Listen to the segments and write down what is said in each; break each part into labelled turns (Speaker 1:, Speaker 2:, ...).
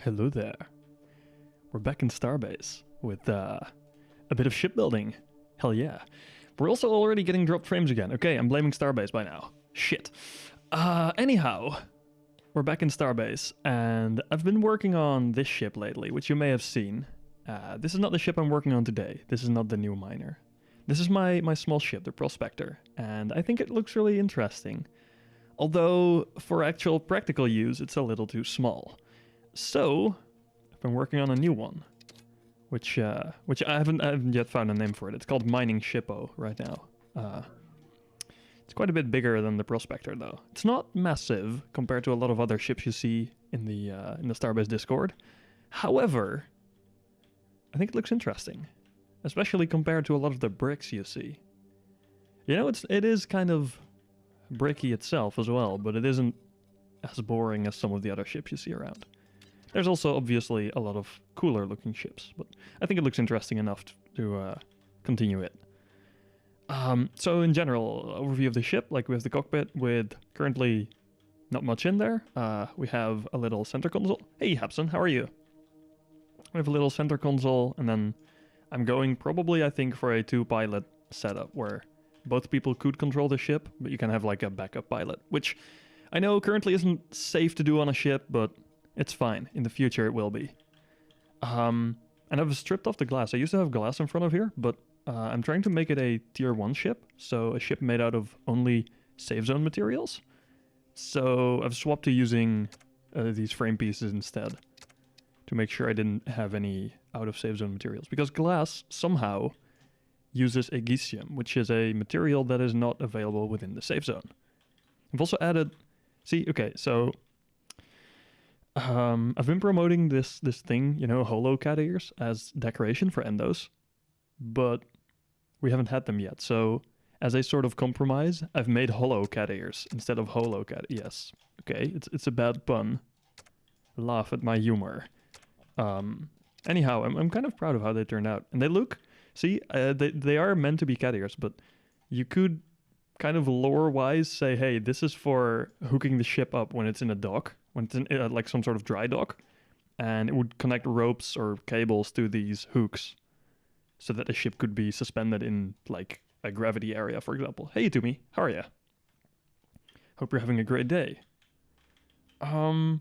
Speaker 1: Hello there. We're back in Starbase with a bit of shipbuilding. Hell yeah. We're also already getting dropped frames again. Okay, I'm blaming Starbase by now. Shit. Anyhow, we're back in Starbase, and I've been working on this ship lately, which you may have seen. This is not the ship I'm working on today. This is not the new miner. This is my small ship, the Prospector, and I think it looks really interesting. Although, for actual practical use, it's a little too small. So, I've been working on a new one, which I haven't yet found a name for it. It's called Mining Shippo right now. It's quite a bit bigger than the Prospector, though. It's not massive compared to a lot of other ships you see in the Starbase Discord. However, I think it looks interesting, especially compared to a lot of the bricks you see. You know, it is kind of bricky itself as well, but it isn't as boring as some of the other ships you see around. There's also obviously a lot of cooler looking ships, but I think it looks interesting enough to continue it. So in general, overview of the ship, like we have the cockpit with currently not much in there. We have a little center console. Hey Hapson, how are you? We have a little center console, and then I'm going probably, I think, for a 2-pilot setup where both people could control the ship, but you can have like a backup pilot, which I know currently isn't safe to do on a ship, but it's fine. In the future it will be. And I've stripped off the glass. I used to have glass in front of here, but I'm trying to make it a tier 1 ship, so a ship made out of only safe zone materials. So I've swapped to using these frame pieces instead, to make sure I didn't have any out of safe zone materials, because glass somehow uses Egyptium, which is a material that is not available within the safe zone. I've also added, so I've been promoting this thing, you know, holo cat ears as decoration for endos, but we haven't had them yet. So as a sort of compromise, I've made holo cat ears instead of holo cat. Yes, okay, it's a bad pun. Laugh at my humor. Anyhow, I'm kind of proud of how they turned out, and they look. See, they are meant to be cat ears, but you could kind of lore-wise say, hey, this is for hooking the ship up when it's in a dock, when it's in like some sort of dry dock, and it would connect ropes or cables to these hooks so that the ship could be suspended in like a gravity area, for example. Hey, Toomey, how are you? Hope you're having a great day. And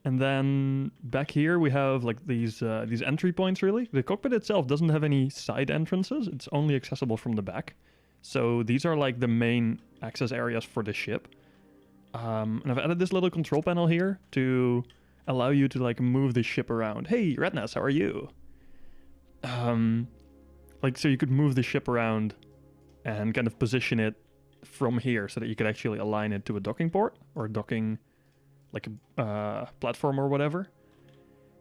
Speaker 1: then back here we have like these entry points, really. The cockpit itself doesn't have any side entrances. It's only accessible from the back. So these are like the main access areas for the ship. And I've added this little control panel here to allow you to like move the ship around. Hey, Redness, how are you? Like, so you could move the ship around and kind of position it from here so that you could actually align it to a docking port or docking like a platform or whatever.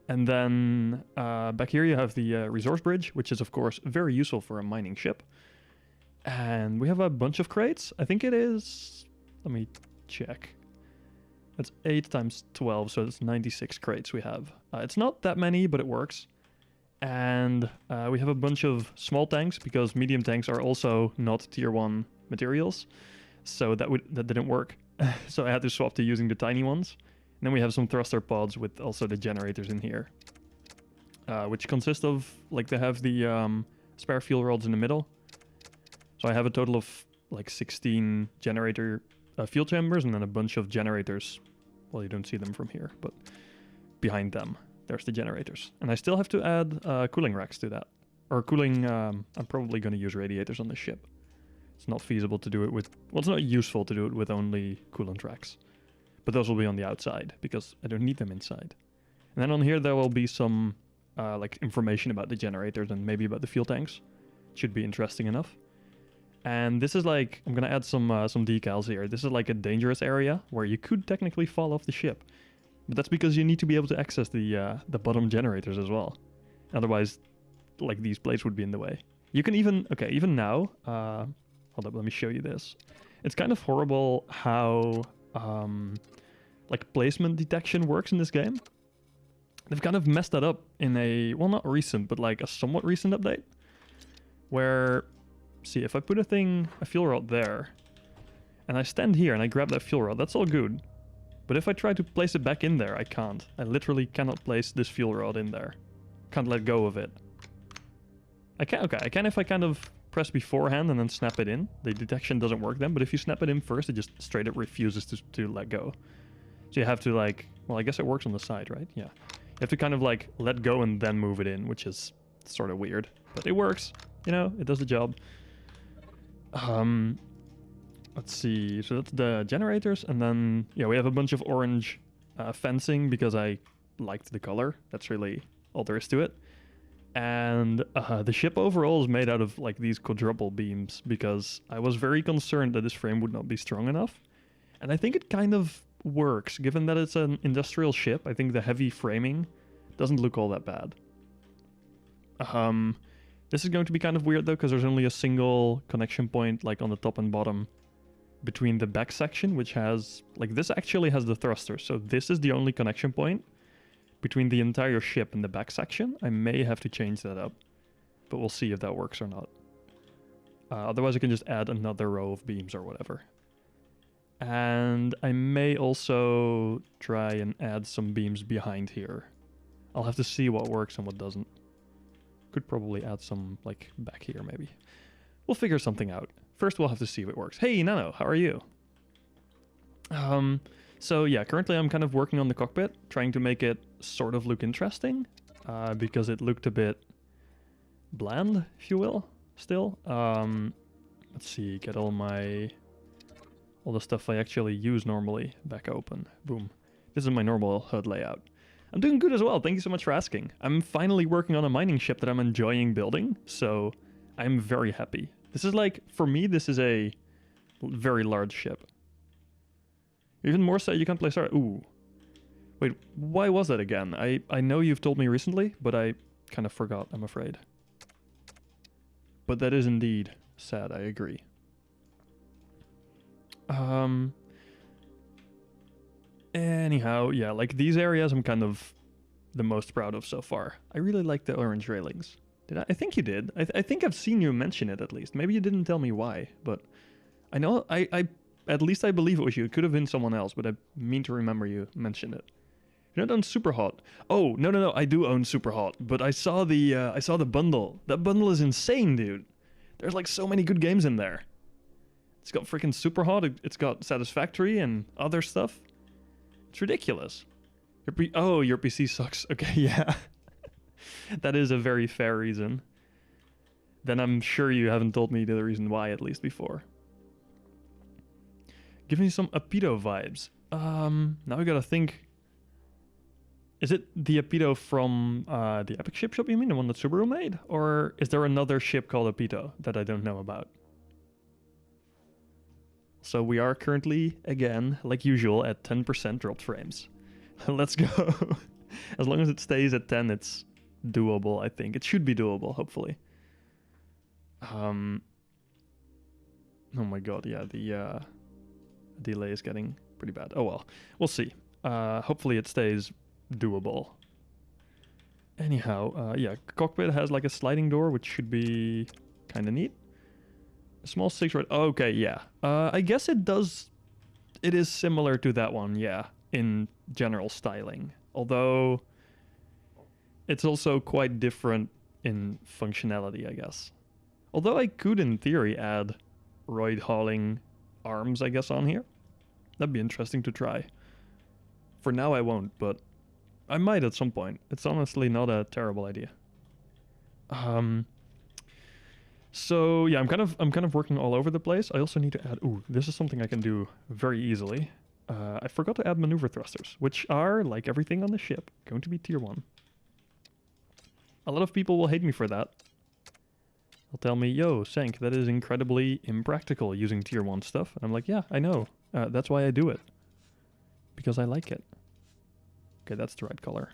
Speaker 1: And then back here you have the resource bridge, which is of course very useful for a mining ship. And we have a bunch of crates. I think it is, let me check. It's 8 times 12, so it's 96 crates we have. It's not that many, but it works. And we have a bunch of small tanks, because medium tanks are also not tier 1 materials. So that didn't work. So I had to swap to using the tiny ones. And then we have some thruster pods with also the generators in here. Which consist of, like, they have the spare fuel rods in the middle. So I have a total of like 16 generator fuel chambers, and then a bunch of generators. Well, you don't see them from here, but behind them, there's the generators. And I still have to add cooling racks to that. Or cooling, I'm probably going to use radiators on this ship. It's not feasible to do it with, well, it's not useful to do it with only coolant racks. But those will be on the outside, because I don't need them inside. And then on here there will be some like information about the generators and maybe about the fuel tanks. Should be interesting enough. And this is like, I'm gonna add some decals here. This is like a dangerous area where you could technically fall off the ship. But that's because you need to be able to access the bottom generators as well. Otherwise, like, these plates would be in the way. You can even, okay, even now, hold up, let me show you this. It's kind of horrible how like placement detection works in this game. They've kind of messed that up in a, well, not recent, but like a somewhat recent update, where, see, if I put a fuel rod there, and I stand here and I grab that fuel rod, that's all good. But if I try to place it back in there, I can't. I literally cannot place this fuel rod in there. Can't let go of it. I can, okay, I can if I kind of press beforehand and then snap it in. The detection doesn't work then, but if you snap it in first, it just straight up refuses to let go. So you have to like, well, I guess it works on the side, right? Yeah. You have to kind of like let go and then move it in, which is sort of weird, but it works. You know, it does the job. Let's see, so that's the generators, and then, yeah, we have a bunch of orange fencing because I liked the color. That's really all there is to it. And the ship overall is made out of like these quadruple beams because I was very concerned that this frame would not be strong enough. And I think it kind of works, given that it's an industrial ship. I think the heavy framing doesn't look all that bad. This is going to be kind of weird though, because there's only a single connection point like on the top and bottom between the back section, which has, like, this actually has the thruster, so this is the only connection point between the entire ship and the back section. I may have to change that up, but we'll see if that works or not. Otherwise I can just add another row of beams or whatever. And I may also try and add some beams behind here. I'll have to see what works and what doesn't. Could probably add some, like, back here maybe. We'll figure something out. First, we'll have to see if it works. Hey, Nano, how are you? So yeah, currently I'm kind of working on the cockpit, trying to make it sort of look interesting, because it looked a bit bland, if you will, still. Let's see, get all the stuff I actually use normally back open. Boom. This is my normal HUD layout. I'm doing good as well, thank you so much for asking. I'm finally working on a mining ship that I'm enjoying building, so I'm very happy. This is like, for me, this is a very large ship. Even more so, you can't play Star. Ooh. Wait, why was that again? I know you've told me recently, but I kind of forgot, I'm afraid. But that is indeed sad, I agree. Anyhow, yeah, like these areas I'm kind of the most proud of so far. I really like the orange railings. Did I think you did. I think I've seen you mention it at least. Maybe you didn't tell me why, but I know at least I believe it was you. It could have been someone else, but I mean to remember you mentioned it. You don't own Superhot. Oh, no, I do own Superhot, but I saw the bundle. That bundle is insane, dude. There's like so many good games in there. It's got freaking Superhot, it's got Satisfactory and other stuff. It's ridiculous. Your PC sucks. Okay, yeah. That is a very fair reason. Then I'm sure you haven't told me the reason why, at least before. Give me some Apido vibes. Now we gotta think. Is it the Apido from the Epic Ship Shop, you mean? The one that Subaru made? Or is there another ship called Apido that I don't know about? So we are currently, again, like usual, at 10% dropped frames. Let's go. As long as it stays at 10, it's doable, I think. It should be doable, hopefully. Oh my god, yeah, the delay is getting pretty bad. Oh well, we'll see. Hopefully it stays doable. Anyhow, yeah, cockpit has like a sliding door, which should be kind of neat. A small 6-rod. Okay, yeah. I guess it does. It is similar to that one, yeah, in general styling. Although it's also quite different in functionality, I guess. Although I could, in theory, add roid hauling arms, I guess, on here. That'd be interesting to try. For now, I won't, but I might at some point. It's honestly not a terrible idea. So yeah, I'm kind of working all over the place. I also need to add. Ooh, this is something I can do very easily. I forgot to add maneuver thrusters, which are, like everything on the ship, going to be tier 1. A lot of people will hate me for that. They'll tell me, yo, Sank, that is incredibly impractical using tier 1 stuff. And I'm like, yeah, I know. That's why I do it. Because I like it. Okay, that's the right color.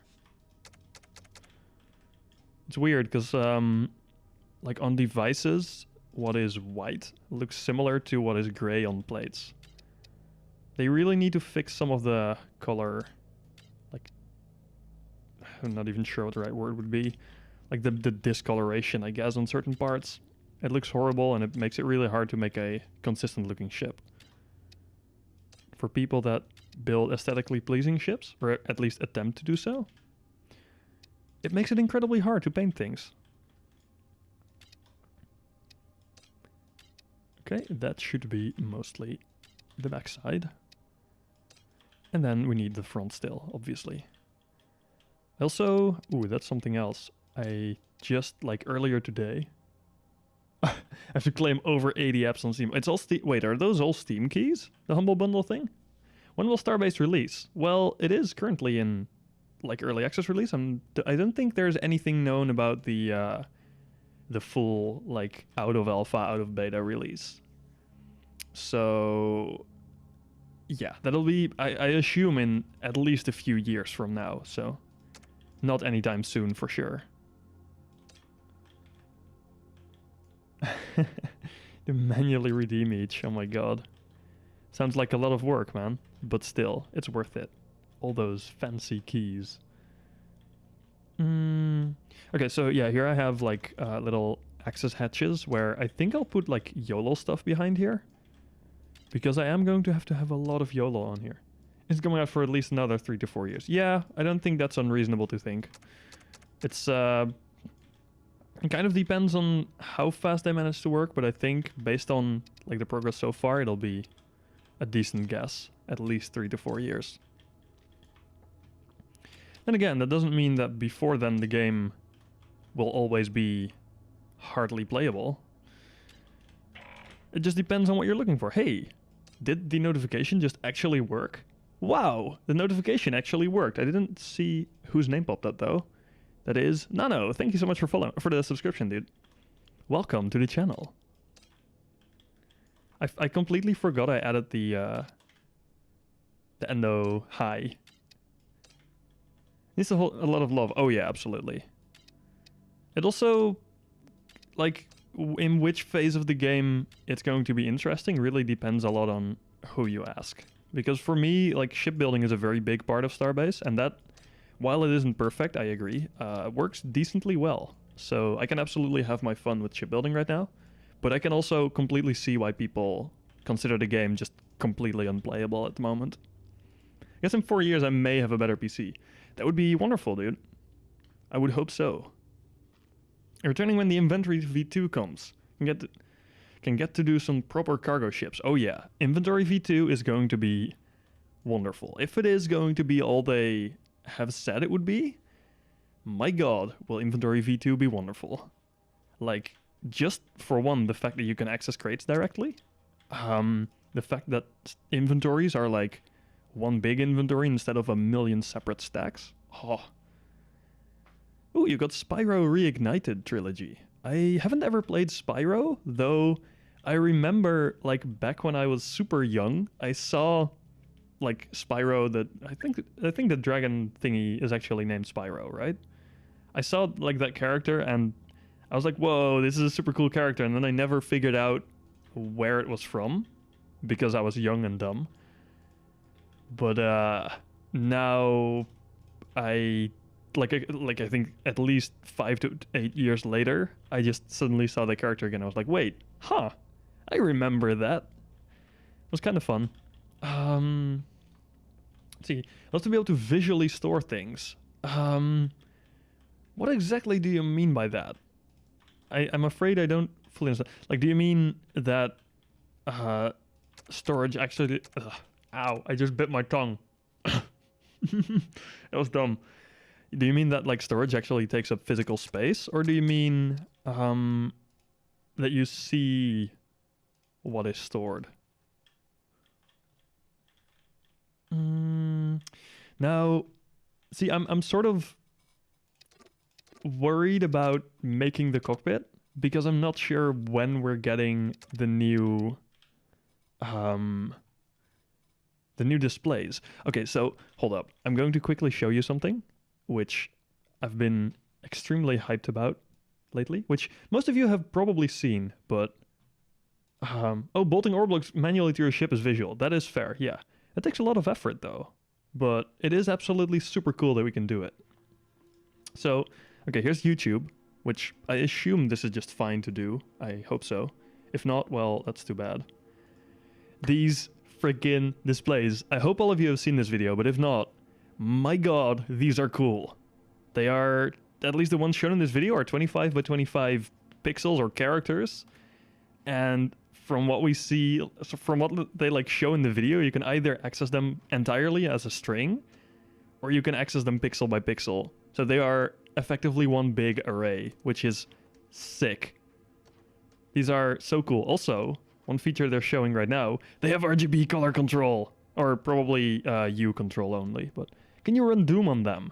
Speaker 1: It's weird, because, like, on devices, what is white looks similar to what is gray on plates. They really need to fix some of the color, like, I'm not even sure what the right word would be. Like the discoloration, I guess, on certain parts. It looks horrible and it makes it really hard to make a consistent looking ship. For people that build aesthetically pleasing ships, or at least attempt to do so, it makes it incredibly hard to paint things. Okay, that should be mostly the backside. And then we need the front still, obviously. Also, ooh, that's something else. I just, like earlier today, I have to claim over 80 apps on Steam. It's all Steam. Wait, are those all Steam keys? The Humble Bundle thing? When will Starbase release? Well, it is currently in, like, early access release. I don't think there's anything known about the full, like, out of alpha, out of beta release. So yeah, that'll be, I assume, in at least a few years from now, so not anytime soon for sure. To manually redeem each, oh my god. Sounds like a lot of work, man, but still, it's worth it. All those fancy keys. Okay, so yeah, here I have like little access hatches where I think I'll put like Yolo stuff behind here. Because I am going to have a lot of Yolo on here. It's going out for at least another 3 to 4 years. Yeah, I don't think that's unreasonable to think. It's, it kind of depends on how fast they manage to work, but I think based on like the progress so far, it'll be a decent guess. At least 3 to 4 years. And again, that doesn't mean that before then the game will always be hardly playable. It just depends on what you're looking for. Hey, did the notification just actually work? Wow, the notification actually worked. I didn't see whose name popped up though. That is Nano. Thank you so much for the subscription, dude. Welcome to the channel. I completely forgot I added the Endo hi. Needs a lot of love. Oh yeah, absolutely. It also, like, in which phase of the game it's going to be interesting really depends a lot on who you ask. Because for me, like, shipbuilding is a very big part of Starbase, and that, while it isn't perfect, I agree, works decently well. So I can absolutely have my fun with shipbuilding right now, but I can also completely see why people consider the game just completely unplayable at the moment. I guess in 4 years I may have a better PC. That would be wonderful, dude. I would hope so. Returning when the Inventory V2 comes. Can get to do some proper cargo ships. Oh yeah, Inventory V2 is going to be wonderful. If it is going to be all they have said it would be, my god, will Inventory V2 be wonderful. Like, just for one, the fact that you can access crates directly. The fact that inventories are like one big inventory instead of a million separate stacks. Oh. Ooh, you got Spyro Reignited Trilogy. I haven't ever played Spyro, though I remember, like, back when I was super young, I saw, like, Spyro that... I think the dragon thingy is actually named Spyro, right? I saw, like, that character, and I was like, whoa, this is a super cool character, and then I never figured out where it was from, because I was young and dumb. But, now I... Like I think at least 5 to 8 years later, I just suddenly saw the character again. I was like, wait, huh? I remember that. It was kind of fun. Let's see. I'd love to be able to visually store things. What exactly do you mean by that? I'm afraid I don't fully understand. Like, do you mean that storage actually... Ow, I just bit my tongue. That was dumb. Do you mean that, like, storage actually takes up physical space? Or do you mean that you see what is stored? Now, see, I'm sort of worried about making the cockpit because I'm not sure when we're getting the new displays. Okay, so hold up. I'm going to quickly show you something which I've been extremely hyped about lately, which most of you have probably seen, but oh, bolting ore blocks manually to your ship is visual. That is fair, yeah. It takes a lot of effort though, but it is absolutely super cool that we can do it. So, okay, here's YouTube, which I assume this is just fine to do. I hope so. If not, well, that's too bad. These freaking displays. I hope all of you have seen this video, but if not, my god, these are cool. They are, at least the ones shown in this video, are 25 by 25 pixels or characters. And from what we see, so from what they like show in the video, you can either access them entirely as a string, or you can access them pixel by pixel. So they are effectively one big array, which is sick. These are so cool. Also, one feature they're showing right now, they have RGB color control, or probably U control only, but can you run Doom on them?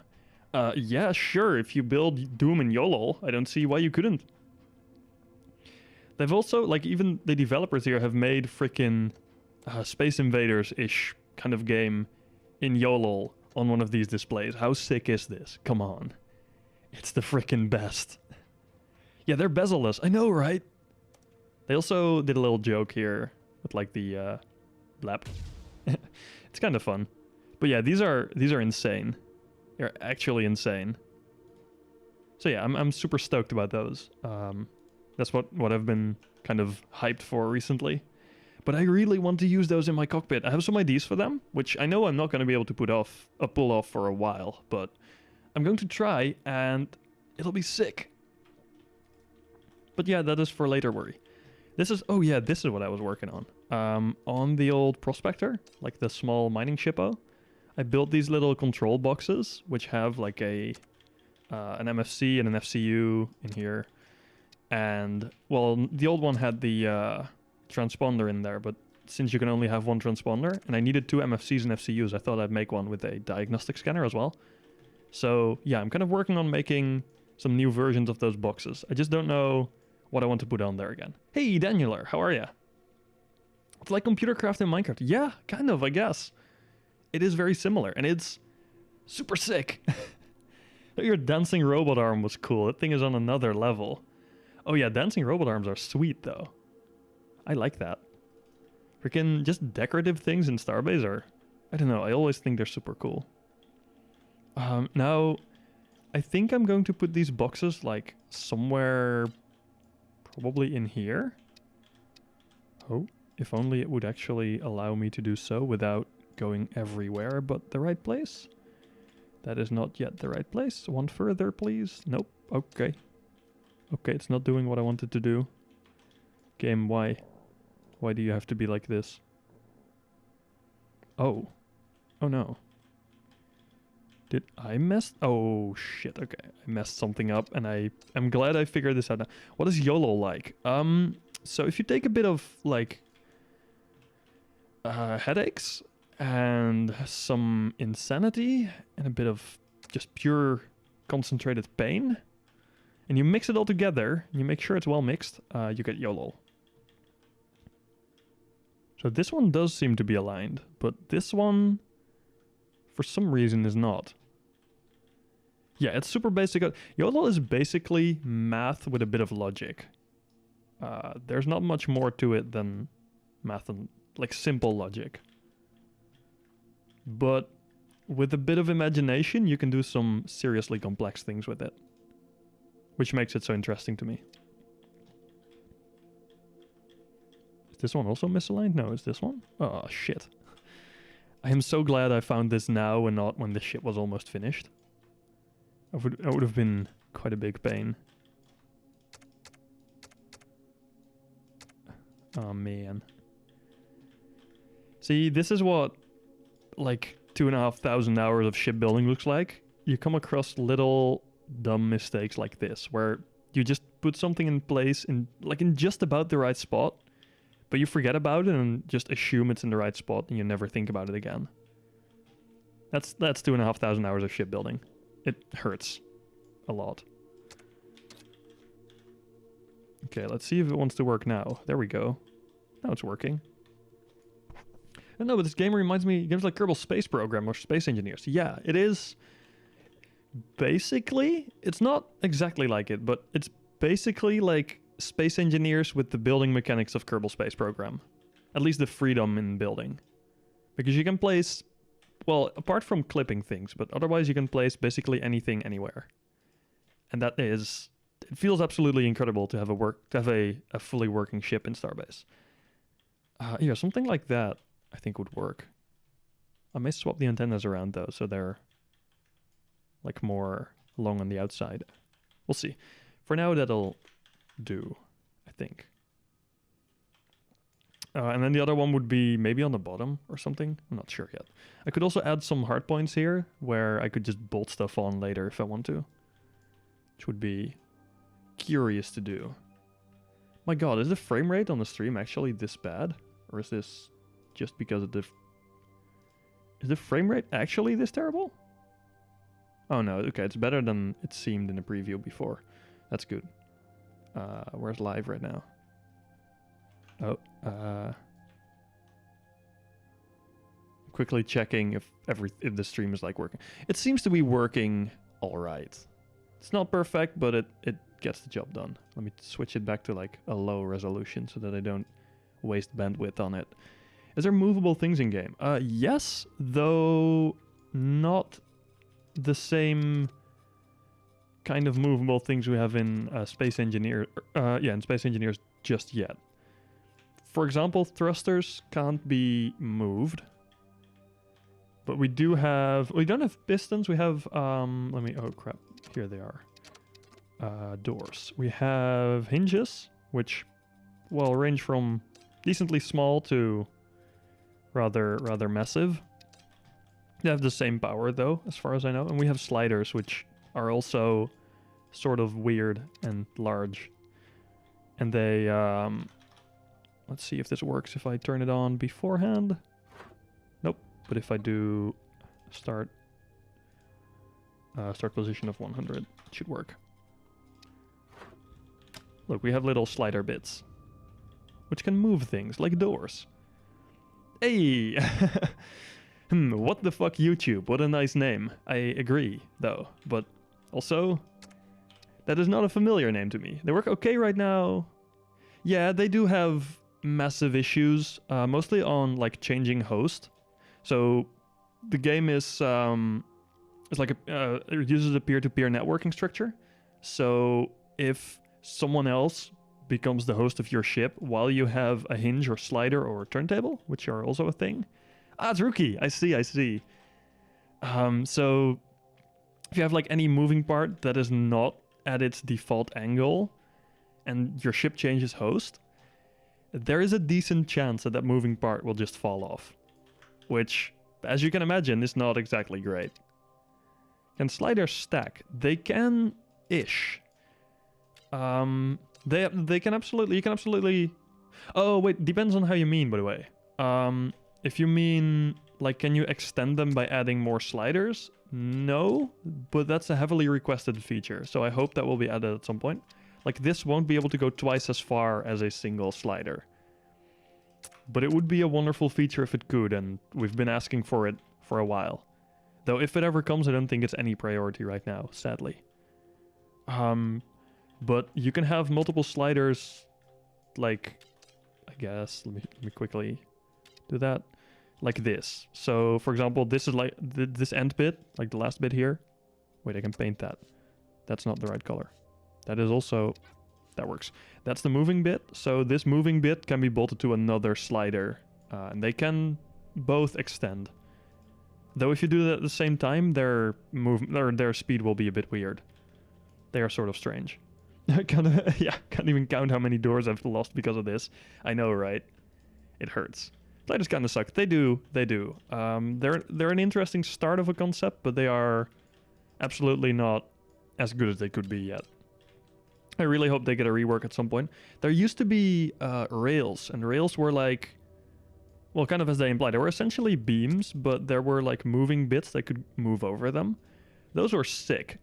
Speaker 1: Yeah, sure, if you build Doom in Yolo, I don't see why you couldn't. They've also, like, even the developers here have made freaking Space Invaders-ish kind of game in Yolo on one of these displays. How sick is this? Come on. It's the freaking best. Yeah, they're bezel-less. I know, right? They also did a little joke here with, like, the blap. It's kind of fun. But yeah, these are insane. They're actually insane. So yeah, I'm super stoked about those. That's what I've been kind of hyped for recently. But I really want to use those in my cockpit. I have some ideas for them, which I know I'm not going to be able to pull off for a while, but I'm going to try, and it'll be sick. But yeah, that is for later worry. This is, oh yeah, this is what I was working on. On the old Prospector, like the small mining shippo, I built these little control boxes, which have like an MFC and an FCU in here. And, well, the old one had the transponder in there, but since you can only have one transponder, and I needed two MFCs and FCUs, I thought I'd make one with a diagnostic scanner as well. So, yeah, I'm kind of working on making some new versions of those boxes. I just don't know what I want to put on there again. Hey, Danieler, how are ya? It's like computer craft in Minecraft. Yeah, kind of, I guess. It is very similar, and it's super sick. Your dancing robot arm was cool. That thing is on another level. Oh yeah, dancing robot arms are sweet, though. I like that. Freaking just decorative things in Starbase are... I don't know, I always think they're super cool. Now, I think I'm going to put these boxes, like, somewhere... probably in here. Oh, if only it would actually allow me to do so without going everywhere but the right place. That is not yet the right place. One further, please. Nope. Okay. Okay, it's not doing what I wanted to do. Game, why? Why do you have to be like this? Oh. Oh no. Did I mess? Oh shit, okay. I messed something up, and I'm glad I figured this out now. What is YOLO like? So if you take a bit of, like, headaches, and some insanity, and a bit of just pure concentrated pain, and you mix it all together, and you make sure it's well mixed, you get YOLO. So this one does seem to be aligned, but this one, for some reason, is not. Yeah, it's super basic. YOLO is basically math with a bit of logic. There's not much more to it than math and, like, simple logic. But with a bit of imagination, you can do some seriously complex things with it. Which makes it so interesting to me. Is this one also misaligned? No, is this one? Oh, shit. I am so glad I found this now and not when this shit was almost finished. That would have been quite a big pain. Oh, man. See, this is what, like, 2,500 hours of shipbuilding looks like. You come across little dumb mistakes like this, where you just put something in place in just about the right spot, but you forget about it and just assume it's in the right spot and you never think about it again. That's 2,500 hours of shipbuilding. It hurts a lot. Okay, let's see if it wants to work now. There we go. Now it's working. I don't know, but this game reminds me of games like Kerbal Space Program or Space Engineers. Yeah, it is basically, it's not exactly like it, but it's basically like Space Engineers with the building mechanics of Kerbal Space Program. At least the freedom in building. Because you can place, well, apart from clipping things, but otherwise you can place basically anything anywhere. And that is, it feels absolutely incredible to have a fully working ship in Starbase. Yeah, something like that. I think would work. I may swap the antennas around though, so they're like more long on the outside. We'll see. For now, that'll do, I think. And then the other one would be maybe on the bottom or something. I'm not sure yet. I could also add some hard points here where I could just bolt stuff on later if I want to. Which would be curious to do. My god, is the frame rate on the stream actually this bad? Or is this just because of the... Is the frame rate actually this terrible? Oh no, okay, it's better than it seemed in the preview before. That's good. Where's live right now? Oh, quickly checking if the stream is like working. It seems to be working all right. It's not perfect, but it gets the job done. Let me switch it back to like a low resolution so that I don't waste bandwidth on it. Is there movable things in game? Yes, though not the same kind of movable things we have in Space Engineer. In Space Engineers just yet. For example, thrusters can't be moved. But we do have... We don't have pistons, we have... oh crap, here they are. Doors. We have hinges, which, well, range from decently small to rather massive. They have the same power, though, as far as I know. And we have sliders, which are also sort of weird and large. And they... let's see if this works if I turn it on beforehand. Nope. But if I do start position of 100, it should work. Look, we have little slider bits, which can move things like doors. Hey! What the fuck, YouTube? What a nice name. I agree, though. But also, that is not a familiar name to me. They work okay right now. Yeah, they do have massive issues, mostly on like changing host. So the game is like it uses a peer-to-peer networking structure. So if someone else becomes the host of your ship while you have a hinge or slider or turntable, which are also a thing. Ah, it's Rookie. I see. So if you have like any moving part that is not at its default angle and your ship changes host, there is a decent chance that that moving part will just fall off. Which, as you can imagine, is not exactly great. Can sliders stack? They can-ish. They can absolutely... You can absolutely... Oh, wait, depends on how you mean, by the way. If you mean, like, can you extend them by adding more sliders? No, but that's a heavily requested feature, so I hope that will be added at some point. Like, this won't be able to go twice as far as a single slider. But it would be a wonderful feature if it could, and we've been asking for it for a while. Though if it ever comes, I don't think it's any priority right now, sadly. But you can have multiple sliders, like, I guess, let me quickly do that. Like this. So, for example, this is like this end bit, like the last bit here. Wait, I can paint that. That's not the right color. That is also... That works. That's the moving bit. So this moving bit can be bolted to another slider. And they can both extend. Though if you do that at the same time, their speed will be a bit weird. They are sort of strange. Can't even count how many doors I've lost because of this. I know, right? It hurts. Sliders kind of suck. They do. They're an interesting start of a concept, but they are absolutely not as good as they could be yet. I really hope they get a rework at some point. There used to be rails, and rails were like, well, kind of as they imply, they were essentially beams, but there were like moving bits that could move over them. Those were sick.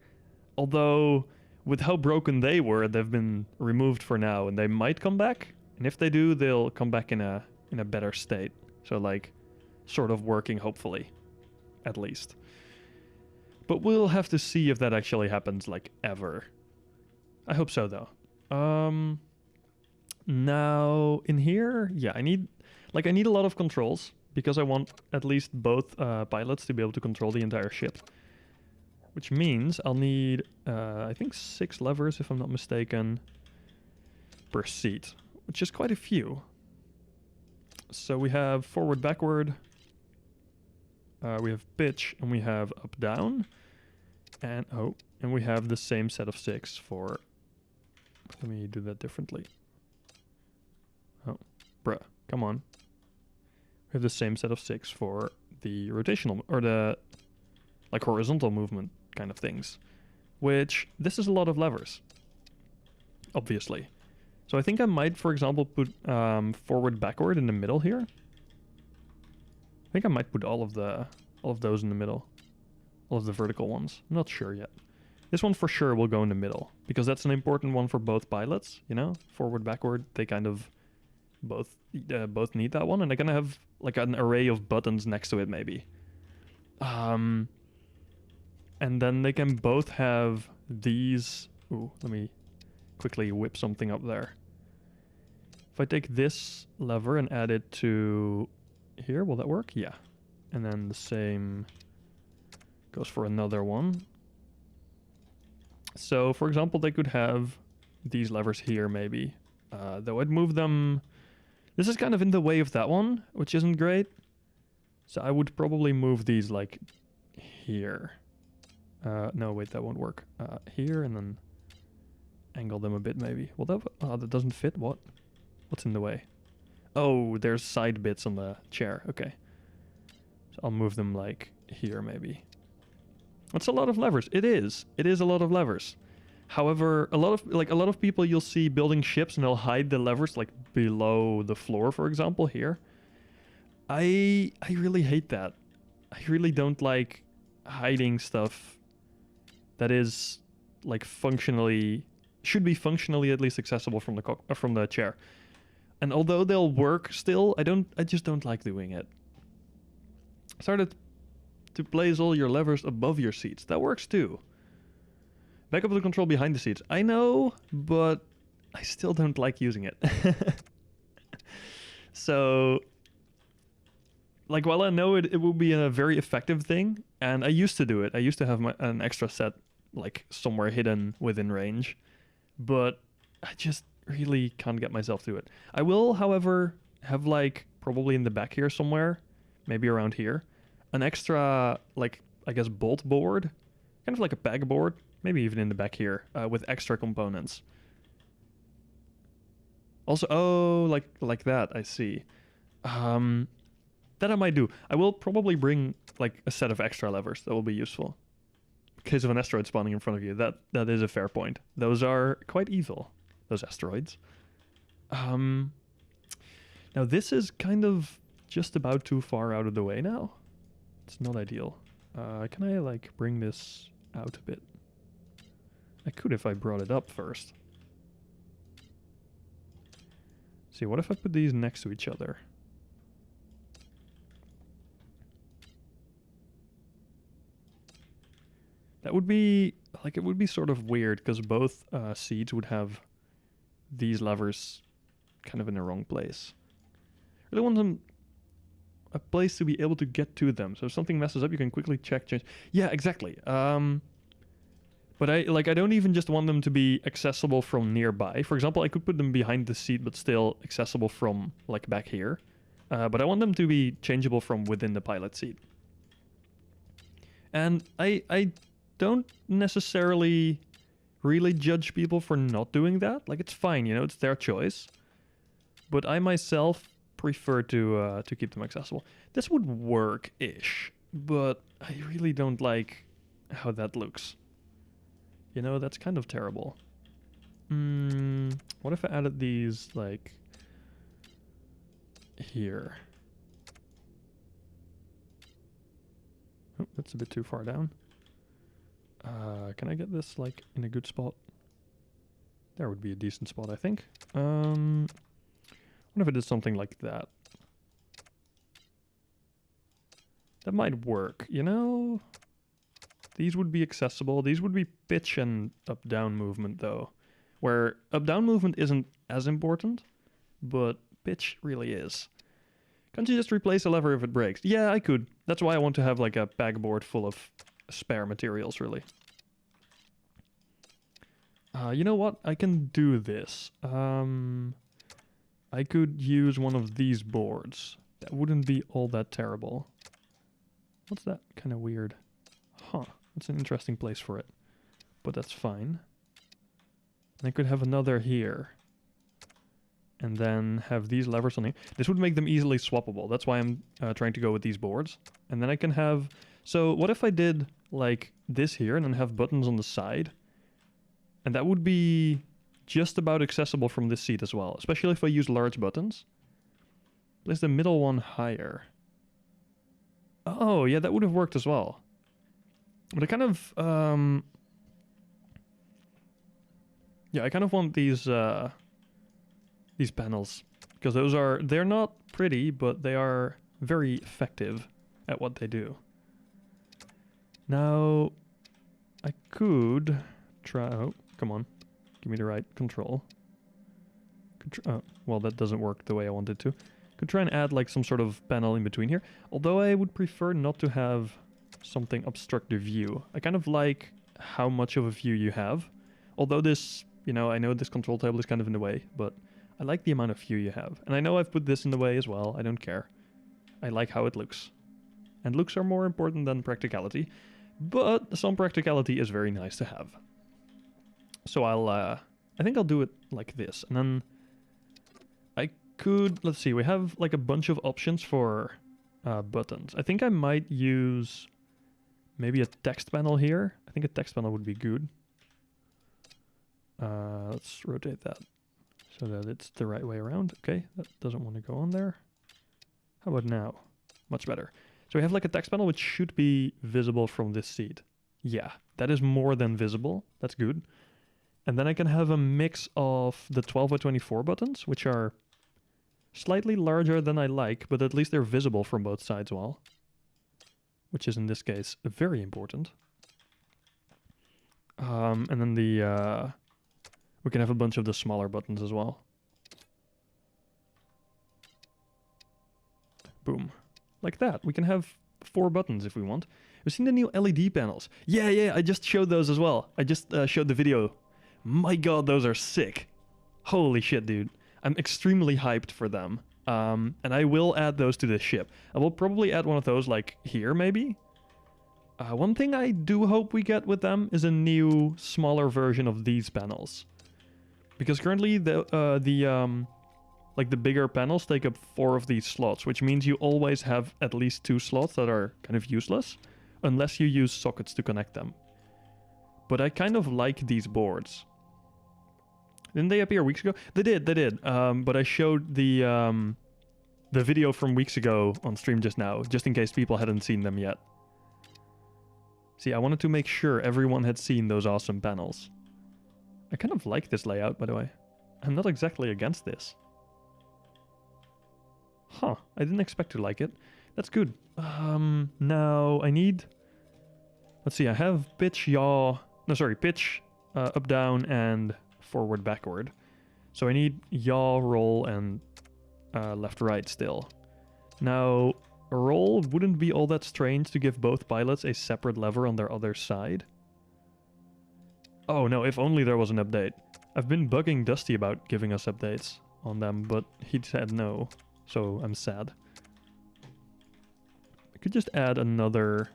Speaker 1: Although, with how broken they were, they've been removed for now, and they might come back. And if they do, they'll come back in a better state. So like, sort of working, hopefully. At least. But we'll have to see if that actually happens, like, ever. I hope so, though. Now, in here, yeah, I need a lot of controls, because I want at least both pilots to be able to control the entire ship. Which means I'll need, I think 6 levers, if I'm not mistaken, per seat. Which is quite a few. So we have forward, backward. We have pitch, and we have up, down. And, and we have the same set of 6 for... Let me do that differently. Oh, bruh, come on. We have the same set of 6 for the rotational, or the, like, horizontal movement kind of things. Which, this is a lot of levers. Obviously. So I think I might, for example, put forward, backward in the middle here. I think I might put all of those in the middle. All of the vertical ones. I'm not sure yet. This one for sure will go in the middle, because that's an important one for both pilots, you know? Forward, backward, they kind of both need that one, and they're gonna have like an array of buttons next to it maybe. And then they can both have these... Ooh, let me quickly whip something up there. If I take this lever and add it to here, will that work? Yeah. And then the same goes for another one. So, for example, they could have these levers here, maybe. Though I'd move them... This is kind of in the way of that one, which isn't great. So I would probably move these, like, here. No, wait, that won't work. Here, and then angle them a bit, maybe. Well, that doesn't fit. What? What's in the way? Oh, there's side bits on the chair. Okay. So I'll move them, like, here, maybe. That's a lot of levers. It is. It is a lot of levers. However, a lot of people you'll see building ships and they'll hide the levers like below the floor, for example, here. I really hate that. I really don't like hiding stuff that is like should be functionally at least accessible from the chair. And although they'll work still, I just don't like doing it. Started to place all your levers above your seats. That works too. Back up the control behind the seats. I know, but I still don't like using it. So, like, while I know it will be a very effective thing, and I used to do it. I used to have an extra set, like, somewhere hidden within range. But I just really can't get myself to it. I will, however, have, like, probably in the back here somewhere, maybe around here, an extra, like, I guess bolt board, kind of like a peg board, maybe even in the back here, with extra components. Also, oh, like that, I see. That I might do. I will probably bring, like, a set of extra levers. That will be useful. In case of an asteroid spawning in front of you, that is a fair point. Those are quite evil, those asteroids. Now this is kind of just about too far out of the way now. It's not ideal. Can I, like, bring this out a bit? I could if I brought it up first. See, what if I put these next to each other? That would be, like, it would be sort of weird, because both seats would have these levers kind of in the wrong place. I really want them a place to be able to get to them. So if something messes up, you can quickly change. Yeah, exactly. But I don't even just want them to be accessible from nearby. For example, I could put them behind the seat, but still accessible from, like, back here. But I want them to be changeable from within the pilot seat. And I don't necessarily really judge people for not doing that. Like, it's fine, you know, it's their choice. But I myself prefer to keep them accessible. This would work-ish, but I really don't like how that looks. You know, that's kind of terrible. What if I added these, like, here? Oh, that's a bit too far down. Can I get this, like, in a good spot? There would be a decent spot, I think. What if I did something like that? That might work, you know? These would be accessible. These would be pitch and up-down movement, though. Where up-down movement isn't as important, but pitch really is. Can't you just replace a lever if it breaks? Yeah, I could. That's why I want to have, like, a pegboard full of spare materials, really. You know what? I can do this. I could use one of these boards. That wouldn't be all that terrible. What's that? Kind of weird. Huh. That's an interesting place for it. But that's fine. And I could have another here. And then have these levers on here. This would make them easily swappable. That's why I'm trying to go with these boards. And then I can have... So what if I did like this here and then have buttons on the side? And that would be just about accessible from this seat as well. Especially if I use large buttons. Place the middle one higher. Oh, yeah, that would have worked as well. But I kind of... yeah, I kind of want these panels. Because they're not pretty, but they are very effective at what they do. Now, I could try... Oh, come on. Give me the right control. Oh, well, that doesn't work the way I wanted to. Could try and add like some sort of panel in between here. Although I would prefer not to have something obstruct the view. I kind of like how much of a view you have. Although this, you know, I know this control table is kind of in the way, but I like the amount of view you have. And I know I've put this in the way as well. I don't care. I like how it looks. And looks are more important than practicality. But some practicality is very nice to have. So I think I'll do it like this. And then I could, let's see, we have like a bunch of options for buttons. I think I might use maybe a text panel here. I think a text panel would be good. Let's rotate that so that it's the right way around. Okay, that doesn't want to go on there. How about now? Much better. So we have like a text panel which should be visible from this seat. Yeah, that is more than visible. That's good. And then I can have a mix of the 12 by 24 buttons, which are slightly larger than I like, but at least they're visible from both sides well. Which is in this case very important. And then we can have a bunch of the smaller buttons as well. Boom. Like that. We can have 4 buttons if we want. We've seen the new LED panels. Yeah, I just showed those as well. I just showed the video. My god, those are sick. Holy shit, dude. I'm extremely hyped for them. And I will add those to the ship. I will probably add one of those like here maybe. One thing I do hope we get with them is a new, smaller version of these panels. Because currently like the bigger panels take up 4 of these slots, which means you always have at least 2 slots that are kind of useless, unless you use sockets to connect them. But I kind of like these boards. Didn't they appear weeks ago? They did. But I showed the video from weeks ago on stream just now, just in case people hadn't seen them yet. See, I wanted to make sure everyone had seen those awesome panels. I kind of like this layout, by the way. I'm not exactly against this. Huh, I didn't expect to like it. That's good. Now I need... Let's see, I have pitch, yaw... No, sorry, pitch, up, down, and forward, backward. So I need yaw, roll, and left, right still. Now, a roll wouldn't be all that strange to give both pilots a separate lever on their other side. Oh no, if only there was an update. I've been bugging Dusty about giving us updates on them, but he said no. So I'm sad. I could just add another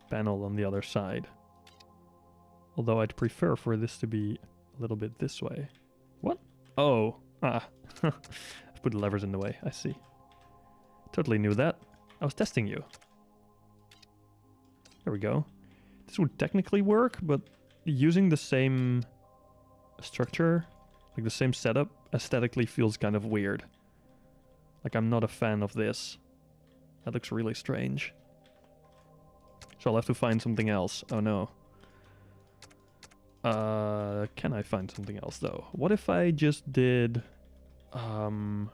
Speaker 1: panel on the other side. Although I'd prefer for this to be a little bit this way. What? Oh. Ah. I've put the levers in the way. I see. Totally knew that. I was testing you. There we go. This would technically work, but using the same structure, like the same setup, aesthetically feels kind of weird. Like, I'm not a fan of this. That looks really strange. So I'll have to find something else. Oh no. Can I find something else though? What if I just did... No,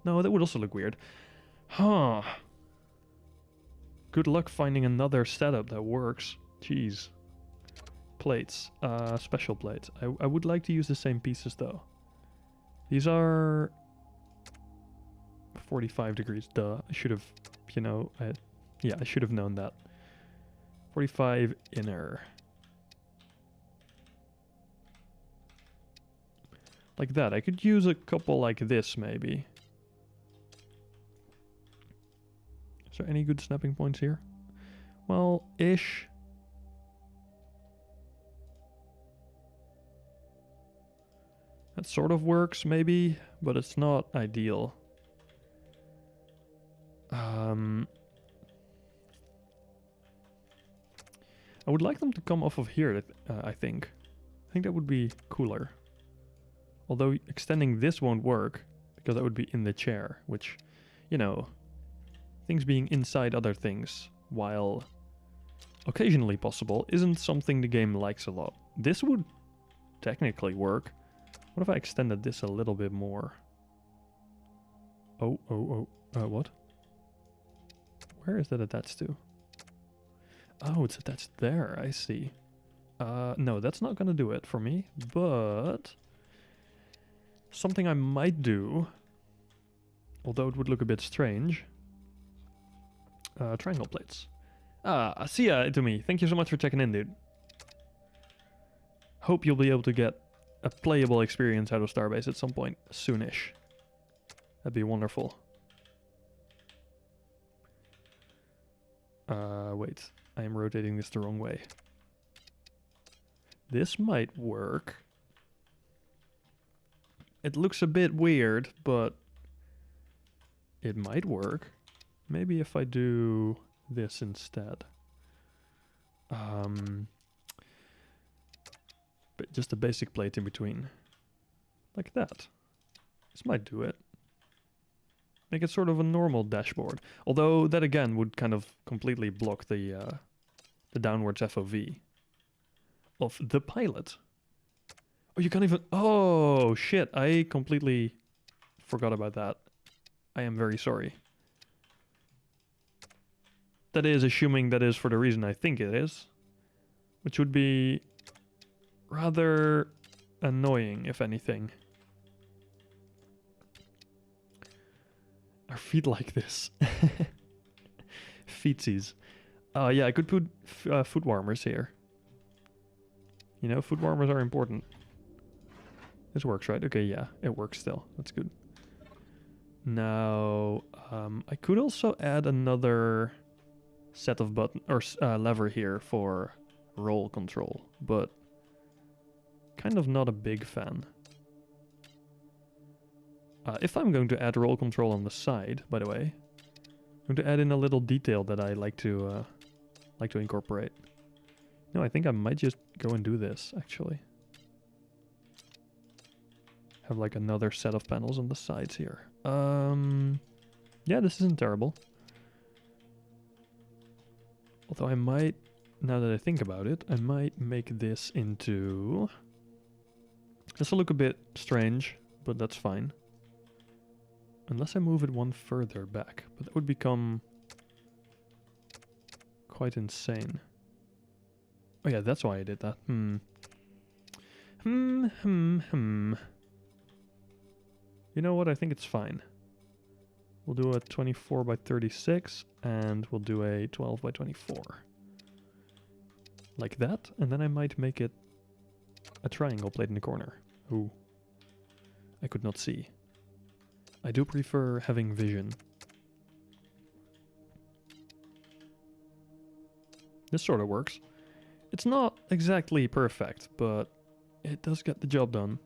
Speaker 1: that would also look weird. Huh. Good luck finding another setup that works. Jeez. Plates. Special plates. I would like to use the same pieces though. These are... 45 degrees, duh. I should have, you know, I should have known that. 45 inner. Like that. I could use a couple like this, maybe. Is there any good snapping points here? Well, ish. That sort of works, maybe, but it's not ideal. I would like them to come off of here, I think. I think that would be cooler. Although extending this won't work, because that would be in the chair, which, you know, things being inside other things, while occasionally possible, isn't something the game likes a lot. This would technically work. What if I extended this a little bit more? What? Where is that attached to? Oh, it's attached there, I see. No, that's not gonna do it for me, but something I might do, although it would look a bit strange. Triangle plates. See ya to me. Thank you so much for checking in, dude. Hope you'll be able to get a playable experience out of Starbase at some point soonish. That'd be wonderful. Wait. I am rotating this the wrong way. This might work. It looks a bit weird, but it might work. Maybe if I do this instead. But just a basic plate in between. Like that. This might do it. Make it sort of a normal dashboard. Although that again would kind of completely block the downwards FOV of the pilot. Oh, you can't even... Oh, shit. I completely forgot about that. I am very sorry. That is assuming that is for the reason I think it is. Which would be rather annoying, if anything. Our feet like this. Feetsies. Yeah, I could put foot warmers here. You know, foot warmers are important. This works, right? Okay, yeah, it works still. That's good. Now, I could also add another set of button or lever here for roll control, but kind of not a big fan. If I'm going to add roll control on the side, by the way, I'm going to add in a little detail that I like to incorporate. No, I think I might just go and do this, actually. Have like another set of panels on the sides here. Yeah, this isn't terrible. Although I might, now that I think about it, I might make this into... This will look a bit strange, but that's fine. Unless I move it one further back, but that would become quite insane. Oh yeah, that's why I did that. You know what? I think it's fine. We'll do a 24 by 36 and we'll do a 12 by 24. Like that, and then I might make it a triangle plate in the corner. Ooh. I could not see. I do prefer having vision. This sort of works. It's not exactly perfect, but it does get the job done.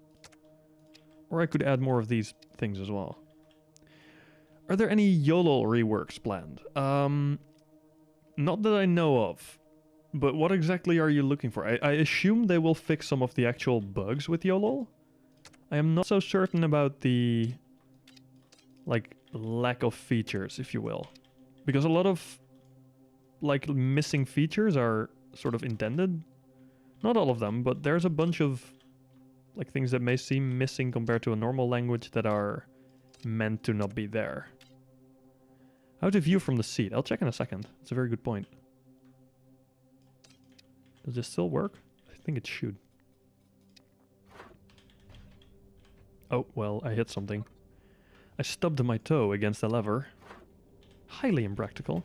Speaker 1: Or I could add more of these things as well. Are there any Yolo reworks planned? Not that I know of. But what exactly are you looking for? I assume they will fix some of the actual bugs with Yolo. I am not so certain about the... like, lack of features, if you will. Because a lot of, like, missing features are sort of intended. Not all of them, but there's a bunch of, like, things that may seem missing compared to a normal language that are meant to not be there. How to view from the seat? I'll check in a second. It's a very good point. Does this still work? I think it should. Oh, well, I hit something. I stubbed my toe against the lever. Highly impractical.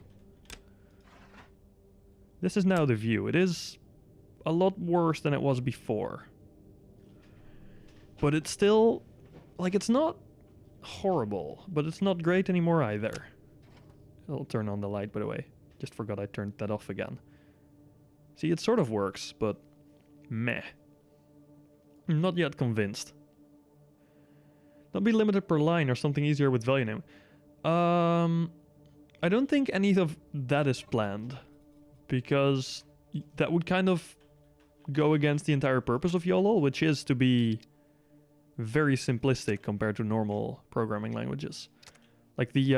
Speaker 1: This is now the view. It is a lot worse than it was before. But it's still, like, it's not horrible, but it's not great anymore either. I'll turn on the light, by the way. Just forgot I turned that off again. See, it sort of works, but meh. I'm not yet convinced. Don't be limited per line or something easier with value name. I don't think any of that is planned, because that would kind of go against the entire purpose of Yolo, which is to be very simplistic compared to normal programming languages. Like the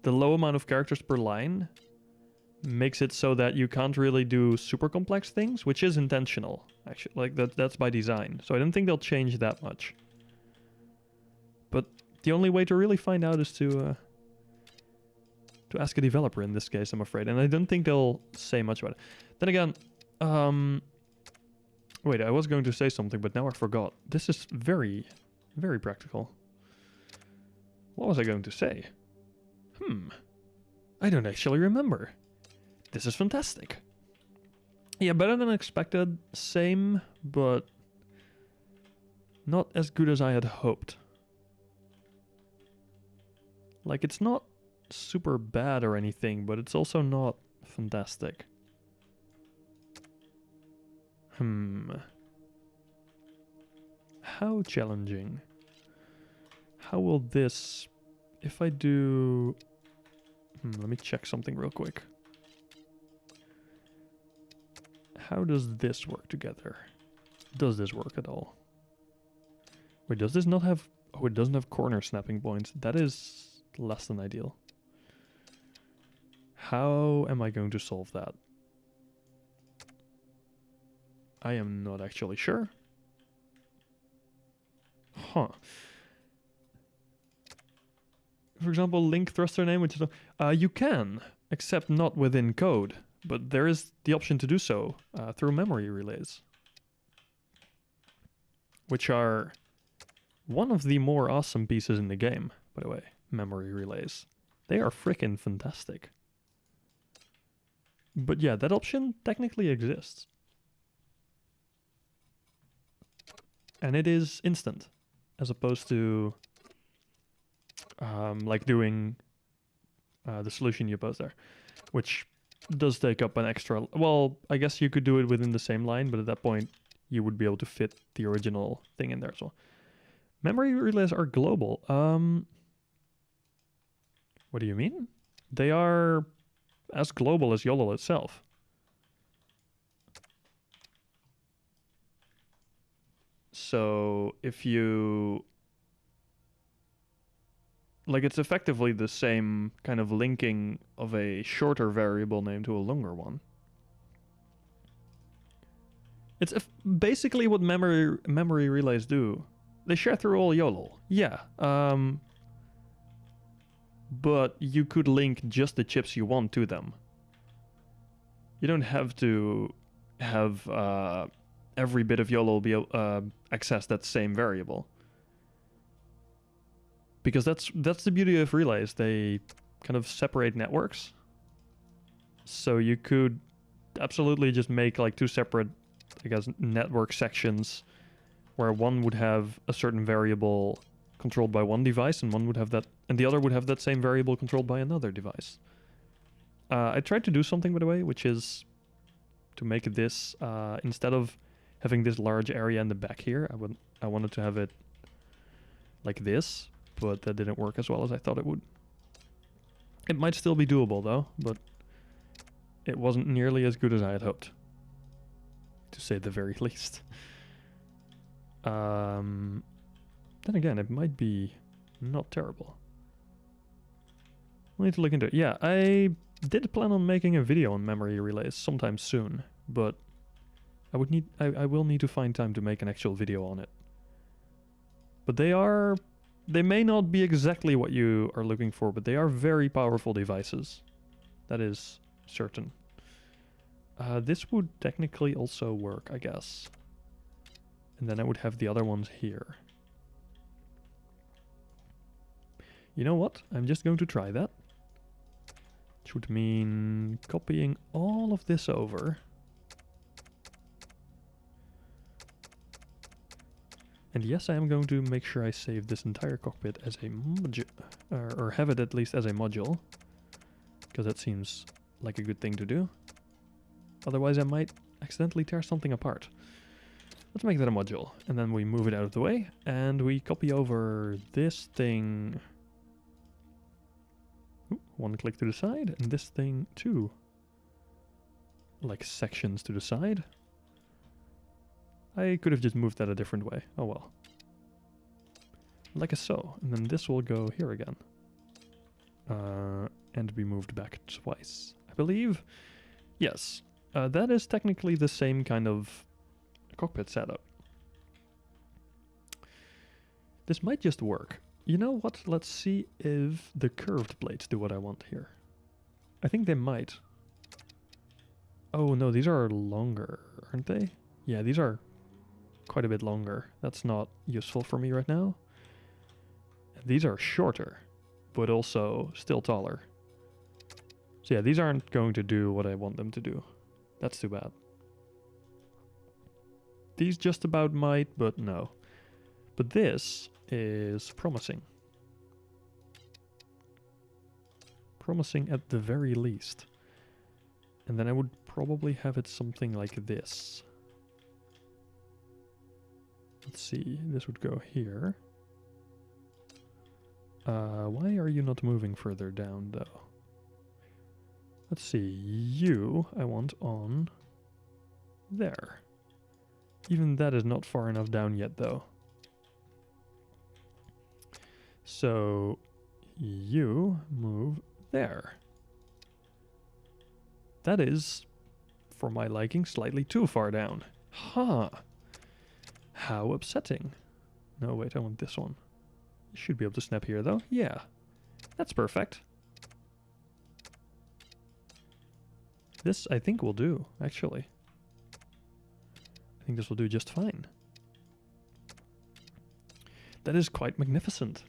Speaker 1: low amount of characters per line makes it so that you can't really do super complex things, which is intentional, actually. Like that's by design. So I don't think they'll change that much. But the only way to really find out is to ask a developer in this case, I'm afraid. And I don't think they'll say much about it. Then again, wait, I was going to say something, but now I forgot. This is very, very practical. What was I going to say? I don't actually remember. This is fantastic. Yeah, better than expected. Same, but not as good as I had hoped. Like, it's not super bad or anything, but it's also not fantastic. How challenging? How will this... If I do... let me check something real quick. How does this work together? Does this work at all? Wait, does this not have... Oh, it doesn't have corner snapping points. That is less than ideal. How am I going to solve that? I am not actually sure. Huh. For example, link thruster name, which is... you can, except not within code. But there is the option to do so through memory relays. Which are one of the more awesome pieces in the game, by the way. Memory relays. They are frickin' fantastic. But yeah, that option technically exists. And it is instant, as opposed to like doing the solution you pose there, which does take up an extra... Well, I guess you could do it within the same line, but at that point you would be able to fit the original thing in there as well. Memory relays are global. What do you mean? They are as global as Yolo itself. So if you... Like, it's effectively the same kind of linking of a shorter variable name to a longer one. It's basically what memory relays do. They share through all YOLO. Yeah. But you could link just the chips you want to them. You don't have to have every bit of YOLO be access that same variable. Because that's the beauty of relays. They kind of separate networks. So you could absolutely just make like two separate, I guess, network sections where one would have a certain variable controlled by one device and one would have that, and the other would have that same variable controlled by another device. I tried to do something, by the way, which is to make this, instead of having this large area in the back here, I wanted to have it like this, but that didn't work as well as I thought it would. It might still be doable though, but it wasn't nearly as good as I had hoped, to say the very least. Then again, it might be not terrible. We'll need to look into it. Yeah, I did plan on making a video on memory relays sometime soon, but I will need to find time to make an actual video on it. But they may not be exactly what you are looking for, but they are very powerful devices. That is certain. This would technically also work, I guess. And then I would have the other ones here. You know what? I'm just going to try that. Which would mean copying all of this over. And yes, I am going to make sure I save this entire cockpit as a module, or have it at least as a module, because that seems like a good thing to do. Otherwise I might accidentally tear something apart. Let's make that a module, and then we move it out of the way, and we copy over this thing. Ooh, one click to the side, and this thing too. Like sections to the side. I could have just moved that a different way. Oh well. Like so. And then this will go here again. And be moved back twice, I believe. Yes. That is technically the same kind of cockpit setup. This might just work. You know what? Let's see if the curved plates do what I want here. I think they might. Oh no, these are longer, aren't they? Yeah, these are quite a bit longer. That's not useful for me right now. These are shorter, but also still taller. So yeah, these aren't going to do what I want them to do. That's too bad. These just about might, but no. But this is promising. Promising at the very least. And then I would probably have it something like this. Let's see, this would go here. Why are you not moving further down though? Let's see, you I want on there. Even that is not far enough down yet though. So you move there. That is, for my liking, slightly too far down. Huh. How upsetting. No, wait, I want this one. You should be able to snap here, though. Yeah. That's perfect. This, I think, will do, actually. I think this will do just fine. That is quite magnificent,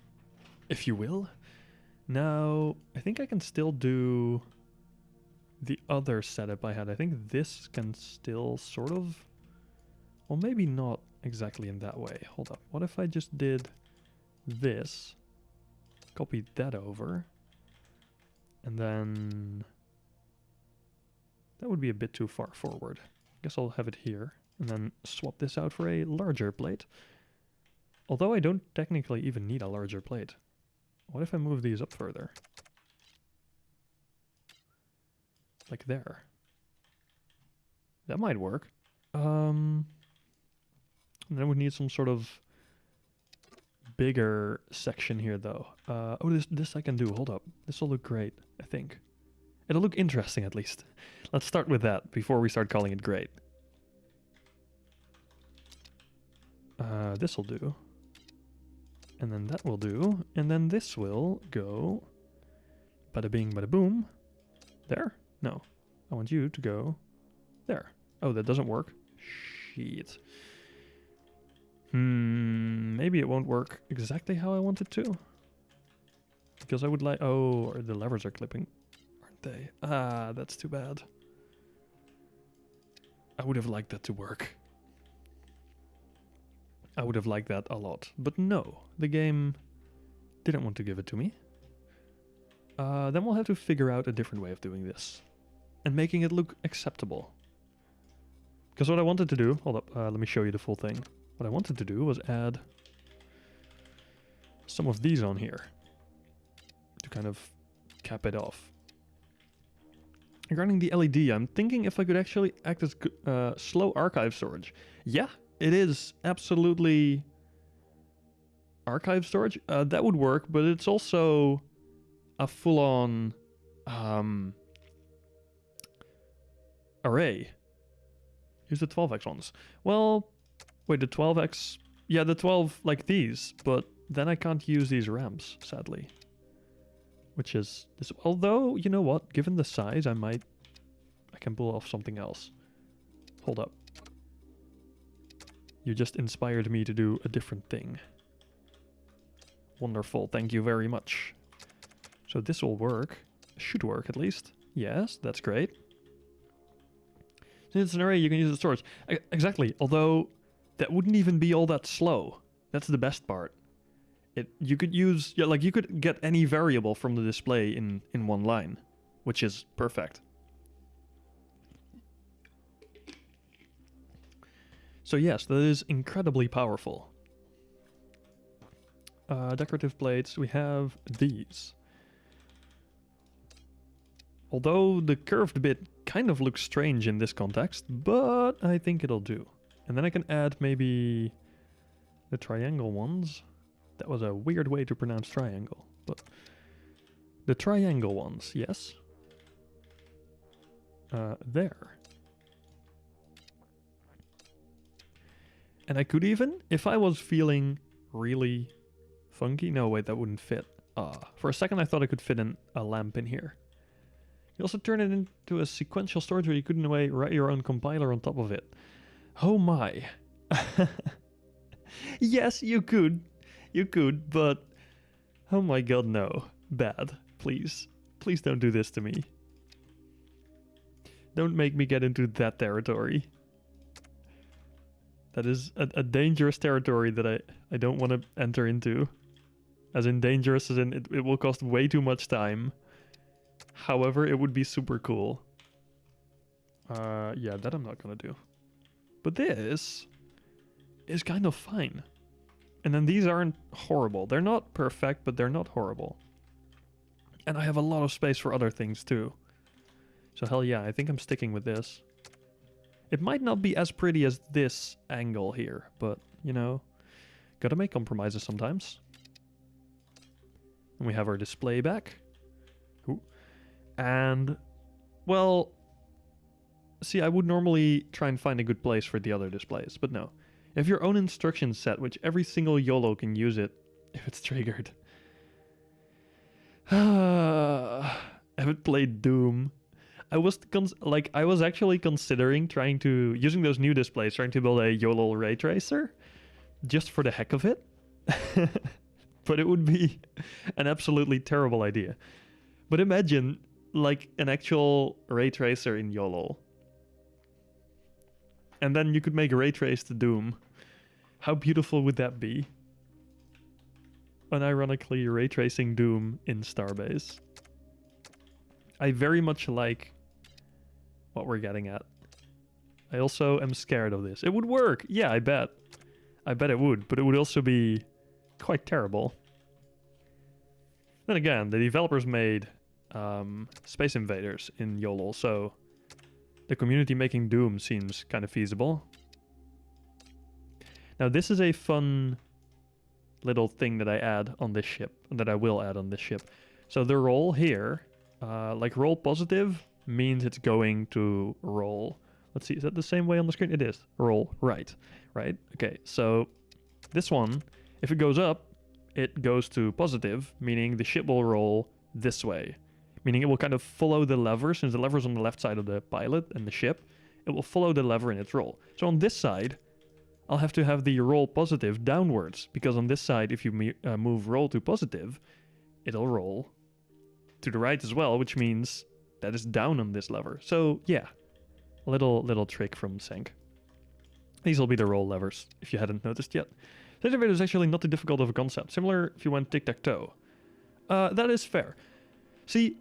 Speaker 1: if you will. Now, I think I can still do the other setup I had. I think this can still sort of... Well, maybe not exactly in that way. Hold up. What if I just did this, copied that over, and then... That would be a bit too far forward. I guess I'll have it here, and then swap this out for a larger plate. Although I don't technically even need a larger plate. What if I move these up further? Like there. That might work. And then I would need some sort of bigger section here though. Oh, this I can do. Hold up. This will look great, I think. It'll look interesting at least. Let's start with that before we start calling it great. This will do. And then that will do. And then this will go bada bing, bada boom. There? No. I want you to go there. Oh, that doesn't work. Shit. Maybe it won't work exactly how I want it to. Because I would like... Oh, the levers are clipping, aren't they? Ah, that's too bad. I would have liked that to work. I would have liked that a lot. But no, the game didn't want to give it to me. Then we'll have to figure out a different way of doing this. And making it look acceptable. Because what I wanted to do... Hold up, let me show you the full thing. What I wanted to do was add some of these on here. To kind of cap it off. Regarding the LED, I'm thinking if I could actually act as slow archive storage. Yeah, it is absolutely archive storage. That would work, but it's also a full-on array. Here's the 12x ones. Well, wait, the 12x... Yeah, the 12 like these, but then I can't use these ramps, sadly. Which is... This, although, you know what? Given the size, I can pull off something else. Hold up. You just inspired me to do a different thing. Wonderful, thank you very much. So this will work. Should work, at least. Yes, that's great. Since it's an array, you can use the storage. Exactly, although that wouldn't even be all that slow. That's the best part. You could use, yeah, like you could get any variable from the display in one line, which is perfect. So yes, that is incredibly powerful. Decorative plates, we have these. Although the curved bit kind of looks strange in this context, but I think it'll do. And then I can add maybe the triangle ones. That was a weird way to pronounce triangle, but the triangle ones, yes. There. And I could even, if I was feeling really funky, no wait, that wouldn't fit. For a second I thought I could fit a lamp in here. You also turn it into a sequential storage where you could in a way write your own compiler on top of it. Oh my. Yes, you could. You could, but oh my god, no. Bad. Please. Please don't do this to me. Don't make me get into that territory. That is a dangerous territory that I don't want to enter into. As in dangerous, as in it will cost way too much time. However, it would be super cool. Yeah, that I'm not gonna do. But this is kind of fine. And then these aren't horrible. They're not perfect, but they're not horrible. And I have a lot of space for other things too. So hell yeah, I think I'm sticking with this. It might not be as pretty as this angle here, but, you know, gotta make compromises sometimes. And we have our display back. Ooh. And, well, see, I would normally try and find a good place for the other displays, but no. You have your own instruction set, which every single YOLO can use it if it's triggered. I haven't played Doom. I was actually considering using those new displays, trying to build a YOLO ray tracer, just for the heck of it. But it would be an absolutely terrible idea. But imagine, like, an actual ray tracer in YOLO. And then you could make ray trace to Doom. How beautiful would that be? Unironically ray tracing Doom in Starbase. I very much like what we're getting at. I also am scared of this. It would work! Yeah, I bet. I bet it would, but it would also be quite terrible. Then again, the developers made Space Invaders in YOLO, so the community making Doom seems kind of feasible. Now this is a fun little thing that I add on this ship, that I will add on this ship. So the roll here, like roll positive, means it's going to roll. Let's see, is that the same way on the screen? It is. Roll right, right? Okay, so this one, if it goes up, it goes to positive, meaning the ship will roll this way. Meaning it will kind of follow the lever, since the lever is on the left side of the pilot and the ship, it will follow the lever in its roll. So on this side, I'll have to have the roll positive downwards, because on this side, if you move roll to positive, it'll roll to the right as well, which means that is down on this lever. So yeah, a little trick from Senk. These will be the roll levers, if you hadn't noticed yet. This elevator is actually not too difficult of a concept, similar if you went tic-tac-toe. That is fair. See,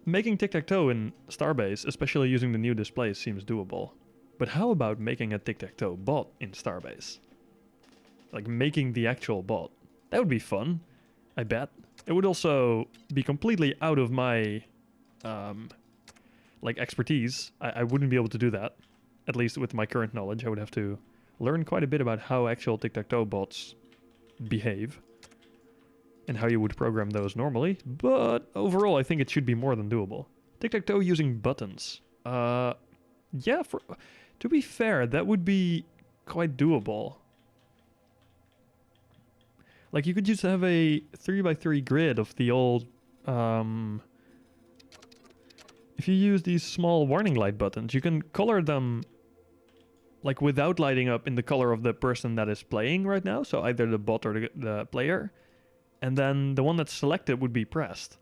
Speaker 1: making tic-tac-toe in Starbase, especially using the new displays, seems doable. But how about making a tic-tac-toe bot in Starbase? Like making the actual bot. That would be fun, I bet. It would also be completely out of my like expertise. I wouldn't be able to do that. At least with my current knowledge, I would have to learn quite a bit about how actual tic-tac-toe bots behave and how you would program those normally. But overall, I think it should be more than doable. Tic-tac-toe using buttons. Yeah, to be fair, that would be quite doable. Like, you could just have a 3x3 grid of the old... if you use these small warning light buttons, you can color them like without lighting up in the color of the person that is playing right now. So either the bot or the player. And then the one that's selected would be pressed.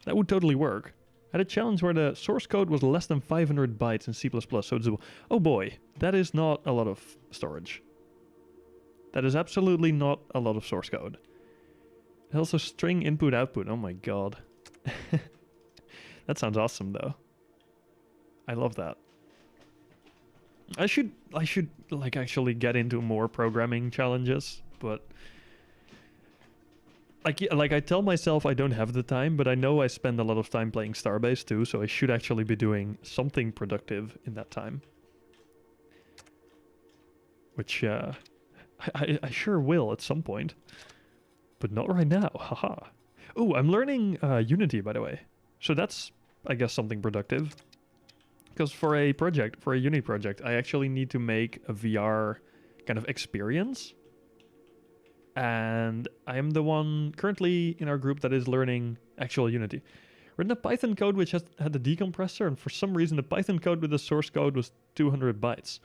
Speaker 1: That would totally work. I had a challenge where the source code was less than 500 bytes in C++, so it's... Oh boy, that is not a lot of storage. That is absolutely not a lot of source code. Also string input output. Oh my god. That sounds awesome though. I love that. I should like actually get into more programming challenges, but like I tell myself I don't have the time, but I know I spend a lot of time playing Starbase too, so I should actually be doing something productive in that time. Which I sure will at some point. But not right now, haha. Oh, I'm learning Unity, by the way. So that's, I guess, something productive. Because for a Unity project, I actually need to make a VR kind of experience. And I am the one currently in our group that is learning actual Unity. Written a Python code which had the decompressor, and for some reason the Python code with the source code was 200 bytes.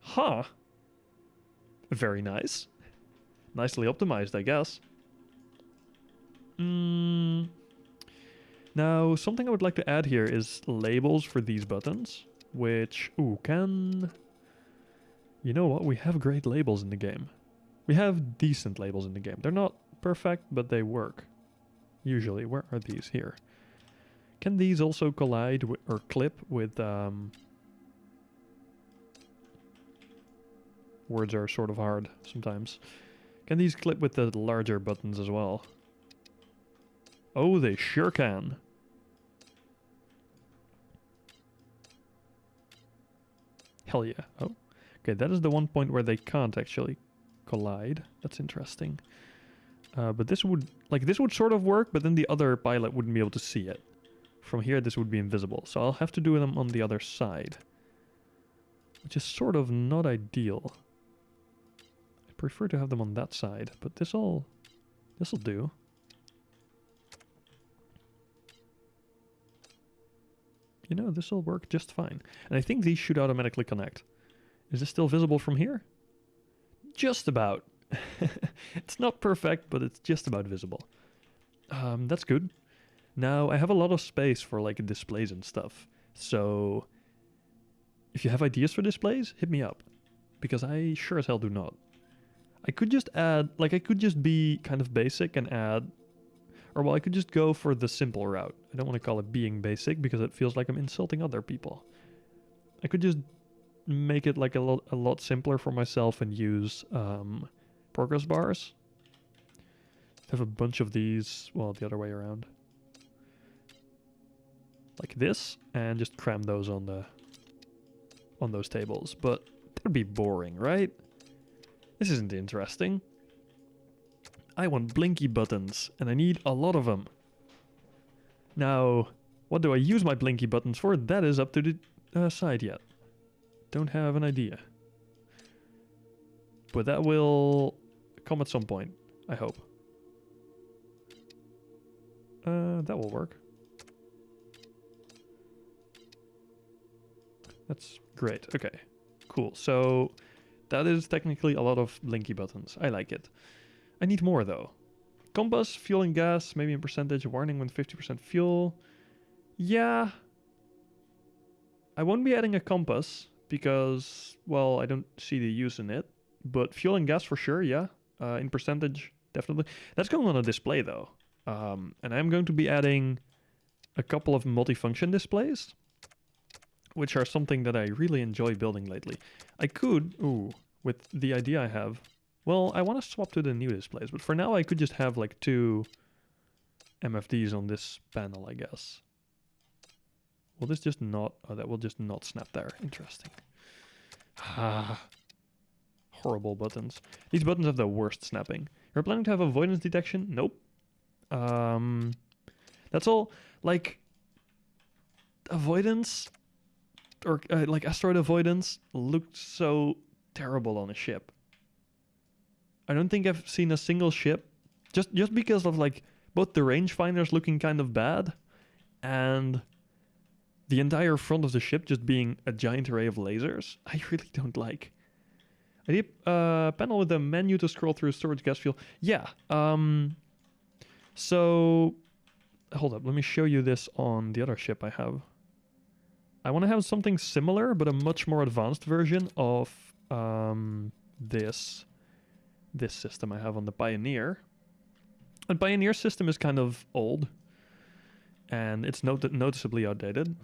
Speaker 1: Huh. Very nice. Nicely optimized, I guess. Now, something I would like to add here is labels for these buttons, which, ooh, can... You know what? We have great labels in the game. We have decent labels in the game. They're not perfect, but they work. Usually. Where are these? Here. Can these also collide or clip with... Words are sort of hard sometimes. Can these clip with the larger buttons as well? Oh, they sure can. Hell yeah. Oh, okay, that is the one point where they can't actually collide. That's interesting. But this would sort of work, but then the other pilot wouldn't be able to see it. From here, this would be invisible. So I'll have to do them on the other side, which is sort of not ideal. I prefer to have them on that side, but this'll do. You know, this will work just fine. And I think these should automatically connect. Is this still visible from here? Just about. It's not perfect, but it's just about visible. That's good. Now, I have a lot of space for like displays and stuff. So, if you have ideas for displays, hit me up. Because I sure as hell do not. I could just add, like I could just be kind of basic and add... Or well, I could just go for the simple route. I don't want to call it being basic because it feels like I'm insulting other people. I could just make it like a lot simpler for myself and use progress bars. Have a bunch of these, well, the other way around. Like this, and just cram those on those tables. But that would be boring, right? This isn't interesting. I want blinky buttons, and I need a lot of them. Now, what do I use my blinky buttons for? That is up to the side yet. Don't have an idea. But that will come at some point, I hope. That will work. That's great. Okay, cool. So that is technically a lot of blinky buttons. I like it. I need more though. Compass, fuel and gas, maybe in percentage, warning when 50% fuel. Yeah. I won't be adding a compass because, well, I don't see the use in it. But fuel and gas for sure, yeah. In percentage, definitely. That's going on a display though. And I'm going to be adding a couple of multifunction displays, which are something that I really enjoy building lately. I could, with the idea I have, well, I want to swap to the new displays, but for now I could just have like 2 MFDs on this panel, I guess. Will this just not, oh, that will just not snap there. Interesting. Ah, horrible buttons. These buttons have the worst snapping. You're planning to have avoidance detection? Nope. That's all, like, avoidance, or like asteroid avoidance looked so terrible on a ship. I don't think I've seen a single ship, just because of like both the rangefinders looking kind of bad and the entire front of the ship just being a giant array of lasers. I really don't like. I need a panel with a menu to scroll through storage gas fuel. Yeah. So hold up, let me show you this on the other ship I have. I want to have something similar, but a much more advanced version of this. this system I have on the Pioneer. And Pioneer system is kind of old. And it's noticeably outdated.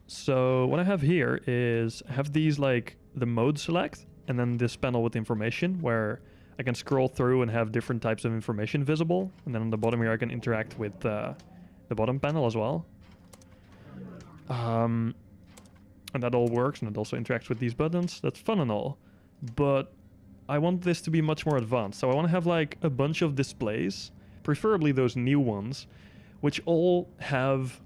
Speaker 1: So what I have here is I have these like the mode select and then this panel with information where I can scroll through and have different types of information visible. And then on the bottom here I can interact with the bottom panel as well. And that all works, and it also interacts with these buttons. That's fun and all. But I want this to be much more advanced. So I want to have like a bunch of displays, preferably those new ones, which all have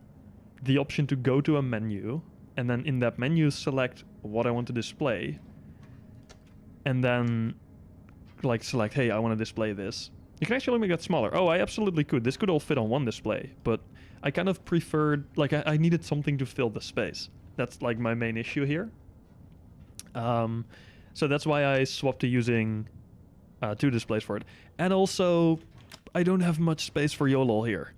Speaker 1: the option to go to a menu, and then in that menu select what I want to display, and then like select, hey, I want to display this. You can actually make that smaller. Oh, I absolutely could. This could all fit on one display, but I kind of preferred, like I needed something to fill the space. That's like my main issue here. So that's why I swapped to using 2 displays for it. And also, I don't have much space for Yolo here.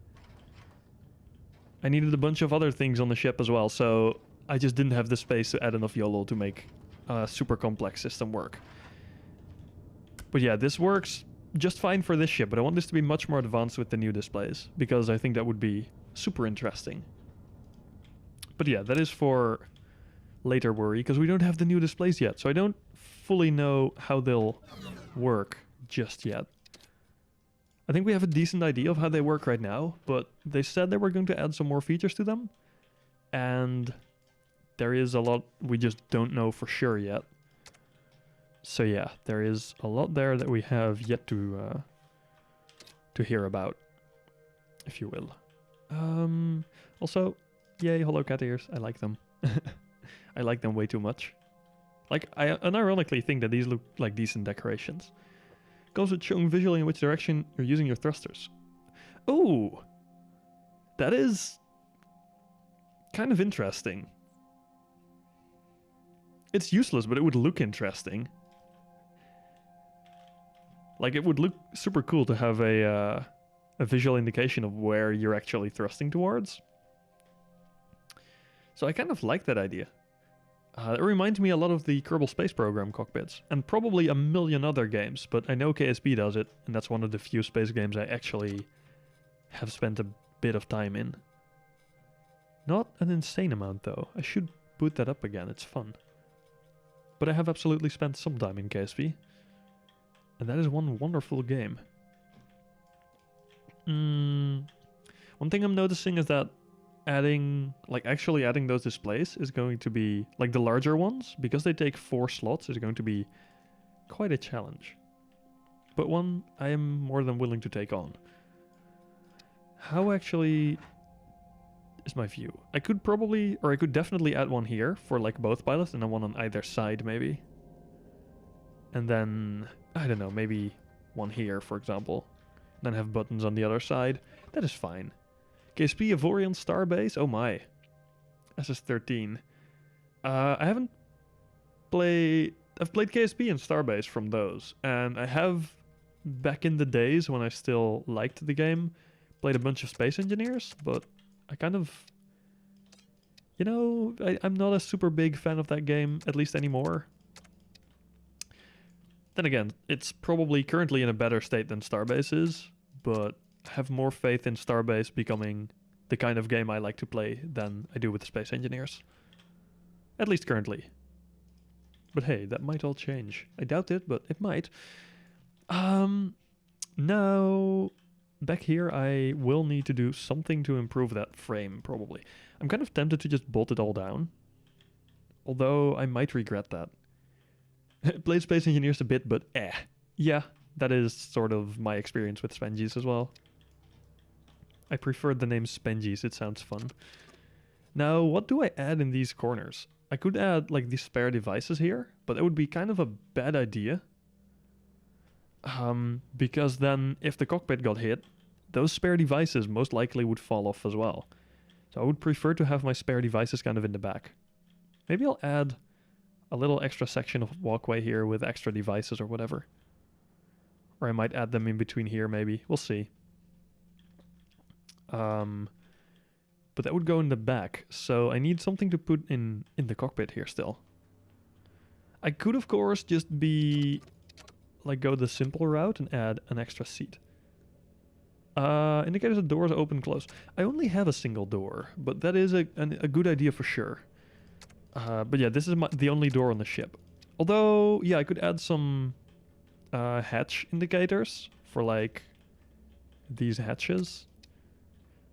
Speaker 1: I needed a bunch of other things on the ship as well, so I just didn't have the space to add enough Yolo to make a super complex system work. But yeah, this works just fine for this ship, but I want this to be much more advanced with the new displays, because I think that would be super interesting. But yeah, that is for later worry, because we don't have the new displays yet, so I don't fully know how they'll work just yet. I think we have a decent idea of how they work right now, but they said they were going to add some more features to them, and there is a lot we just don't know for sure yet. So yeah, there is a lot there that we have yet to hear about, if you will. Also, yay, hollow cat ears. I like them. I like them way too much. Like, I unironically think that these look like decent decorations. Goes with showing visually in which direction you're using your thrusters. Oh! That is kind of interesting. It's useless, but it would look interesting. Like, it would look super cool to have a visual indication of where you're actually thrusting towards. So I kind of like that idea. It reminds me a lot of the Kerbal Space Program cockpits, and probably a million other games, but I know KSP does it, and that's one of the few space games I actually have spent a bit of time in. Not an insane amount though. I should boot that up again, it's fun. But I have absolutely spent some time in KSP, and that is one wonderful game. One thing I'm noticing is that actually adding those displays is going to be, like the larger ones, because they take 4 slots, is going to be quite a challenge. But one I am more than willing to take on. How actually is my view? I could definitely add one here for like both pilots, and then one on either side maybe. And then, I don't know, maybe one here, for example. Then have buttons on the other side. That is fine. KSP, Avorion, Starbase. Oh my. SS13. I've played KSP and Starbase from those. And I have, back in the days when I still liked the game, played a bunch of Space Engineers. But I kind of, you know, I'm not a super big fan of that game, at least anymore. Then again, it's probably currently in a better state than Starbase is, but I have more faith in Starbase becoming the kind of game I like to play than I do with Space Engineers. At least currently. But hey, that might all change. I doubt it, but it might. Now, back here I will need to do something to improve that frame, probably. I'm kind of tempted to just bolt it all down. Although I might regret that. Played Space Engineers a bit, but yeah, that is sort of my experience with Spengies as well. I prefer the name Spengies, it sounds fun. Now, what do I add in these corners? I could add like these spare devices here, but that would be kind of a bad idea. Because then if the cockpit got hit, those spare devices most likely would fall off as well. So I would prefer to have my spare devices kind of in the back. Maybe I'll add a little extra section of walkway here with extra devices or whatever. Or I might add them in between here maybe. We'll see. But that would go in the back. So I need something to put in the cockpit here still. I could of course just be like go the simple route and add an extra seat. Indicators the doors open, close. I only have a single door, but that is a good idea for sure. But yeah, this is the only door on the ship. Although, yeah, I could add some hatch indicators for like these hatches.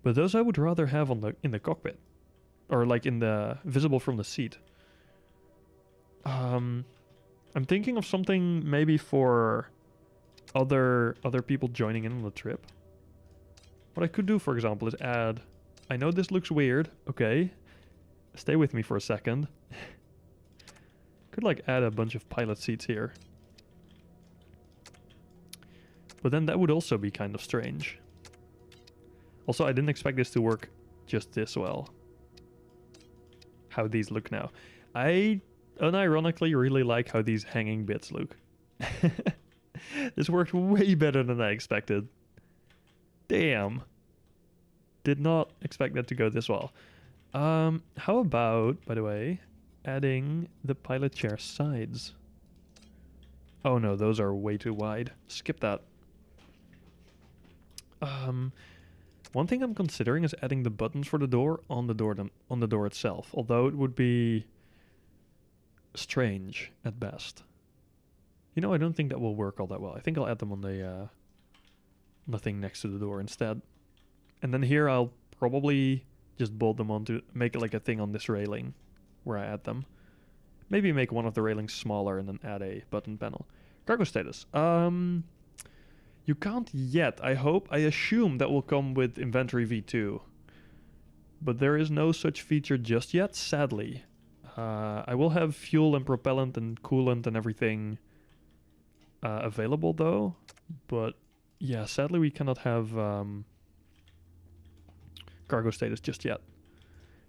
Speaker 1: But those I would rather have on in the cockpit, or like in the visible from the seat. I'm thinking of something maybe for other people joining in on the trip. What I could do, for example, is add... I know this looks weird. Okay. Stay with me for a second. Could like add a bunch of pilot seats here. But then that would also be kind of strange. Also, I didn't expect this to work just this well. How these look now. I unironically really like how these hanging bits look. This worked way better than I expected. Damn. Did not expect that to go this well. How about, by the way, adding the pilot chair sides? Oh no, those are way too wide. Skip that. One thing I'm considering is adding the buttons for the door on the door itself, although it would be strange at best. You know, I don't think that will work all that well. I think I'll add them on the thing next to the door instead. And then here I'll probably just bolt them onto, make it like a thing on this railing where I add them. Maybe make one of the railings smaller and then add a button panel. Cargo status. You can't yet, I hope. I assume that will come with Inventory V2. But there is no such feature just yet, sadly. I will have fuel and propellant and coolant and everything available though. But yeah, sadly we cannot have cargo status just yet.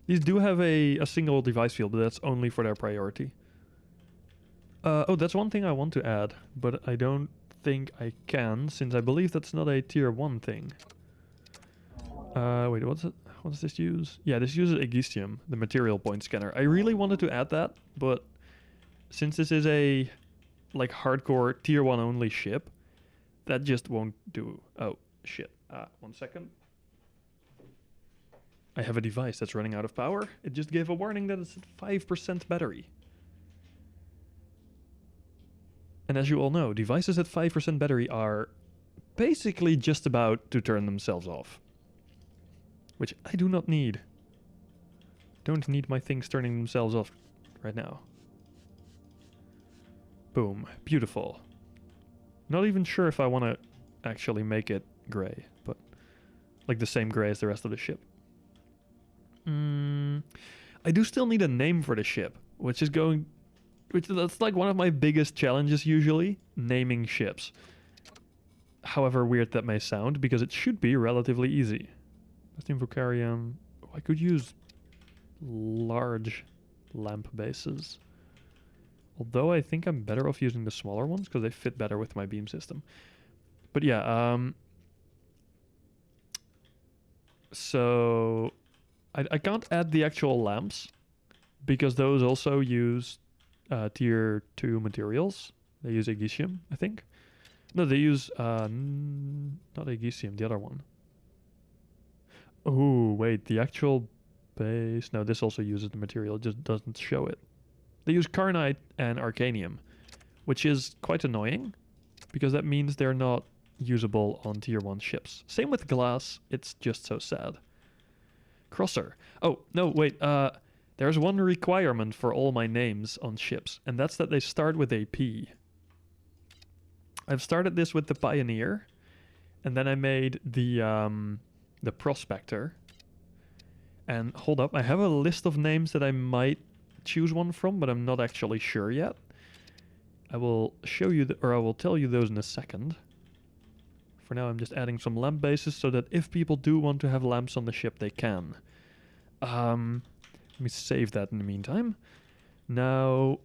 Speaker 1: These do have a single device field, but that's only for their priority. Oh, that's one thing I want to add, but I don't think I can, since I believe that's not a tier 1 thing. Wait, what's it? What does this use? Yeah, this uses Aegisium, the material point scanner. I really wanted to add that, but since this is a like hardcore tier 1 only ship, that just won't do. Oh, shit. 1 second. I have a device that's running out of power. It just gave a warning that it's at 5% battery. And as you all know, devices at 5% battery are basically just about to turn themselves off. Which I do not need. Don't need my things turning themselves off right now. Boom. Beautiful. Not even sure if I want to actually make it gray, but like the same gray as the rest of the ship. I do still need a name for the ship, which that's like one of my biggest challenges usually, naming ships. However weird that may sound, because it should be relatively easy. Vocarium. Oh, I could use large lamp bases. Although I think I'm better off using the smaller ones because they fit better with my beam system. But yeah, so I can't add the actual lamps because those also use tier 2 materials. They use Aegisium, I think. No, they use not Aegisium, the other one. Oh, wait, the actual base... No, this also uses the material, it just doesn't show it. They use Carnite and Arcanium, which is quite annoying, because that means they're not usable on tier 1 ships. Same with glass, it's just so sad. Crosser. Oh, no, wait, there's one requirement for all my names on ships, and that's that they start with a P. I've started this with the Pioneer, and then I made the Prospector. And hold up, I have a list of names that I might choose one from, but I'm not actually sure yet. I will show you, or I will tell you those in a second. For now, I'm just adding some lamp bases so that if people do want to have lamps on the ship, they can. Let me save that in the meantime. Now,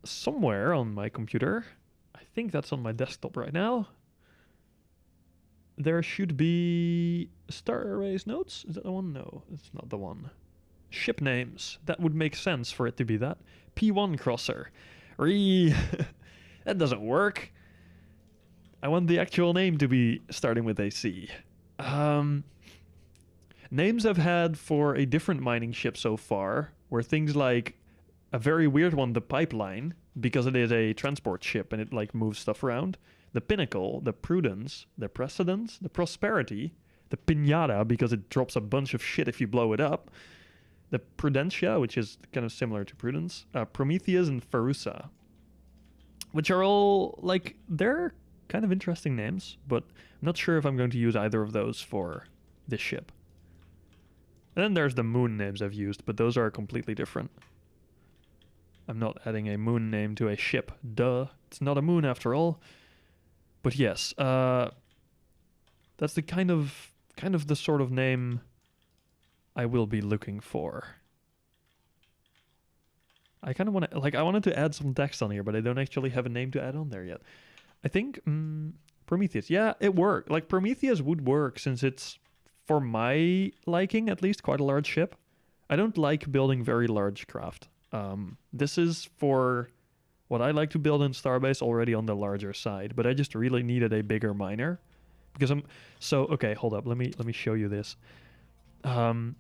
Speaker 1: somewhere on my computer, I think that's on my desktop right now, there should be Starbase notes. Is that the one? No, it's not the one. Ship names. That would make sense for it to be that. P1 crosser. That doesn't work. I want the actual name to be starting with a C. Names I've had for a different mining ship so far were things like a very weird one, the Pipeline, because it is a transport ship and it like moves stuff around. The Pinnacle, the Prudence, the Precedence, the Prosperity, the Pinata, because it drops a bunch of shit if you blow it up. The Prudentia, which is kind of similar to Prudence. Prometheus and Ferusa, which are all like, they're kind of interesting names, but I'm not sure if I'm going to use either of those for this ship. And then there's the moon names I've used, but those are completely different. I'm not adding a moon name to a ship. Duh. It's not a moon after all. But yes, that's the kind of the sort of name I will be looking for. I kind of want to, like, I wanted to add some text on here, but I don't actually have a name to add on there yet. I think Prometheus. Yeah, it worked. Like, Prometheus would work since it's, for my liking at least, quite a large ship. I don't like building very large craft. This is for what I like to build in Starbase, already on the larger side, but I just really needed a bigger miner because okay, hold up, let me show you this. Some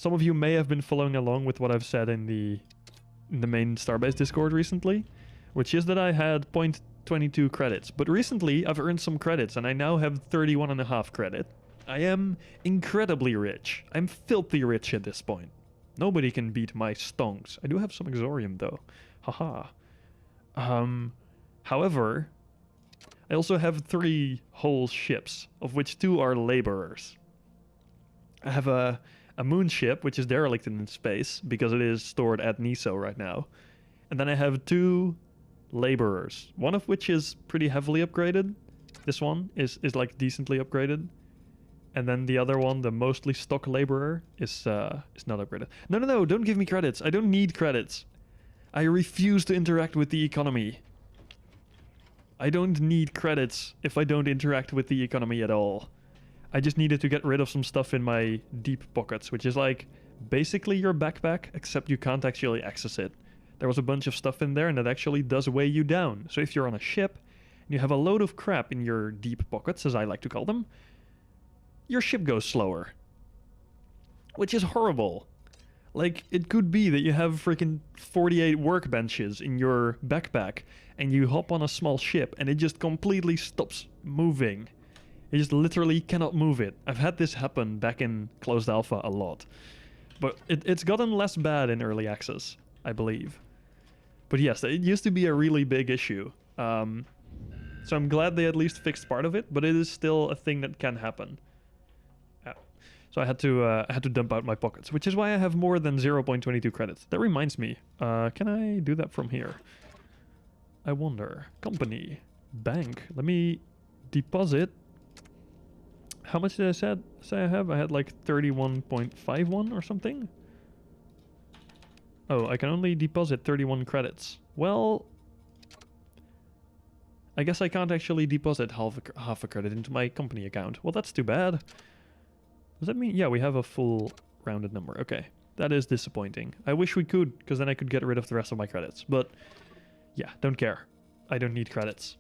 Speaker 1: of you may have been following along with what I've said in the main Starbase Discord recently, which is that I had 0.22 credits, but recently I've earned some credits and I now have 31.5 credit. I am incredibly rich. I'm filthy rich at this point. Nobody can beat my stonks. I do have some Exorium though. Haha. However, I also have 3 whole ships, of which 2 are laborers. I have a moon ship, which is derelict in space, because it is stored at NISO right now. And then I have 2 laborers, one of which is pretty heavily upgraded. This one is like decently upgraded. And then the other one, the mostly stock laborer, is not upgraded. No, don't give me credits. I don't need credits. I refuse to interact with the economy. I don't need credits if I don't interact with the economy at all. I just needed to get rid of some stuff in my deep pockets, which is like basically your backpack, except you can't actually access it. There was a bunch of stuff in there and that actually does weigh you down. So if you're on a ship and you have a load of crap in your deep pockets, as I like to call them, your ship goes slower. Which is horrible. Like, it could be that you have freaking 48 workbenches in your backpack and you hop on a small ship and it just completely stops moving. You just literally cannot move it. I've had this happen back in closed alpha a lot. But it's gotten less bad in early access, I believe. But yes, it used to be a really big issue. So I'm glad they at least fixed part of it, but it is still a thing that can happen. So I had to dump out my pockets, which is why I have more than 0.22 credits. That reminds me, can I do that from here? I wonder. Company, bank. Let me deposit. How much did I say I have? I had like 31.51 or something. Oh, I can only deposit 31 credits. Well, I guess I can't actually deposit half a credit into my company account. Well, that's too bad. Does that mean... Yeah, we have a full rounded number. Okay. That is disappointing. I wish we could, because then I could get rid of the rest of my credits. But, yeah, don't care. I don't need credits.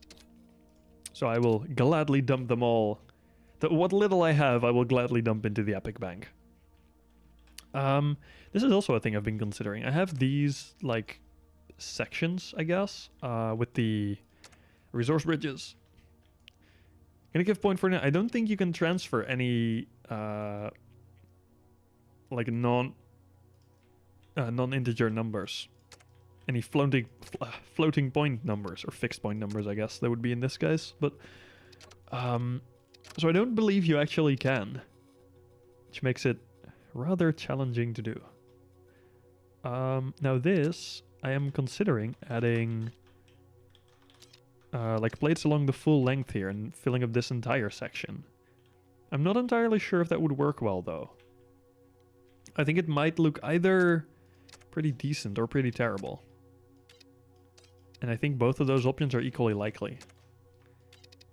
Speaker 1: So I will gladly dump them all. What little I have, I will gladly dump into the Epic Bank. This is also a thing I've been considering. I have these, like, sections, I guess, with the resource bridges. Gonna give point for now. I don't think you can transfer any like non-integer numbers, any floating point numbers or fixed point numbers, I guess that would be in this case. But so I don't believe you actually can, which makes it rather challenging to do. Now this I am considering adding. Like plates along the full length here and filling up this entire section. I'm not entirely sure if that would work well though. I think it might look either pretty decent or pretty terrible. And I think both of those options are equally likely.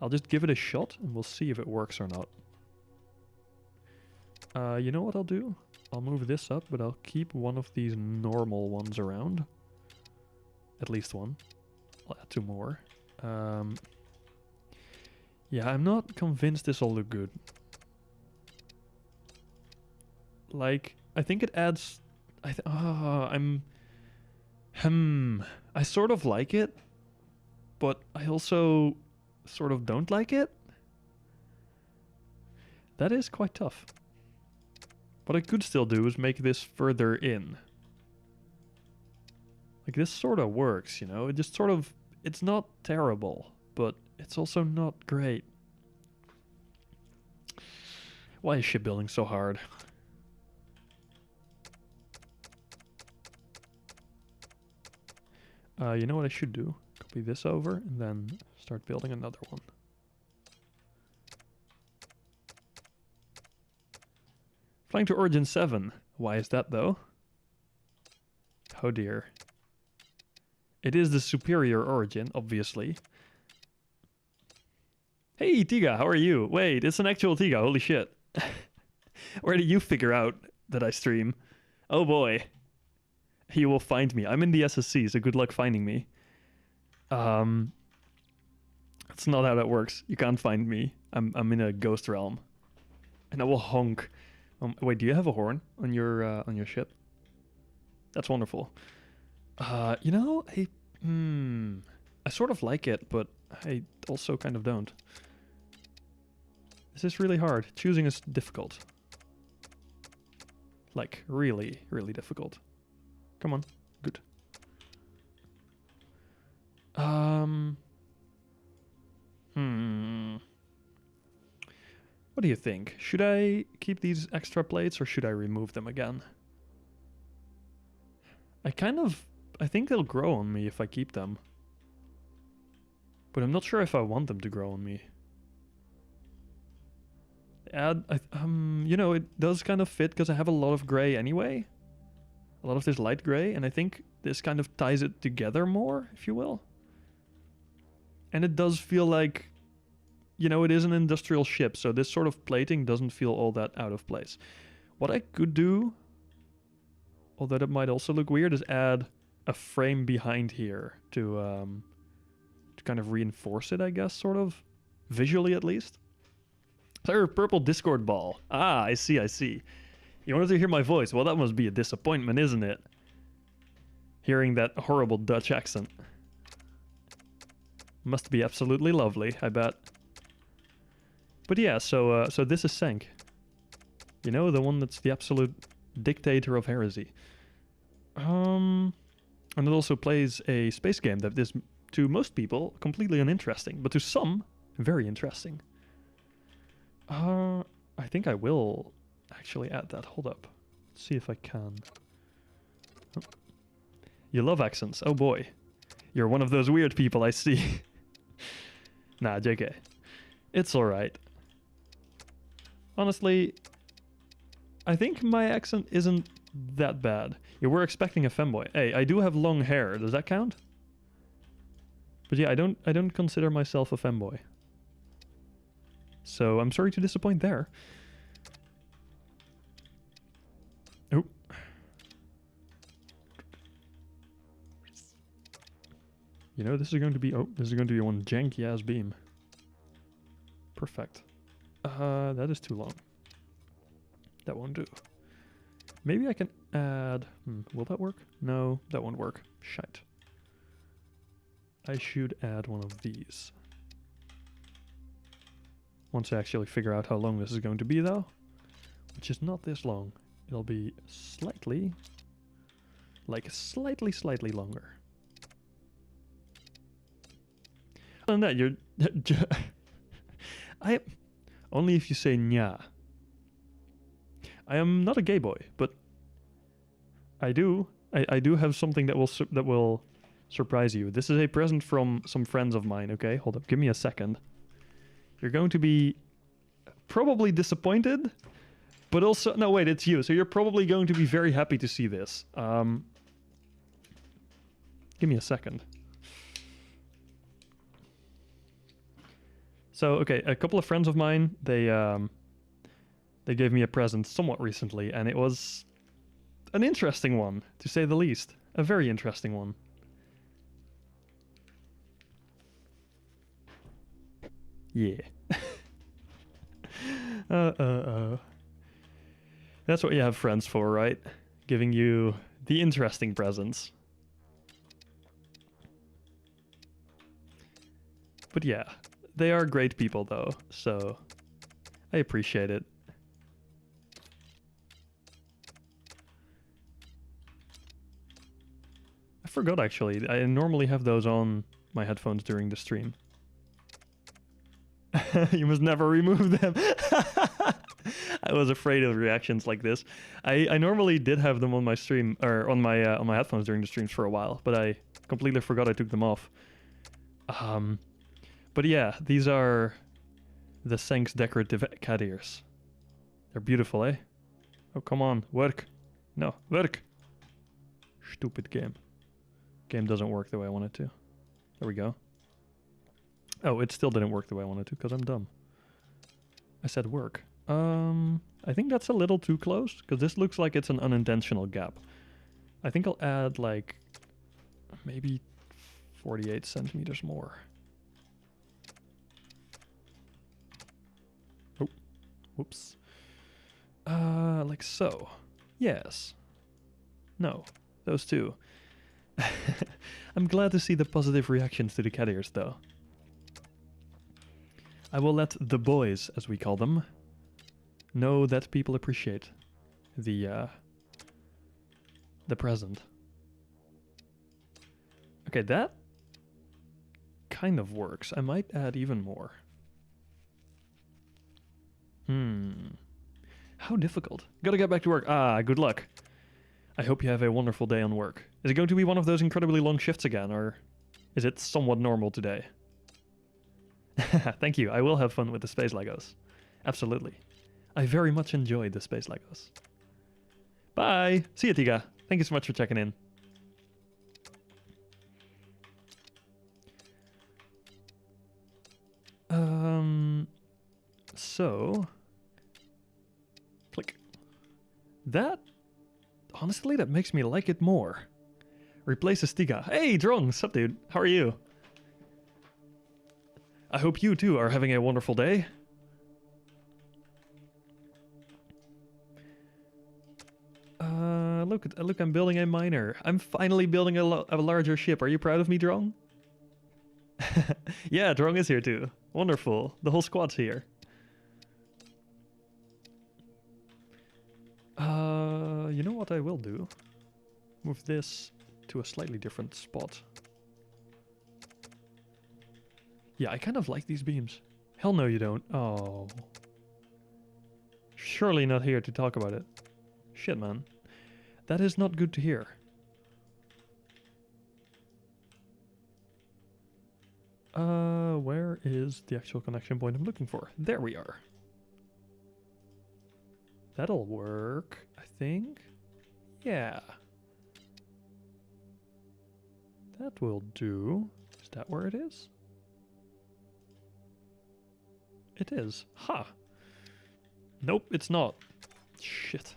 Speaker 1: I'll just give it a shot and we'll see if it works or not. You know what I'll do? I'll move this up, but I'll keep one of these normal ones around. At least one. I'll add 2 more. Yeah, I'm not convinced this will look good. Like, I think it adds... I sort of like it, but I also sort of don't like it. That is quite tough. What I could still do is make this further in. Like, this sort of works, you know? It just sort of... It's not terrible, but it's also not great. Why is shipbuilding so hard? You know what I should do? Copy this over and then start building another one. Flying to Origin 7. Why is that though? Oh dear. It is the superior Origin, obviously. Hey Tiga, how are you? Wait, it's an actual Tiga, holy shit. Where did you figure out that I stream? Oh boy. You will find me. I'm in the SSC, so good luck finding me. That's not how that works. You can't find me. I'm in a ghost realm. And I will honk. Wait, do you have a horn on your ship? That's wonderful. You know, I sort of like it, but I also kind of don't. This is really hard. Choosing is difficult. Like, really, really difficult. Come on. Good. What do you think? Should I keep these extra plates or should I remove them again? I think they'll grow on me if I keep them. But I'm not sure if I want them to grow on me. You know, it does kind of fit because I have a lot of gray anyway. A lot of this light gray, and I think this kind of ties it together more, if you will. And it does feel like, you know, it is an industrial ship, so this sort of plating doesn't feel all that out of place. What I could do, although that might also look weird, is add a frame behind here to kind of reinforce it, I guess, sort of. Visually, at least. Sir, purple Discord ball. Ah, I see, I see. You wanted to hear my voice? Well, that must be a disappointment, isn't it? Hearing that horrible Dutch accent. Must be absolutely lovely, I bet. But yeah, so this is Sank. You know, the one that's the absolute dictator of heresy. And it also plays a space game that is, to most people, completely uninteresting. But to some, very interesting. I think I will actually add that. Hold up. Let's see if I can. Oh. You love accents. Oh boy. You're one of those weird people, I see. Nah, JK. It's alright. Honestly, I think my accent isn't that bad. You were expecting a femboy. Hey, I do have long hair. Does that count? But yeah, I don't consider myself a femboy. So I'm sorry to disappoint there. Oh. You know, this is going to be one janky ass beam. Perfect. That is too long. That won't do. Maybe I can add... will that work? No, that won't work. Shite. I should add one of these. Once I actually figure out how long this is going to be, though. Which is not this long. It'll be slightly... like slightly longer. Other than that, you're... only if you say nya. I am not a gay boy, but I do have something that will surprise you. This is a present from some friends of mine, okay? Hold up, give me a second. You're going to be probably disappointed, but also... No, wait, it's you. So you're probably going to be very happy to see this. Give me a second. So, okay, a couple of friends of mine, they gave me a present somewhat recently, and it was an interesting one, to say the least. A very interesting one. Yeah. That's what you have friends for, right? Giving you the interesting presents. But yeah, they are great people though, so I appreciate it. I forgot actually, I normally have those on my headphones during the stream. You must never remove them. I was afraid of reactions like this. I normally did have them on my stream or on my headphones during the streams for a while, but I completely forgot I took them off. But yeah, these are the Senks decorative cat ears. They're beautiful, eh? Oh, come on, work. No, work. Stupid game. Game doesn't work the way I want it to. There we go. Oh, it still didn't work the way I wanted to because I'm dumb. I said work. I think that's a little too close because this looks like it's an unintentional gap. I think I'll add like maybe 48 centimeters more. Oh, whoops. Like so. Yes. No, those two. I'm glad to see the positive reactions to the cat ears though. I will let the boys, as we call them, know that people appreciate the present. Okay, that kind of works. I might add even more. How difficult. Gotta get back to work. Ah, good luck. I hope you have a wonderful day on work. Is it going to be one of those incredibly long shifts again, or is it somewhat normal today? Thank you. I will have fun with the space Legos. Absolutely. I very much enjoyed the space Legos. Bye. See you, Tiga. Thank you so much for checking in. So click. That honestly, that makes me like it more. Replaces Tiga. Hey, Drong. Sup, dude? How are you? I hope you too are having a wonderful day. Look, I'm building a miner. I'm finally building a larger ship. Are you proud of me, Drong? Yeah, Drong is here too. Wonderful. The whole squad's here. You know what I will do? Move this to a slightly different spot. Yeah, I kind of like these beams. Hell no you don't. Oh. Surely not here to talk about it. Shit, man. That is not good to hear. Where is the actual connection point I'm looking for? There we are. That'll work, I think. Yeah. That will do. Is that where it is? It is. Ha! Nope, it's not. Shit.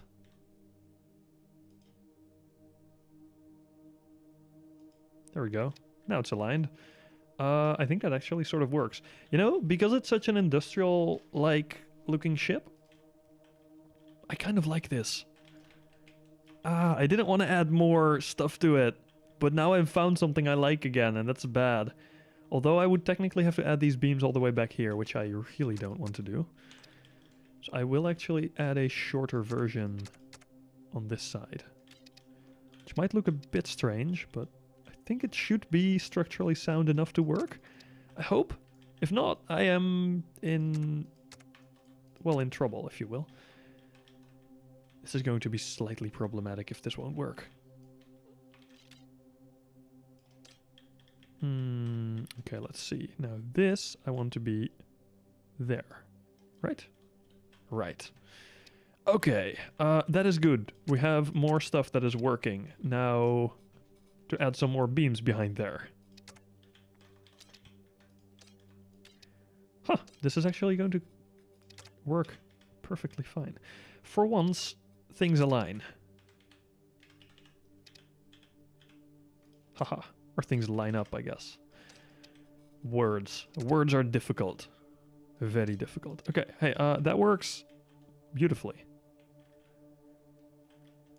Speaker 1: There we go. Now it's aligned. I think that actually sort of works. You know, because it's such an industrial-like looking ship, I kind of like this. I didn't want to add more stuff to it, but now I've found something I like again, and that's bad. Although I would technically have to add these beams all the way back here, which I really don't want to do. So I will actually add a shorter version on this side. Which might look a bit strange, but I think it should be structurally sound enough to work. I hope. If not, I am in trouble, if you will. This is going to be slightly problematic if this won't work. Okay, let's see. Now this, I want to be there. Right? Right. Okay, that is good. We have more stuff that is working. Now, to add some more beams behind there. Huh, this is actually going to work perfectly fine. For once, things align. Haha. Or things line up, I guess. Words. Words are difficult. Very difficult. Okay, hey, that works beautifully.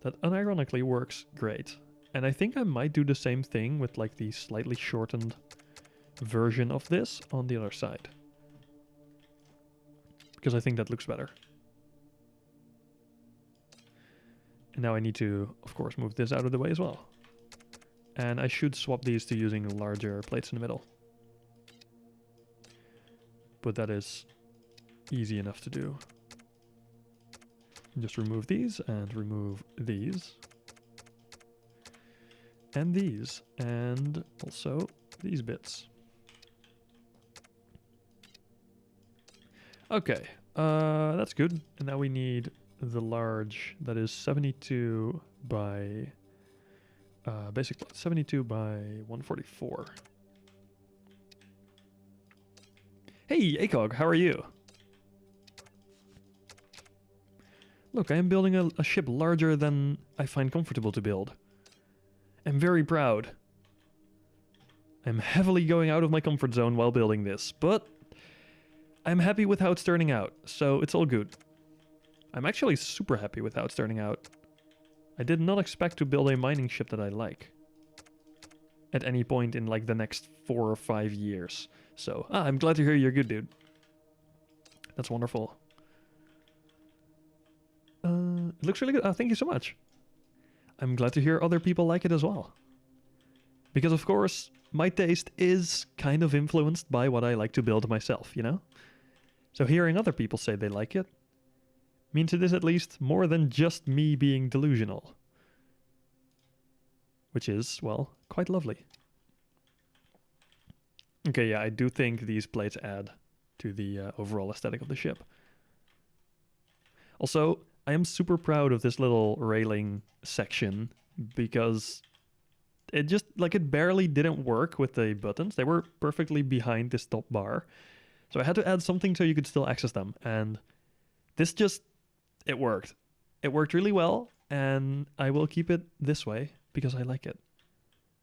Speaker 1: That unironically works great. And I think I might do the same thing with like the slightly shortened version of this on the other side. Because I think that looks better. And now I need to, of course, move this out of the way as well. And I should swap these to using larger plates in the middle. But that is easy enough to do. Just remove these and remove these. And these. And also these bits. Okay, that's good. And now we need the large that is 72 by basic 72 by 144. Hey, ACOG, how are you? Look, I am building a ship larger than I find comfortable to build. I'm very proud. I'm heavily going out of my comfort zone while building this, but I'm happy with how it's turning out, so it's all good. I'm actually super happy with how it's turning out. I did not expect to build a mining ship that I like at any point in like the next 4 or 5 years. So, I'm glad to hear you're good, dude. That's wonderful. It looks really good. Oh, thank you so much. I'm glad to hear other people like it as well. Because of course, my taste is kind of influenced by what I like to build myself, you know? So hearing other people say they like it means it is at least more than just me being delusional. Which is, well, quite lovely. Okay, yeah, I do think these plates add to the overall aesthetic of the ship. Also, I am super proud of this little railing section because it just, like, it barely didn't work with the buttons. They were perfectly behind this top bar. So I had to add something so you could still access them. And this just, it worked. It worked really well, and I will keep it this way because I like it.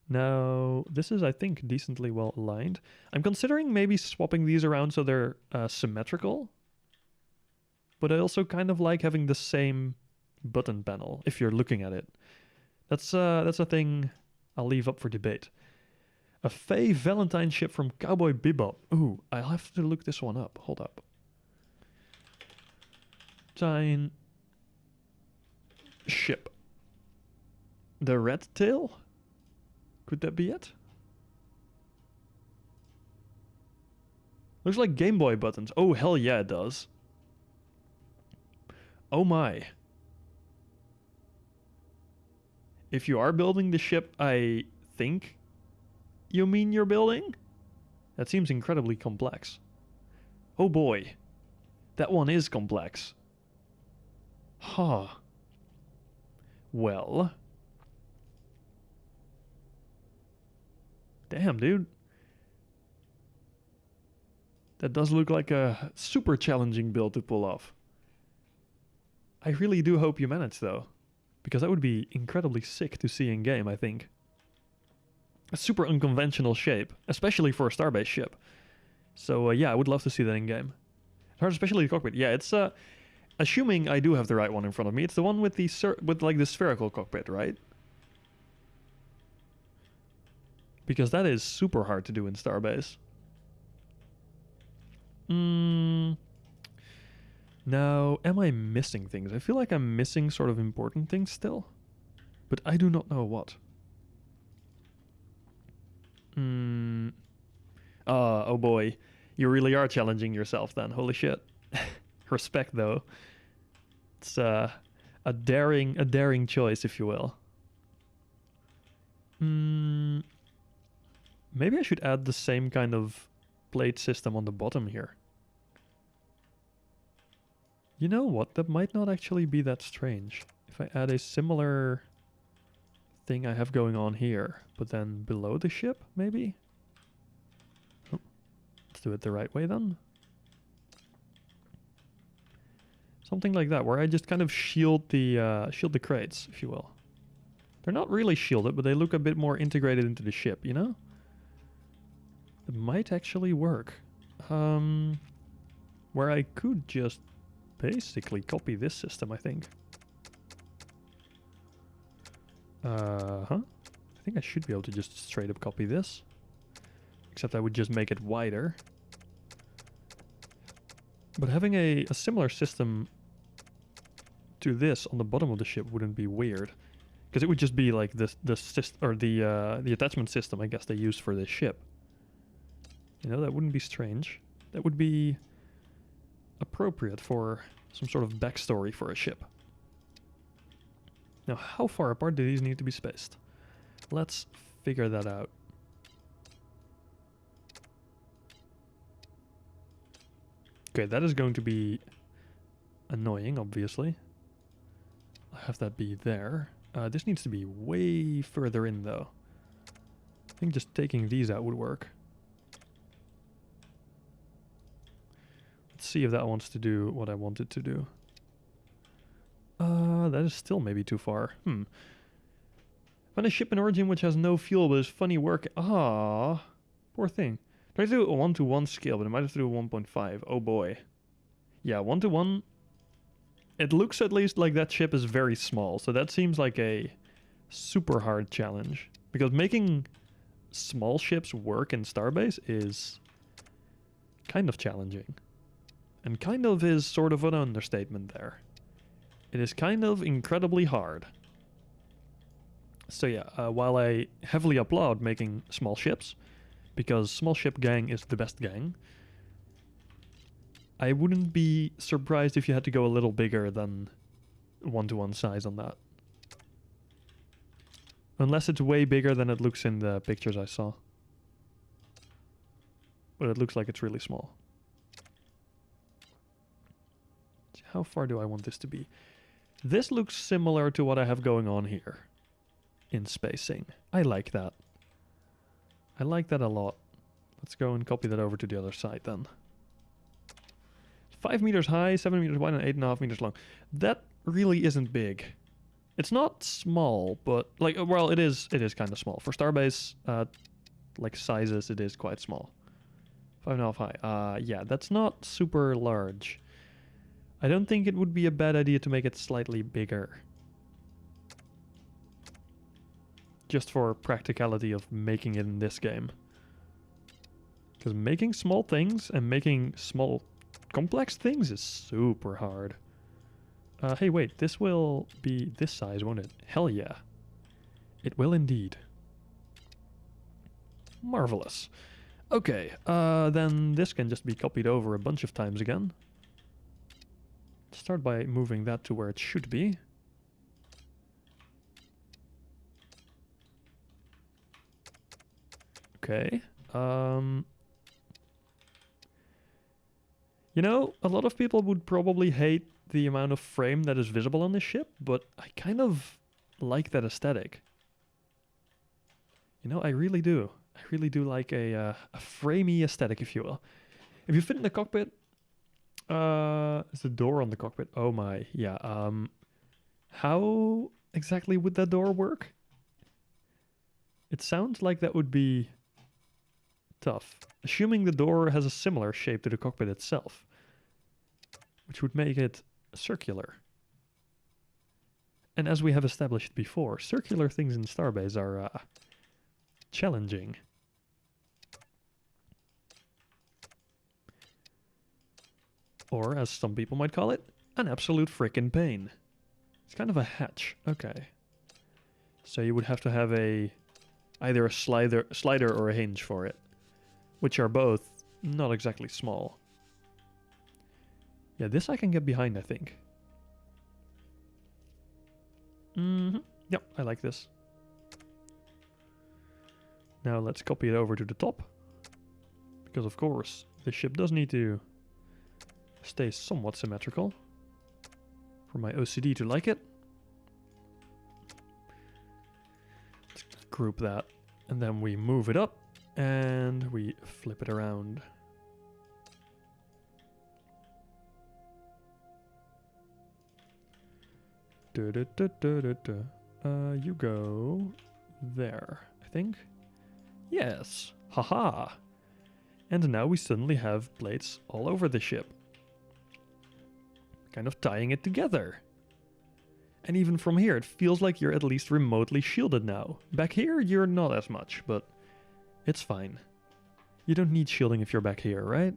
Speaker 1: Now, this is, I think, decently well aligned. I'm considering maybe swapping these around so they're symmetrical. But I also kind of like having the same button panel if you're looking at it. That's a thing I'll leave up for debate. A Faye Valentine ship from Cowboy Bebop. Ooh, I'll have to look this one up. Hold up. Valentine ship. The red tail? Could that be it? Looks like Game Boy buttons. Oh, hell yeah, it does. Oh my. If you are building the ship I think you mean you're building, that seems incredibly complex. Oh boy. That one is complex. Huh. Well. Damn, dude. That does look like a super challenging build to pull off. I really do hope you manage, though. Because that would be incredibly sick to see in game, I think. A super unconventional shape, especially for a Starbase ship. So yeah, I would love to see that in game. Especially the cockpit. Yeah, it's assuming I do have the right one in front of me. It's the one with the like the spherical cockpit, right? Because that is super hard to do in Starbase. Now, am I missing things? I feel like I'm missing sort of important things still. But I do not know what. Oh boy. You really are challenging yourself then. Holy shit. Respect though. It's a daring choice, if you will. Maybe I should add the same kind of plate system on the bottom here. You know what? That might not actually be that strange. If I add a similar thing I have going on here, but then below the ship, maybe? Oh, let's do it the right way then. Something like that, where I just kind of shield the crates, if you will. They're not really shielded, but they look a bit more integrated into the ship, you know? It might actually work. where I could just basically copy this system, I think. I think I should be able to just straight up copy this. Except I would just make it wider. But having a similar system to this on the bottom of the ship wouldn't be weird. Because it would just be like the attachment system, I guess, they use for this ship. You know, that wouldn't be strange. That would be appropriate for some sort of backstory for a ship. Now, how far apart do these need to be spaced? Let's figure that out. Okay, that is going to be annoying, obviously. I'll have that be there. This needs to be way further in, though. I think just taking these out would work. Let's see if that wants to do what I want it to do. That is still maybe too far. Find a ship in origin which has no fuel but is funny work. Ah, poor thing. Try to do a 1-to-1 scale, but I might have to do a 1.5. Oh boy. Yeah, 1-to-1. It looks at least like that ship is very small, so that seems like a super hard challenge. Because making small ships work in Starbase is kind of challenging. And kind of is sort of an understatement there. It is kind of incredibly hard. So yeah, while I heavily applaud making small ships, because small ship gang is the best gang, I wouldn't be surprised if you had to go a little bigger than 1-to-1 size on that. Unless it's way bigger than it looks in the pictures I saw. But it looks like it's really small. How far do I want this to be? This looks similar to what I have going on here in spacing. I like that. I like that a lot. Let's go and copy that over to the other side then. 5 meters high, 7 meters wide, and 8.5 meters long. That really isn't big. It's not small, but like, well, it is kind of small. For Starbase, like sizes, it is quite small. 5.5 high. Yeah, that's not super large. I don't think it would be a bad idea to make it slightly bigger. Just for practicality of making it in this game. Because making small things and making small complex things is super hard. Hey, wait, this will be this size, won't it? Hell yeah. It will indeed. Marvelous. Okay, then this can just be copied over a bunch of times again. Start by moving that to where it should be. Okay. You know, a lot of people would probably hate the amount of frame that is visible on this ship, but I kind of like that aesthetic. You know, I really do. I really do like a framey aesthetic, if you will. If you fit in the cockpit, is the door on the cockpit? Oh my, yeah. How exactly would that door work? It sounds like that would be tough. Assuming the door has a similar shape to the cockpit itself, which would make it circular. And as we have established before, circular things in Starbase are challenging. Or, as some people might call it, an absolute frickin' pain. It's kind of a hatch. Okay. So you would have to have either a slider or a hinge for it, which are both not exactly small. Yeah, this I can get behind, I think. Yep, I like this. Now let's copy it over to the top. Because of course, the ship does need to stay somewhat symmetrical for my OCD to like it. Let's group that, and then we move it up and we flip it around. You go there, I think. Yes, haha. And now we suddenly have plates all over the ship. kind of tying it together. And even from here, it feels like you're at least remotely shielded now. Back here, you're not as much, but it's fine. You don't need shielding if you're back here, right?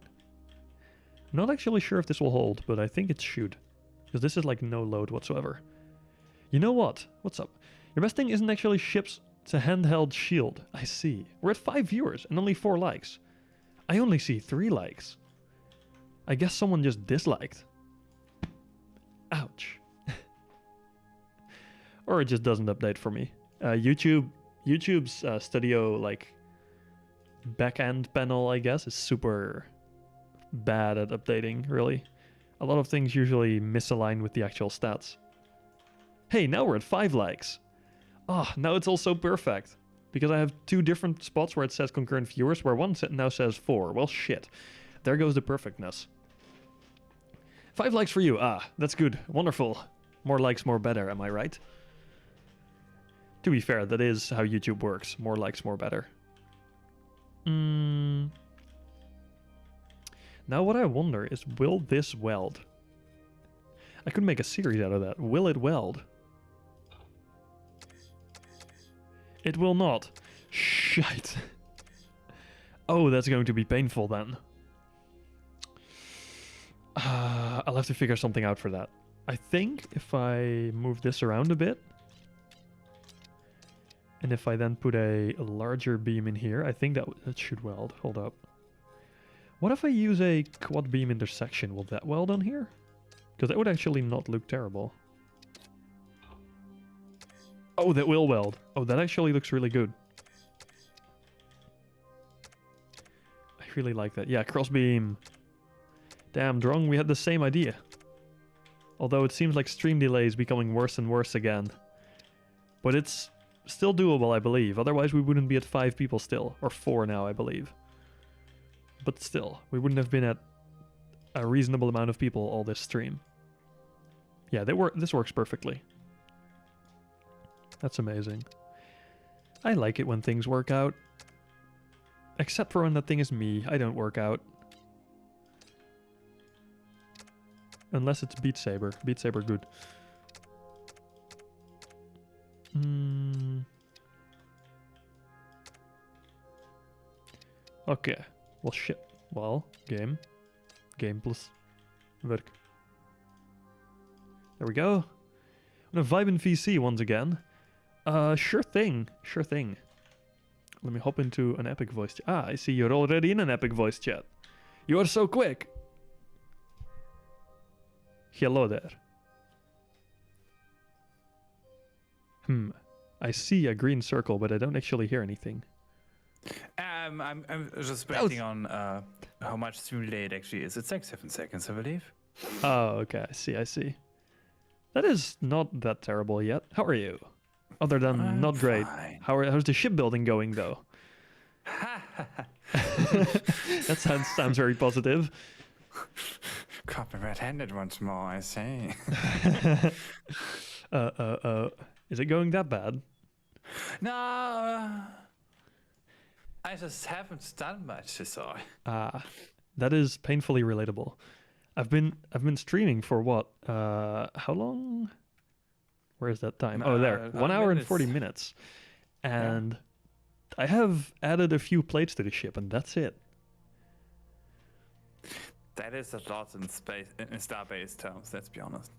Speaker 1: Not actually sure if this will hold, but I think it should. Because this is like no load whatsoever. You know what? What's up? Your best thing isn't actually ships, it's a handheld shield. I see. We're at 5 viewers and only 4 likes. I only see 3 likes. I guess someone just disliked. Ouch. Or it just doesn't update for me. YouTube's studio like backend panel, I guess, is super bad at updating, really. A lot of things usually misalign with the actual stats. Hey, now we're at 5 likes. Ah, now it's also perfect. Because I have 2 different spots where it says concurrent viewers, where one now says 4. Well, shit. There goes the perfectness. 5 likes for you. Ah, that's good. Wonderful. More likes, more better, am I right? To be fair, that is how YouTube works. More likes, more better. Now what I wonder is, will this weld? I could make a series out of that. Will it weld? It will not. Shite. Oh, that's going to be painful then. I'll have to figure something out for that. I think if I move this around a bit, and if I then put a larger beam in here, I think that should weld. Hold up. What if I use a quad beam intersection? Will that weld on here? Because that would actually not look terrible. Oh, that will weld. Oh, that actually looks really good. I really like that. Yeah, crossbeam. Damn, Drong, we had the same idea. Although it seems like stream delay is becoming worse and worse again. But it's still doable, I believe. Otherwise, we wouldn't be at 5 people still. Or 4 now, I believe. But still, we wouldn't have been at a reasonable amount of people all this stream. Yeah, this works perfectly. That's amazing. I like it when things work out. Except for when that thing is me. I don't work out. Unless it's Beat Saber. Beat Saber good. Okay. Well, shit. Well, game. Game plus work. There we go. I'm gonna vibe in VC once again. Sure thing. Sure thing. Let me hop into an epic voice chat. Ah, I see you're already in an epic voice chat. You are so quick. Hello there. I see a green circle, but I don't actually hear anything.
Speaker 2: I'm just waiting on how much stream delay it actually is. It's like 7 seconds, I believe.
Speaker 1: Oh, okay. I see. I see. That is not that terrible yet. How are you? Other than
Speaker 2: I'm
Speaker 1: not great.
Speaker 2: fine.
Speaker 1: How's the shipbuilding going, though? That sounds very positive.
Speaker 2: Caught me red-handed once more, I say.
Speaker 1: Is it going that bad?
Speaker 2: No, I just haven't done much this hour.
Speaker 1: That is painfully relatable. I've been streaming for what? How long? Where is that time? Oh, there. 1 hour and 40 minutes. And I have added a few plates to the ship, and that's it.
Speaker 2: That is a lot in space, in Starbase terms, let's be honest.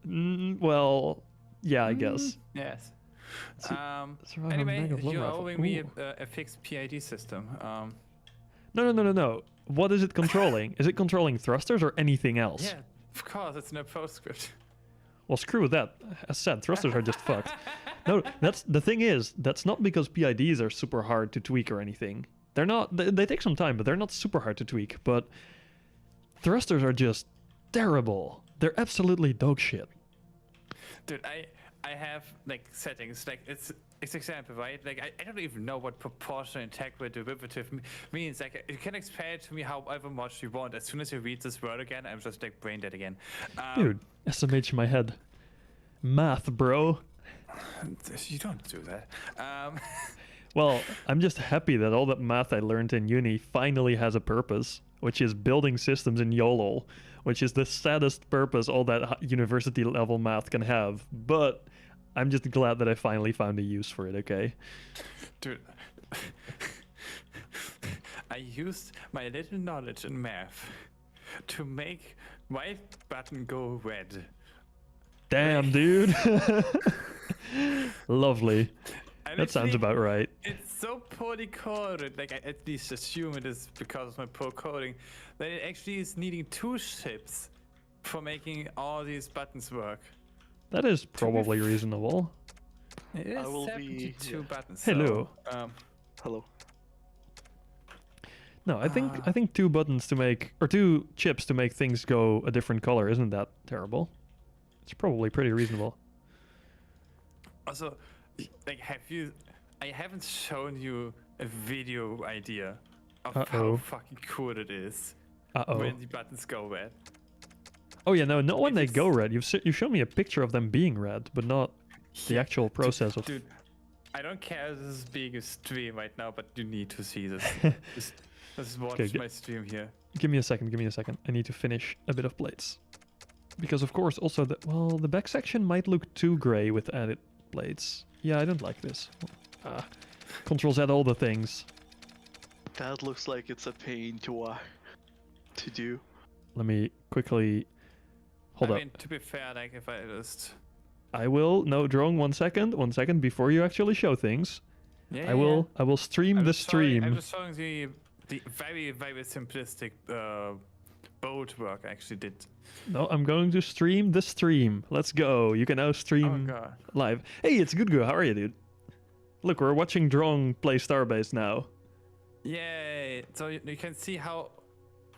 Speaker 1: Well, yeah, I guess.
Speaker 2: Yes.
Speaker 1: Survive
Speaker 2: Anyway,
Speaker 1: a mega
Speaker 2: you're
Speaker 1: rifle.
Speaker 2: owing me
Speaker 1: Ooh.
Speaker 2: a fixed PID system.
Speaker 1: No. What is it controlling? Is it controlling thrusters or anything else?
Speaker 2: Yeah, of course, it's no postscript.
Speaker 1: Well, screw that. As said, thrusters are just fucked. No, that's the thing is, that's not because PIDs are super hard to tweak or anything. They're not. They take some time, but they're not super hard to tweak. But thrusters are just terrible. They're absolutely dog shit.
Speaker 2: Dude, I have like settings, like it's example, right? Like I don't even know what proportional integral derivative means. Like you can explain it to me however much you want. As soon as you read this word again, I'm just like brain dead again.
Speaker 1: Dude, SMH in my head. Math, bro.
Speaker 2: You don't do that.
Speaker 1: Well, I'm just happy that all that math I learned in uni finally has a purpose, which is building systems in Yolo, which is the saddest purpose all that university level math can have. But I'm just glad that I finally found a use for it, okay?
Speaker 2: Dude, I used my little knowledge in math to make white button go red.
Speaker 1: Damn, dude. Lovely.
Speaker 2: And
Speaker 1: That sounds about right.
Speaker 2: It's so poorly coded, like I at least assume it is because of my poor coding, that it actually is needing 2 ships for making all these buttons work.
Speaker 1: That is probably reasonable.
Speaker 2: It is
Speaker 3: I will
Speaker 2: 72
Speaker 3: be-
Speaker 2: buttons.
Speaker 1: Hello.
Speaker 2: So,
Speaker 3: Hello.
Speaker 1: No, I think 2 buttons to make, or 2 chips to make things go a different color isn't that terrible. It's probably pretty reasonable.
Speaker 2: also, like, I haven't shown you a video idea of how
Speaker 1: Uh-oh.
Speaker 2: fucking cool it is
Speaker 1: Uh-oh.
Speaker 2: when the buttons go red.
Speaker 1: Oh yeah, no, not when
Speaker 2: It
Speaker 1: they
Speaker 2: is-
Speaker 1: go red. You showed me a picture of them being red, but not the
Speaker 2: Yeah,
Speaker 1: actual process of...
Speaker 2: Dude, I don't care if this is being a stream right now, but you need to see this. Just watch
Speaker 1: Okay,
Speaker 2: my stream here.
Speaker 1: Give me a second. I need to finish a bit of plates. Because of course also the back section might look too gray with added plates. Yeah, I don't like this. Control Z all the things.
Speaker 3: That looks like it's a pain to do.
Speaker 1: Let me quickly... Hold
Speaker 2: I
Speaker 1: up.
Speaker 2: mean, to be fair, like, if I just...
Speaker 1: I will... No, Drong, 1 second. 1 second before you actually show things.
Speaker 2: Yeah,
Speaker 1: I will stream
Speaker 2: I'm
Speaker 1: the
Speaker 2: just showing-
Speaker 1: stream.
Speaker 2: I'm just showing the very, very simplistic boat work I actually did.
Speaker 1: No, I'm going to stream the stream. Let's go. You can now
Speaker 2: Oh
Speaker 1: stream
Speaker 2: god.
Speaker 1: live. Hey, it's Good How are you, dude? Look, we're watching Drong play Starbase now.
Speaker 2: Yay! So you can see how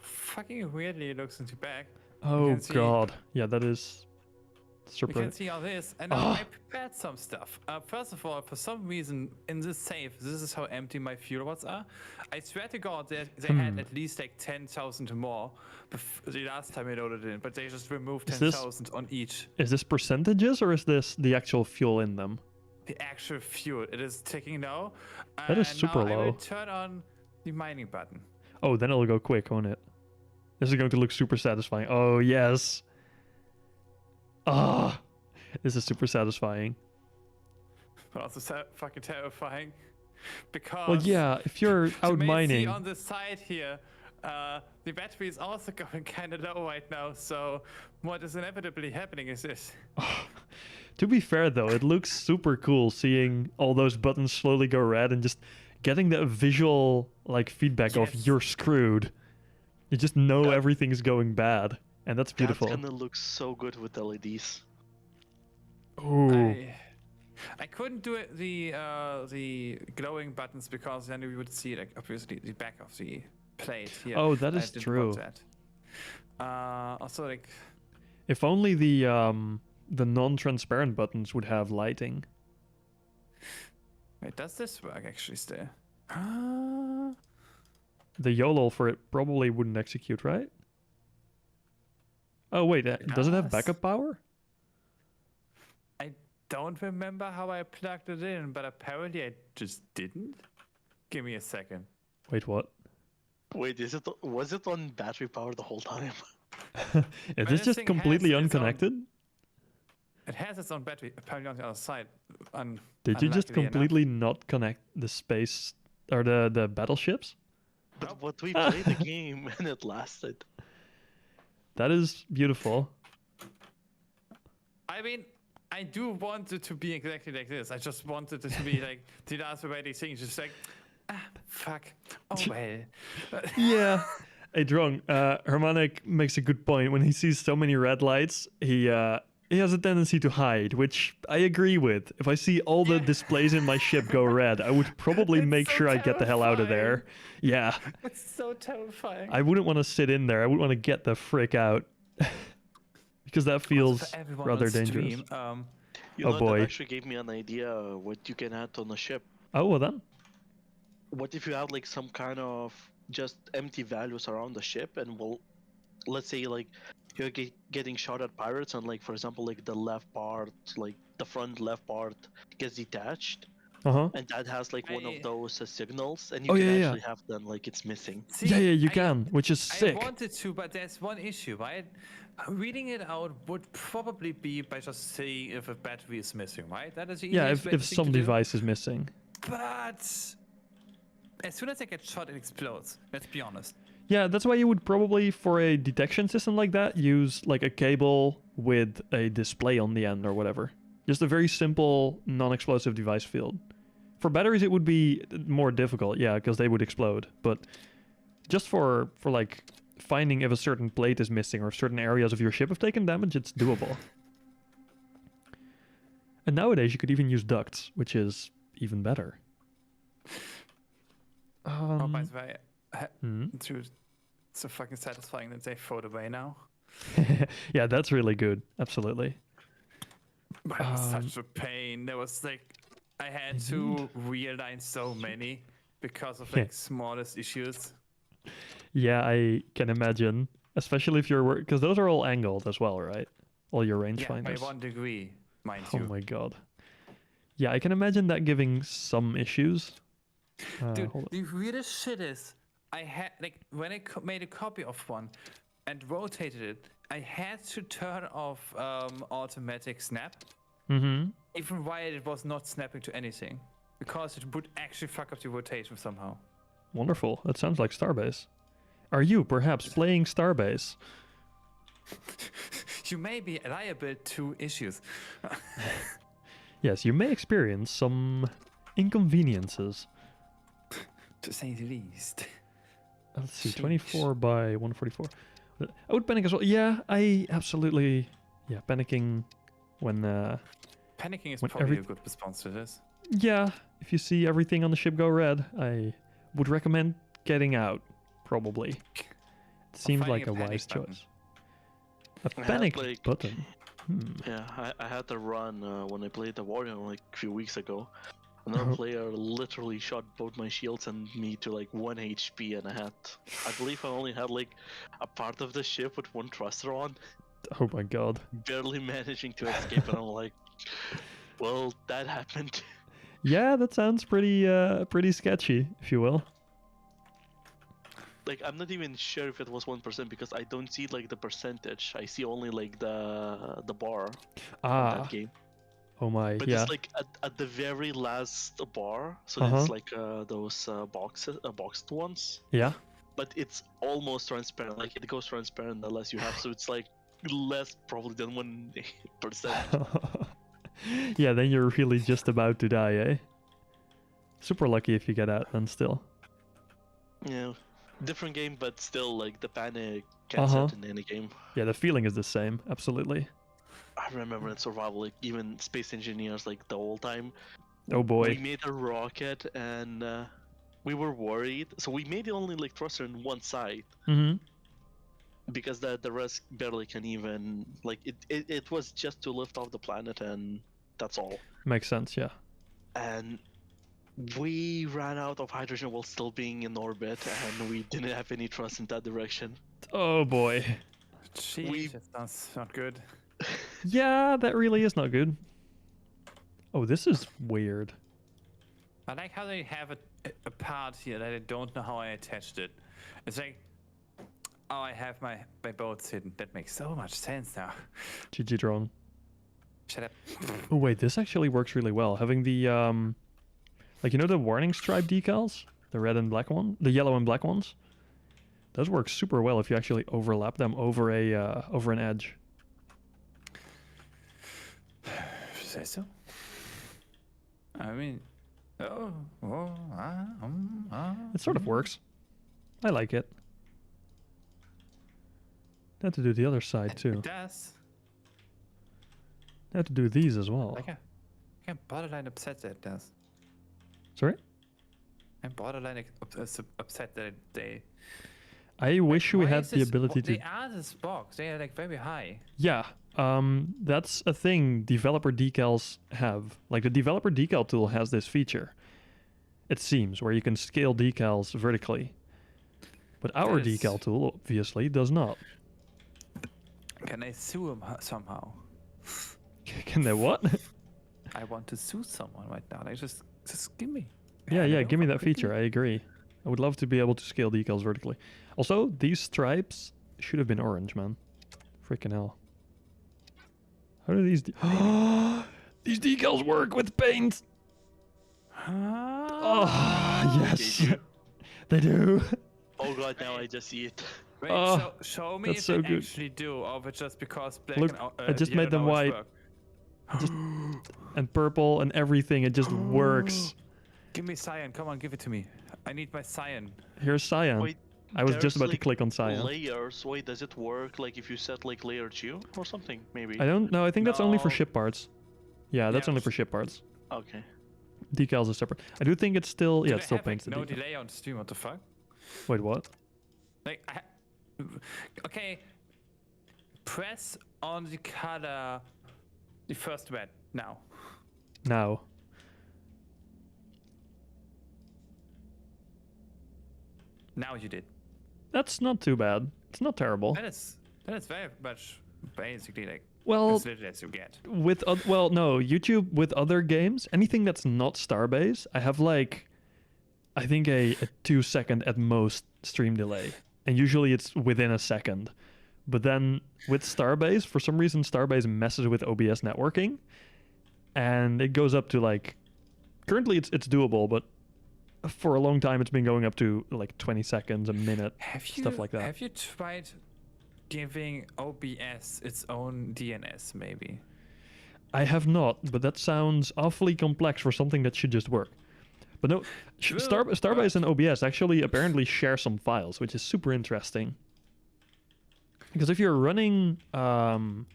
Speaker 2: fucking weirdly it looks in the back.
Speaker 1: Oh
Speaker 2: can see-
Speaker 1: god. Yeah, that is
Speaker 2: You can
Speaker 1: surprising.
Speaker 2: see all this, and now I prepared some stuff. First of all, for some reason, in this safe, this is how empty my fuel rods are. I swear to God, they had at least like 10,000 more the last time I loaded it in, but they just removed
Speaker 1: Is this-
Speaker 2: 10,000 on each.
Speaker 1: Is this percentages or is this the actual fuel in them?
Speaker 2: The actual fuel, it is ticking now.
Speaker 1: That is
Speaker 2: and
Speaker 1: super
Speaker 2: now I
Speaker 1: low.
Speaker 2: will turn on the mining button.
Speaker 1: Oh, then it'll go quick, won't it? This is going to look super satisfying. Oh, yes. Ah, this is super satisfying.
Speaker 2: But also fucking terrifying. Because
Speaker 1: Well, yeah, if you're
Speaker 2: you
Speaker 1: out
Speaker 2: may see
Speaker 1: mining,
Speaker 2: on the side here, the battery is also going kind of low right now. So what is inevitably happening is this.
Speaker 1: to be fair though, it looks super cool seeing all those buttons slowly go red and just getting that visual like feedback of
Speaker 2: Yes.
Speaker 1: you're screwed. You just know
Speaker 3: That-
Speaker 1: everything's going bad, and that's beautiful.
Speaker 3: That's gonna look so good with LEDs.
Speaker 1: Ooh.
Speaker 2: I couldn't do it the glowing buttons because then we would see like obviously the back of the plate here.
Speaker 1: Oh, that
Speaker 2: I
Speaker 1: is
Speaker 2: didn't
Speaker 1: true.
Speaker 2: want that. Also like
Speaker 1: If only the non-transparent buttons would have lighting.
Speaker 2: wait, does this work actually still?
Speaker 1: The YOLO for it probably wouldn't execute, right? Oh wait, does it have
Speaker 2: Yes.
Speaker 1: backup power?
Speaker 2: I don't remember how I plugged it in, but apparently I just didn't. Give me a second.
Speaker 1: Wait, what?
Speaker 3: Wait, was it on battery power the whole time?
Speaker 1: Is
Speaker 2: this
Speaker 1: this just
Speaker 2: thing
Speaker 1: completely
Speaker 2: has its own-
Speaker 1: unconnected?
Speaker 2: It has its own battery apparently on the other side.
Speaker 1: Did you just
Speaker 2: unluckily enough.
Speaker 1: completely not connect the space or the battleships?
Speaker 3: But we played the game and it lasted.
Speaker 1: That is beautiful.
Speaker 2: I mean, I do want it to be exactly like this. I just wanted it to be like the last already thing, just like, fuck. Oh well.
Speaker 1: Yeah. Hey, Drong, Harmonic makes a good point. When he sees so many red lights, he has a tendency to hide, which I agree with. If I see all the
Speaker 2: Yeah.
Speaker 1: displays in my ship go red, I would probably
Speaker 2: It's
Speaker 1: make
Speaker 2: so
Speaker 1: sure I get the hell out of there. Yeah.
Speaker 2: It's so terrifying.
Speaker 1: I wouldn't want to sit in there. I would want to get the frick out. Because that
Speaker 2: Also
Speaker 1: feels
Speaker 2: for everyone
Speaker 1: rather
Speaker 2: on
Speaker 1: dangerous.
Speaker 2: stream,
Speaker 3: You
Speaker 1: Oh,
Speaker 3: know,
Speaker 1: boy.
Speaker 3: that actually gave me an idea what you can add on a ship.
Speaker 1: Oh, well then.
Speaker 3: What if you had like some kind of just empty values around the ship, and well, let's say like you're getting shot at pirates, and like for example like the left part, like the front left part gets detached.
Speaker 1: Uh-huh.
Speaker 3: and that has like one
Speaker 2: I-
Speaker 3: of those signals, and you
Speaker 1: Oh,
Speaker 3: can
Speaker 1: yeah, yeah.
Speaker 3: actually have them like it's missing.
Speaker 2: See,
Speaker 1: Yeah, you
Speaker 2: I-
Speaker 1: can, which is sick.
Speaker 2: I wanted to, but there's one issue, right? Reading it out would probably be by just seeing if a battery is missing, right? That is the
Speaker 1: Yeah,
Speaker 2: easiest way
Speaker 1: if
Speaker 2: to
Speaker 1: some
Speaker 2: do.
Speaker 1: device is missing.
Speaker 2: But as soon as I get shot, it explodes. Let's be honest.
Speaker 1: Yeah, that's why you would probably, for a detection system like that, use like a cable with a display on the end or whatever. Just a very simple, non-explosive device field. For batteries, it would be more difficult, yeah, because they would explode. But just for like finding if a certain plate is missing or certain areas of your ship have taken damage, it's doable. And nowadays, you could even use ducts, which is even better.
Speaker 2: Oh, by the way,
Speaker 1: hmm.
Speaker 2: dude, it's so fucking satisfying that they throw it away now.
Speaker 1: Yeah, that's really good. Absolutely.
Speaker 2: But it was such a pain. There was like, I had to realign so many because of like smallest issues.
Speaker 1: Yeah, I can imagine. Especially if you're because those are all angled as well, right? All your rangefinders.
Speaker 2: By 1 degree, mind
Speaker 1: Oh
Speaker 2: you.
Speaker 1: my god. Yeah, I can imagine that giving some issues.
Speaker 2: Dude,
Speaker 1: hold on.
Speaker 2: the weirdest shit is, I had like when I made a copy of one and rotated it, I had to turn off automatic snap,
Speaker 1: Mm-hmm.
Speaker 2: even while it was not snapping to anything, because it would actually fuck up the rotation somehow.
Speaker 1: Wonderful. That sounds like Starbase. Are you perhaps playing Starbase?
Speaker 2: You may be liable to issues.
Speaker 1: Yes, you may experience some inconveniences.
Speaker 2: To say the least.
Speaker 1: Let's see,
Speaker 2: Sheesh.
Speaker 1: 24 by 144. I would panic as well. Yeah, I absolutely... Yeah, panicking when...
Speaker 2: Panicking is
Speaker 1: When
Speaker 2: probably a good response to this.
Speaker 1: Yeah, if you see everything on the ship go red, I would recommend getting out, probably. It seems
Speaker 2: finding
Speaker 1: like
Speaker 2: a
Speaker 1: a
Speaker 2: panic
Speaker 1: wise
Speaker 2: button.
Speaker 1: choice. A
Speaker 3: I had,
Speaker 1: panic
Speaker 3: like-
Speaker 1: button.
Speaker 3: Yeah, I had to run when I played the Warrior like a few weeks ago. Another
Speaker 1: Oh.
Speaker 3: player literally shot both my shields and me to like 1 HP, and I believe I only had like a part of the ship with 1 thruster on,
Speaker 1: Oh my god.
Speaker 3: barely managing to escape, and I'm like, well, that happened.
Speaker 1: Yeah, that sounds pretty sketchy, if you will.
Speaker 3: Like, I'm not even sure if it was 1% because I don't see like the percentage. I see only like the bar of
Speaker 1: Ah,
Speaker 3: that game.
Speaker 1: oh my,
Speaker 3: But
Speaker 1: yeah.
Speaker 3: it's like at the very last bar, so
Speaker 1: Uh-huh.
Speaker 3: it's like those boxed ones.
Speaker 1: Yeah.
Speaker 3: But it's almost transparent. Like it goes transparent unless you have. So it's like less probably than 1%.
Speaker 1: Yeah, then you're really just about to die, eh? Super lucky if you get out, then still.
Speaker 3: Yeah, different game, but still like the panic gets
Speaker 1: Uh-huh.
Speaker 3: out in any game.
Speaker 1: Yeah, the feeling is the same, absolutely.
Speaker 3: I remember in survival, like even space engineers, like the whole time.
Speaker 1: Oh
Speaker 3: We
Speaker 1: boy.
Speaker 3: made a rocket and we were worried. So we made only like thruster in one side
Speaker 1: Mm-hmm.
Speaker 3: because the rest barely can even like it was just to lift off the planet and that's all.
Speaker 1: Makes sense, yeah.
Speaker 3: And we ran out of hydrogen while still being in orbit, and we didn't have any trust in that direction.
Speaker 1: Oh boy.
Speaker 2: Jeez, that sounds not good.
Speaker 1: Yeah, that really is not good. Oh, this is weird.
Speaker 2: I like how they have a part here that I don't know how I attached it. It's like, oh, I have my boats hidden. That makes so much sense now.
Speaker 1: GG drone.
Speaker 2: Shut up.
Speaker 1: Oh wait, this actually works really well. Having the like, you know, the warning stripe decals, the red and black one, the yellow and black ones. Those work super well if you actually overlap them over a over an edge.
Speaker 2: Say so. I mean,
Speaker 1: It sort of works. I like it. I have to do the other side too.
Speaker 2: It does.
Speaker 1: I have to do these as well.
Speaker 2: Like I'm borderline upset that it does.
Speaker 1: Sorry?
Speaker 2: I'm borderline upset that they.
Speaker 1: I wish we
Speaker 2: Why
Speaker 1: had
Speaker 2: is
Speaker 1: the
Speaker 2: this-
Speaker 1: ability to.
Speaker 2: They are this box. They are like very high.
Speaker 1: Yeah, that's a thing developer decals have. Like the developer decal tool has this feature. It seems where you can scale decals vertically, but our
Speaker 2: That is-
Speaker 1: decal tool obviously does not.
Speaker 2: Can I sue him somehow?
Speaker 1: Can they what?
Speaker 2: I want to sue someone right now. Like just Just give me.
Speaker 1: Yeah,
Speaker 2: hand
Speaker 1: yeah,
Speaker 2: it
Speaker 1: give me
Speaker 2: over
Speaker 1: that
Speaker 2: quickly.
Speaker 1: feature. I agree. I would love to be able to scale decals vertically. Also, these stripes should have been orange, man. Freaking hell. How do these... These decals work with paint! Oh, yes.
Speaker 3: They do.
Speaker 1: They do.
Speaker 3: Oh god, now I just see it.
Speaker 2: Wait,
Speaker 1: Oh,
Speaker 2: show me
Speaker 1: that's
Speaker 2: if
Speaker 1: so
Speaker 2: they
Speaker 1: good.
Speaker 2: actually do, or if it's just because black
Speaker 1: Look,
Speaker 2: and
Speaker 1: I just
Speaker 2: yellow
Speaker 1: made them
Speaker 2: now it's
Speaker 1: white.
Speaker 2: work.
Speaker 1: And purple and everything. It just works.
Speaker 2: Give me cyan. Come on, give it to me. I need my cyan.
Speaker 1: Here's cyan.
Speaker 3: Wait,
Speaker 1: I was just
Speaker 3: there's,
Speaker 1: about to
Speaker 3: like,
Speaker 1: click on cyan.
Speaker 3: Layers. Wait, does it work like if you set like layer 2 or something? Maybe.
Speaker 1: I don't know. I think that's only for
Speaker 2: No.
Speaker 1: ship parts. Yeah, that's
Speaker 2: Yeah,
Speaker 1: only for ship parts.
Speaker 3: Okay.
Speaker 1: Decals are separate. I do think it's still... Yeah,
Speaker 2: Do
Speaker 1: it
Speaker 2: they
Speaker 1: still
Speaker 2: have,
Speaker 1: paints the
Speaker 2: no
Speaker 1: decal.
Speaker 2: delay on stream. What the fuck?
Speaker 1: Wait, what?
Speaker 2: Like, okay. Press on the color, the first red now.
Speaker 1: Now.
Speaker 2: Now you did.
Speaker 1: That's not too bad. It's not terrible.
Speaker 2: That is very much basically like
Speaker 1: Well,
Speaker 2: as little as you get.
Speaker 1: with well, no, YouTube with other games, anything that's not Starbase, I have like, I think a 2 second at most stream delay, and usually it's within a second. But then with Starbase, for some reason, Starbase messes with OBS networking, and it goes up to like, currently it's doable, but for a long time it's been going up to like 20 seconds, a minute, stuff like that.
Speaker 2: Have you tried giving OBS its own DNS maybe?
Speaker 1: I have not, but that sounds awfully complex for something that should just work. But no,
Speaker 2: True,
Speaker 1: Starbase
Speaker 2: but-
Speaker 1: and OBS actually apparently share some files, which is super interesting. Because if you're running Starbase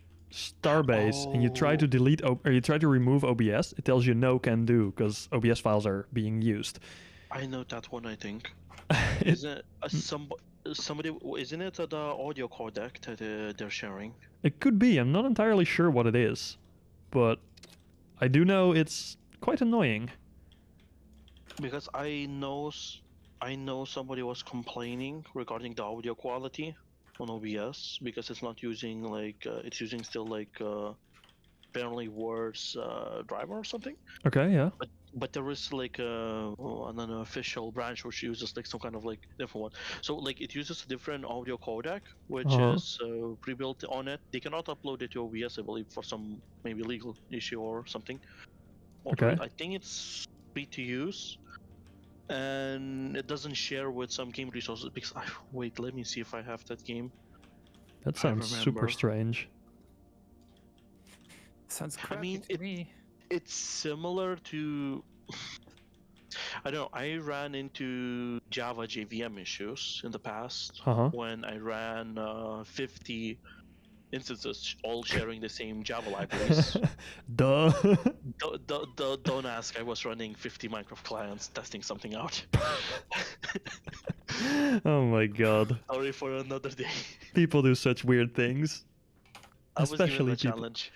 Speaker 1: and you try to delete or you try to remove OBS, it tells you no can do because OBS files are being used.
Speaker 3: I know that one. I think.
Speaker 1: It-
Speaker 3: Isn't it somebody? Isn't it the audio codec that they're sharing?
Speaker 1: It could be. I'm not entirely sure what it is, but I do know it's quite annoying.
Speaker 3: Because I know somebody was complaining regarding the audio quality on OBS because it's not using like it's using still like apparently worse driver or something.
Speaker 1: Okay, yeah.
Speaker 3: But there is like an official branch which uses like some kind of like different one. So like it uses a different audio codec which
Speaker 1: Uh-huh.
Speaker 3: is pre-built on it. They cannot upload it to OBS, I believe, for some maybe legal issue or something.
Speaker 1: Okay.
Speaker 3: I think it's free to use, and it doesn't share with some game resources because wait, let me see if I have that game.
Speaker 1: That sounds super
Speaker 3: remember.
Speaker 1: strange.
Speaker 2: Sounds
Speaker 3: I
Speaker 2: crappy
Speaker 3: mean,
Speaker 2: to me.
Speaker 3: It's similar to I don't know, I ran into Java JVM issues in the past
Speaker 1: Uh-huh.
Speaker 3: when I ran 50 instances all sharing the same Java libraries.
Speaker 1: Duh.
Speaker 3: Don't ask, I was running 50 Minecraft clients testing something out.
Speaker 1: Oh my god.
Speaker 3: Sorry for another day.
Speaker 1: People do such weird things.
Speaker 3: I was given
Speaker 1: Especially
Speaker 3: a
Speaker 1: people.
Speaker 3: challenge.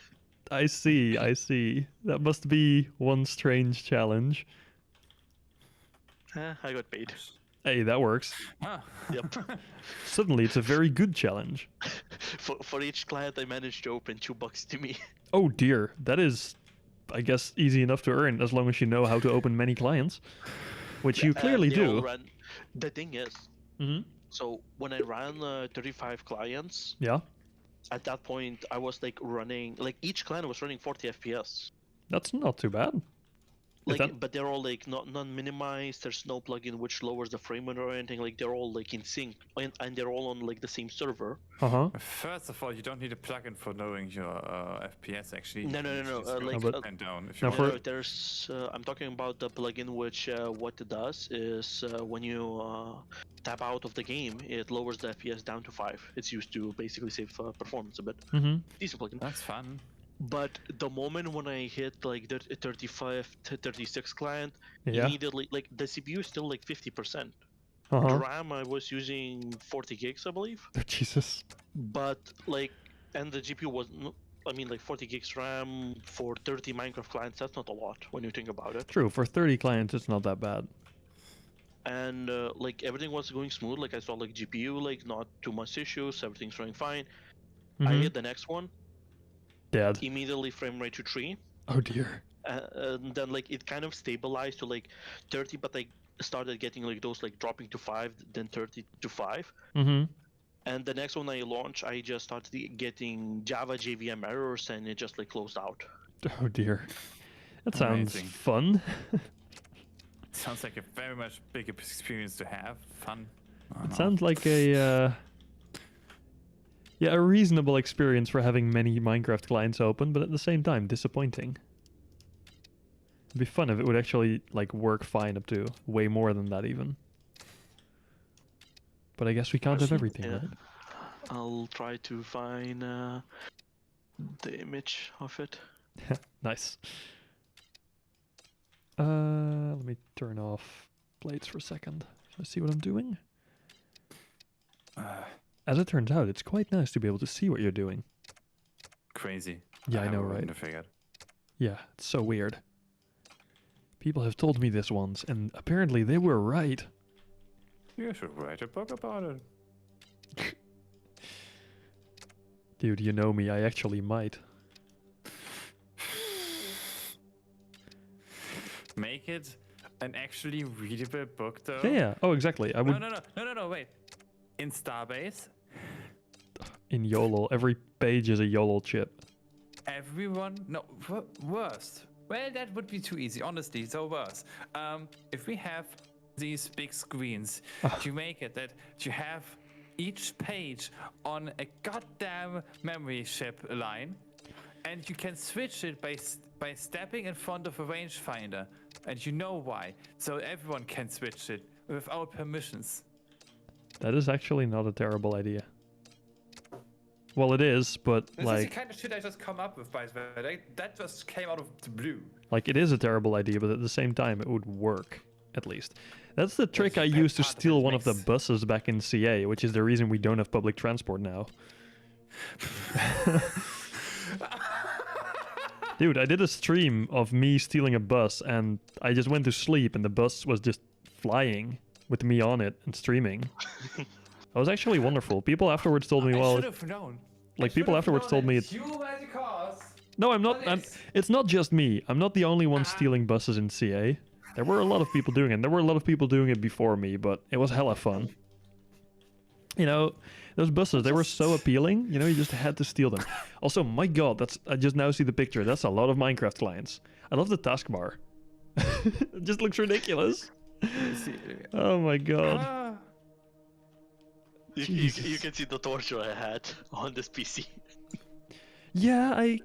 Speaker 1: I see, I see. That must be one strange challenge.
Speaker 3: I got paid.
Speaker 1: Hey, that works.
Speaker 2: Huh.
Speaker 3: Yep.
Speaker 1: Suddenly it's a very good challenge.
Speaker 3: For each client I managed to open $2 to me.
Speaker 1: Oh dear, that is, I guess, easy enough to earn as long as you know how to open many clients. Which you clearly
Speaker 3: They all
Speaker 1: do.
Speaker 3: ran... The thing is,
Speaker 1: Mm-hmm.
Speaker 3: so when I ran 35 clients,
Speaker 1: Yeah,
Speaker 3: at that point I was like running, like each client was running 40 FPS.
Speaker 1: that's not too bad. Is
Speaker 3: Like,
Speaker 1: that-
Speaker 3: but they're all like not non-minimized. There's no plugin which lowers the frame rate or anything. Like they're all like in sync, and they're all on like the same server.
Speaker 1: Uh-huh.
Speaker 2: First of all, you don't need a plugin for knowing your FPS actually.
Speaker 3: No,
Speaker 2: You
Speaker 3: no,
Speaker 2: can
Speaker 3: no,
Speaker 2: just go
Speaker 3: like,
Speaker 2: up and down if
Speaker 1: now
Speaker 2: you
Speaker 1: for-
Speaker 2: want.
Speaker 3: There's I'm talking about the plugin which what it does is when you tap out of the game, it lowers the FPS down to 5. It's used to basically save performance a bit.
Speaker 1: Mm-hmm.
Speaker 3: Decent plugin.
Speaker 2: That's fun.
Speaker 3: But the moment when I hit like the 35 to 36 client,
Speaker 1: Yeah.
Speaker 3: immediately like the CPU is still like 50%. The
Speaker 1: Uh-huh.
Speaker 3: RAM I was using 40 gigs, I believe.
Speaker 1: Oh, Jesus.
Speaker 3: But like, and the GPU was, I mean, like 40 gigs RAM for 30 Minecraft clients. That's not a lot when you think about it.
Speaker 1: True, for 30 clients it's not that bad.
Speaker 3: And like everything was going smooth. Like I saw like GPU like not too much issues. Everything's running fine. I
Speaker 1: Mhm.
Speaker 3: hit the next one.
Speaker 1: Dead.
Speaker 3: Immediately frame rate to 3.
Speaker 1: Oh dear.
Speaker 3: and then like it kind of stabilized to like 30, but like started getting like those like dropping to 5, then 30 to 5.
Speaker 1: Mm-hmm.
Speaker 3: And the next one I launched, I just started getting Java JVM errors, and it just like closed out.
Speaker 1: Oh dear. That sounds
Speaker 2: Amazing.
Speaker 1: fun.
Speaker 2: Sounds like a very much bigger experience to have. Fun. I don't
Speaker 1: It
Speaker 2: know.
Speaker 1: sounds like a reasonable experience for having many Minecraft clients open, but at the same time disappointing. It'd be fun if it would actually like work fine up to way more than that even. But I guess we can't have everything,
Speaker 3: Yeah.
Speaker 1: right?
Speaker 3: I'll try to find the image of it.
Speaker 1: Nice. Let me turn off blades for a second. So I see what I'm doing. As it turns out, it's quite nice to be able to see what you're doing.
Speaker 2: Crazy.
Speaker 1: Yeah, I know, right?
Speaker 2: wouldn't have figured.
Speaker 1: Yeah, it's so weird. People have told me this once, and apparently they were right.
Speaker 2: You should write a book about it.
Speaker 1: Dude, you know me, I actually might.
Speaker 2: Make it an actually readable book, though.
Speaker 1: Yeah. Oh, exactly. I would
Speaker 2: No, wait. In Starbase,
Speaker 1: in YOLO. Every page is a YOLO chip.
Speaker 2: everyone. No, worst. Well, that would be too easy, honestly. So worse. If we have these big screens, you make it that you have each page on a goddamn memory chip line, and you can switch it by stepping in front of a rangefinder, and you know why. So everyone can switch it without permissions.
Speaker 1: That is actually not a terrible idea. Well, it is, but
Speaker 2: This is
Speaker 1: like,
Speaker 2: the kind of shit I just come up with, by the way. That just came out of the blue.
Speaker 1: like it is a terrible idea, but at the same time, it would work at least. That's the trick I
Speaker 2: that
Speaker 1: used to
Speaker 2: part of it
Speaker 1: steal one of the
Speaker 2: makes-
Speaker 1: buses back in CA, which is the reason we don't have public transport now. Dude, I did a stream of me stealing a bus, and I just went to sleep, and the bus was just flying with me on it and streaming. That was actually wonderful. People afterwards told me,
Speaker 2: I
Speaker 1: well,
Speaker 2: should have known.
Speaker 1: like people afterwards told me,
Speaker 2: You were the cause.
Speaker 1: no, I'm not. It's not just me. I'm not the only one stealing buses in CA. There were a lot of people doing it. And there were a lot of people doing it before me, but it was hella fun. You know, those buses, they were so appealing. You know, you just had to steal them. Also, my God, I just now see the picture. That's a lot of Minecraft clients. I love the taskbar. It just looks ridiculous. Oh my God.
Speaker 2: Ah,
Speaker 3: You can see the torture I had on this PC.
Speaker 1: Yeah,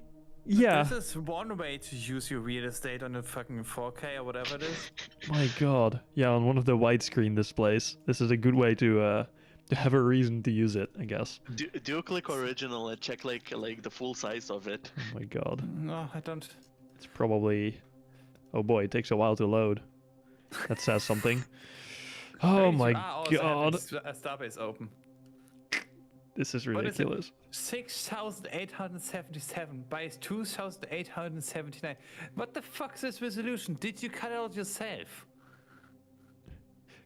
Speaker 1: yeah.
Speaker 2: This is one way to use your real estate on a fucking 4K or whatever it is.
Speaker 1: My God. Yeah, on one of the widescreen displays. This is a good way to have a reason to use it, I guess.
Speaker 3: Do click original and check like the full size of it.
Speaker 1: Oh my God.
Speaker 2: No, I don't.
Speaker 1: It's probably... Oh boy, it takes a while to load. That says something. Oh my God.
Speaker 2: Starbase open.
Speaker 1: This is
Speaker 2: What is it?
Speaker 1: ridiculous.
Speaker 2: 6,877 by 2,879. What the fuck is this resolution? Did you cut it out yourself?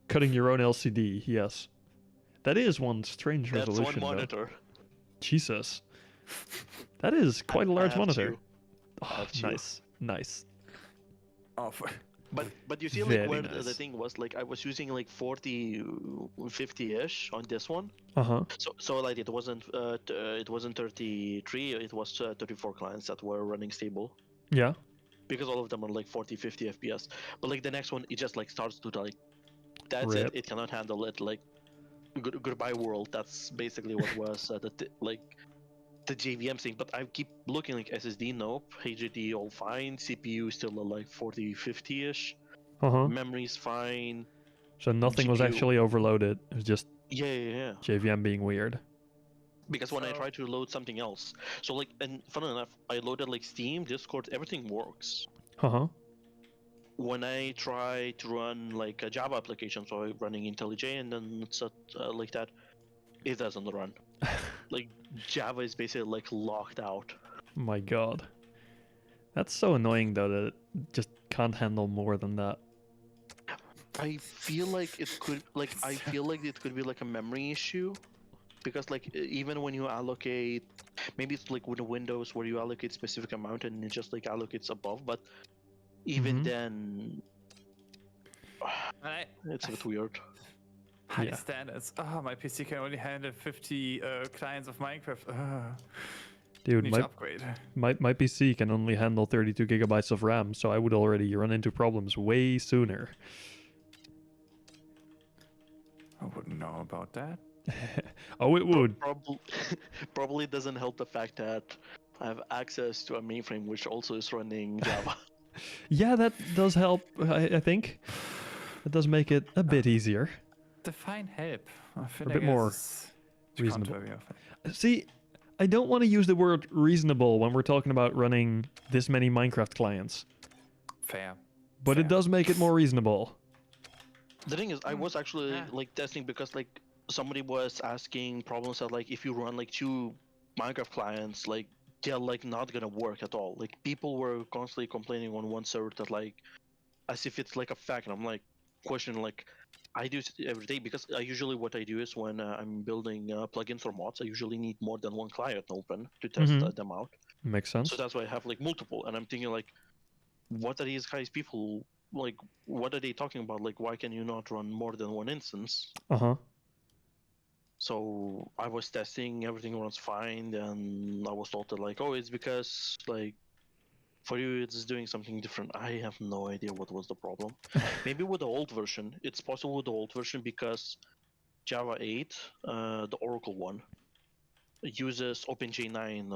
Speaker 1: Cutting your own LCD, yes. That is one strange
Speaker 3: That's
Speaker 1: resolution,
Speaker 3: one
Speaker 1: though.
Speaker 3: monitor.
Speaker 1: Jesus. That is quite a large
Speaker 3: have
Speaker 1: monitor.
Speaker 3: two.
Speaker 1: Oh,
Speaker 3: have two.
Speaker 1: nice.
Speaker 2: Oh,
Speaker 3: But you see,
Speaker 1: Very
Speaker 3: like where
Speaker 1: nice.
Speaker 3: the thing was, like I was using like 40, 50-ish on this one.
Speaker 1: Uh-huh.
Speaker 3: So like it wasn't 33, it was 34 clients that were running stable,
Speaker 1: Yeah.
Speaker 3: because all of them are like 40, 50 FPS. But like the next one, it just like starts to like, that's
Speaker 1: Rip.
Speaker 3: it. It cannot handle it. Like, goodbye world. That's basically what was like the JVM thing. But I keep looking like SSD, nope. HDD all fine. CPU still like 40, 50-ish.
Speaker 1: Uh-huh.
Speaker 3: Memory's fine.
Speaker 1: So nothing was
Speaker 3: GPU.
Speaker 1: actually overloaded. It was just
Speaker 3: Yeah.
Speaker 1: JVM being weird.
Speaker 3: Because when I
Speaker 2: So-
Speaker 3: try to load something else, so like, and fun enough, I loaded like Steam, Discord, everything works.
Speaker 1: Uh-huh.
Speaker 3: When I try to run like a Java application, so I'm running IntelliJ and then it's like that, it doesn't run. Like Java is basically like locked out.
Speaker 1: My God. That's so annoying, though, that it just can't handle more than that.
Speaker 3: I feel like it could be like a memory issue, because like even when you allocate, maybe it's like with the Windows where you allocate specific amount and it just like allocates above, but even
Speaker 1: Mhm.
Speaker 3: then,
Speaker 2: I,
Speaker 3: it's a bit weird.
Speaker 2: high
Speaker 1: Yeah.
Speaker 2: standards. Oh, my PC can only handle 50 clients of Minecraft.
Speaker 1: Dude,
Speaker 2: Need to upgrade.
Speaker 1: my PC can only handle 32 gigabytes of RAM, so I would already run into problems way sooner.
Speaker 2: I wouldn't know about that.
Speaker 1: Oh, it would.
Speaker 3: Probably doesn't help the fact that I have access to a mainframe which also is running Java.
Speaker 1: Yeah, that does help, I think. It does make it a bit easier.
Speaker 2: Define help. I feel
Speaker 1: A
Speaker 2: like
Speaker 1: bit more
Speaker 2: it's
Speaker 1: reasonable.
Speaker 2: contrary of it.
Speaker 1: See, I don't want to use the word reasonable when we're talking about running this many Minecraft clients,
Speaker 2: Fair.
Speaker 1: but it
Speaker 2: Fair.
Speaker 1: does make it more reasonable.
Speaker 3: The thing is, I was actually
Speaker 2: Yeah.
Speaker 3: like testing because like somebody was asking problems that like if you run like 2 Minecraft clients, like they're like not gonna work at all. Like people were constantly complaining on one server that like as if it's like a fact, and I'm like questioning like I do it every day because I usually what I do is when I'm building plugins or mods, I usually need more than one client open to test
Speaker 1: Mhm.
Speaker 3: them out.
Speaker 1: Makes
Speaker 3: So
Speaker 1: sense.
Speaker 3: that's why I have like multiple, and I'm thinking like, what are these guys people like? What are they talking about? Like, why can you not run more than one instance?
Speaker 1: Uh-huh.
Speaker 3: So I was testing, everything runs fine, and I was told that like, oh, it's because like for you it's doing something different. I have no idea what was the problem. Maybe with the old version, it's possible with the old version because Java 8, the Oracle one, uses OpenJ9,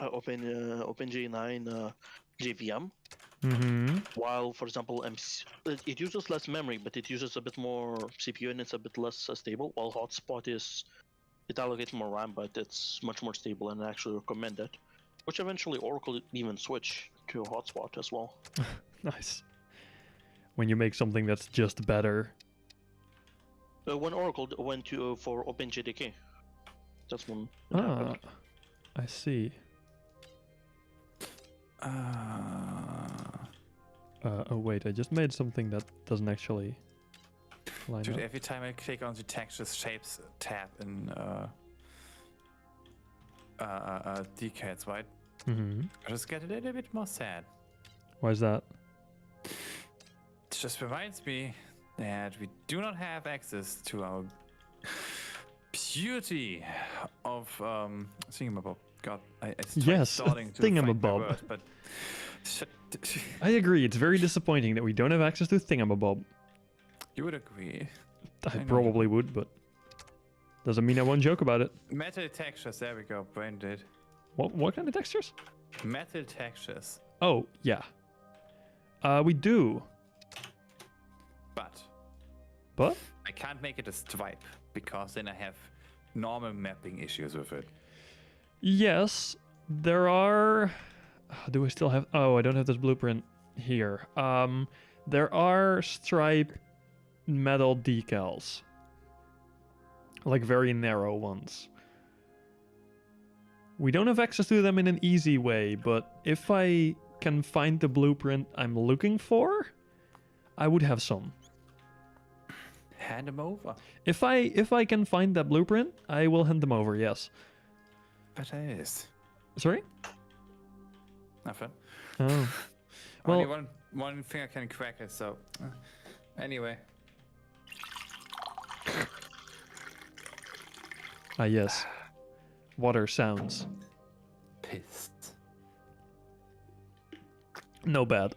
Speaker 3: OpenJ9 JVM.
Speaker 1: Mm-hmm.
Speaker 3: While, for example, it uses less memory, but it uses a bit more CPU and it's a bit less stable. While Hotspot it allocates more RAM, but it's much more stable and actually recommended. Which eventually Oracle even switched to Hotspot as well.
Speaker 1: Nice. When you make something that's just better.
Speaker 3: When Oracle went to for OpenJDK, that's when it happened.
Speaker 1: I see. Oh wait, I just made something that doesn't actually line
Speaker 2: Dude,
Speaker 1: up.
Speaker 2: every time I click on the textures shapes tab in decals, right?
Speaker 1: Mm-hmm.
Speaker 2: I just get a little bit more sad.
Speaker 1: Why is that?
Speaker 2: It just reminds me that we do not have access to our beauty of thingamabob. God, I tried
Speaker 1: Yes,
Speaker 2: starting to find my
Speaker 1: thingamabob.
Speaker 2: word, but shit.
Speaker 1: I agree, it's very disappointing that we don't have access to Thingamabob.
Speaker 2: You would agree.
Speaker 1: I
Speaker 2: know.
Speaker 1: probably would, but doesn't mean I won't joke about it.
Speaker 2: Metal textures, there we go, Brain did.
Speaker 1: What kind of textures?
Speaker 2: Metal textures,
Speaker 1: Oh, yeah. We do.
Speaker 2: but
Speaker 1: But?
Speaker 2: I can't make it a stripe because then I have normal mapping issues with it.
Speaker 1: Yes, there are... Do I still have... Oh, I don't have this blueprint here. There are stripe metal decals. Like very narrow ones. We don't have access to them in an easy way, but if I can find the blueprint I'm looking for, I would have some.
Speaker 2: Hand them over.
Speaker 1: If I can find that blueprint, I will hand them over, yes.
Speaker 2: But it is.
Speaker 1: Sorry?
Speaker 2: Nothing.
Speaker 1: Oh.
Speaker 2: Only
Speaker 1: Well,
Speaker 2: one thing I can crack it, so anyway.
Speaker 1: yes. Water sounds.
Speaker 2: Pissed.
Speaker 1: No bad.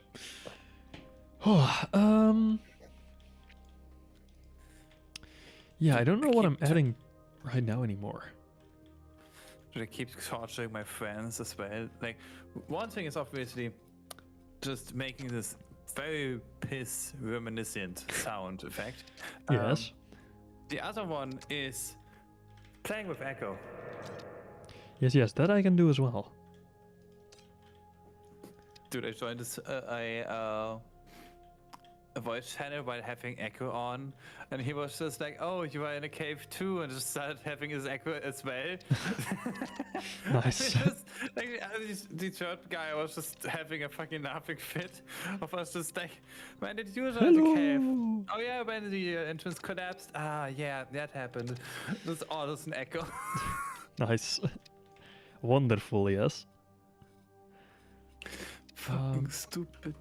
Speaker 1: Yeah, I don't know what I'm adding right now anymore.
Speaker 2: Should I keep torturing my friends as well? Like, one thing is obviously just making this very piss reminiscent sound effect.
Speaker 1: Yes.
Speaker 2: The other one is playing with echo.
Speaker 1: Yes, that I can do as well.
Speaker 2: Dude, I joined this a voice channel while having echo on, and he was just like, "Oh, you are in a cave too," and just started having his echo as well.
Speaker 1: Nice.
Speaker 2: Just, like, the third guy was just having a fucking laughing fit. Of us just like, "Man, did you join the cave?
Speaker 1: Hello.
Speaker 2: Oh yeah, when the entrance collapsed. Ah, yeah, that happened. Just just an echo."
Speaker 1: Nice. Wonderful, yes.
Speaker 2: Fucking stupid.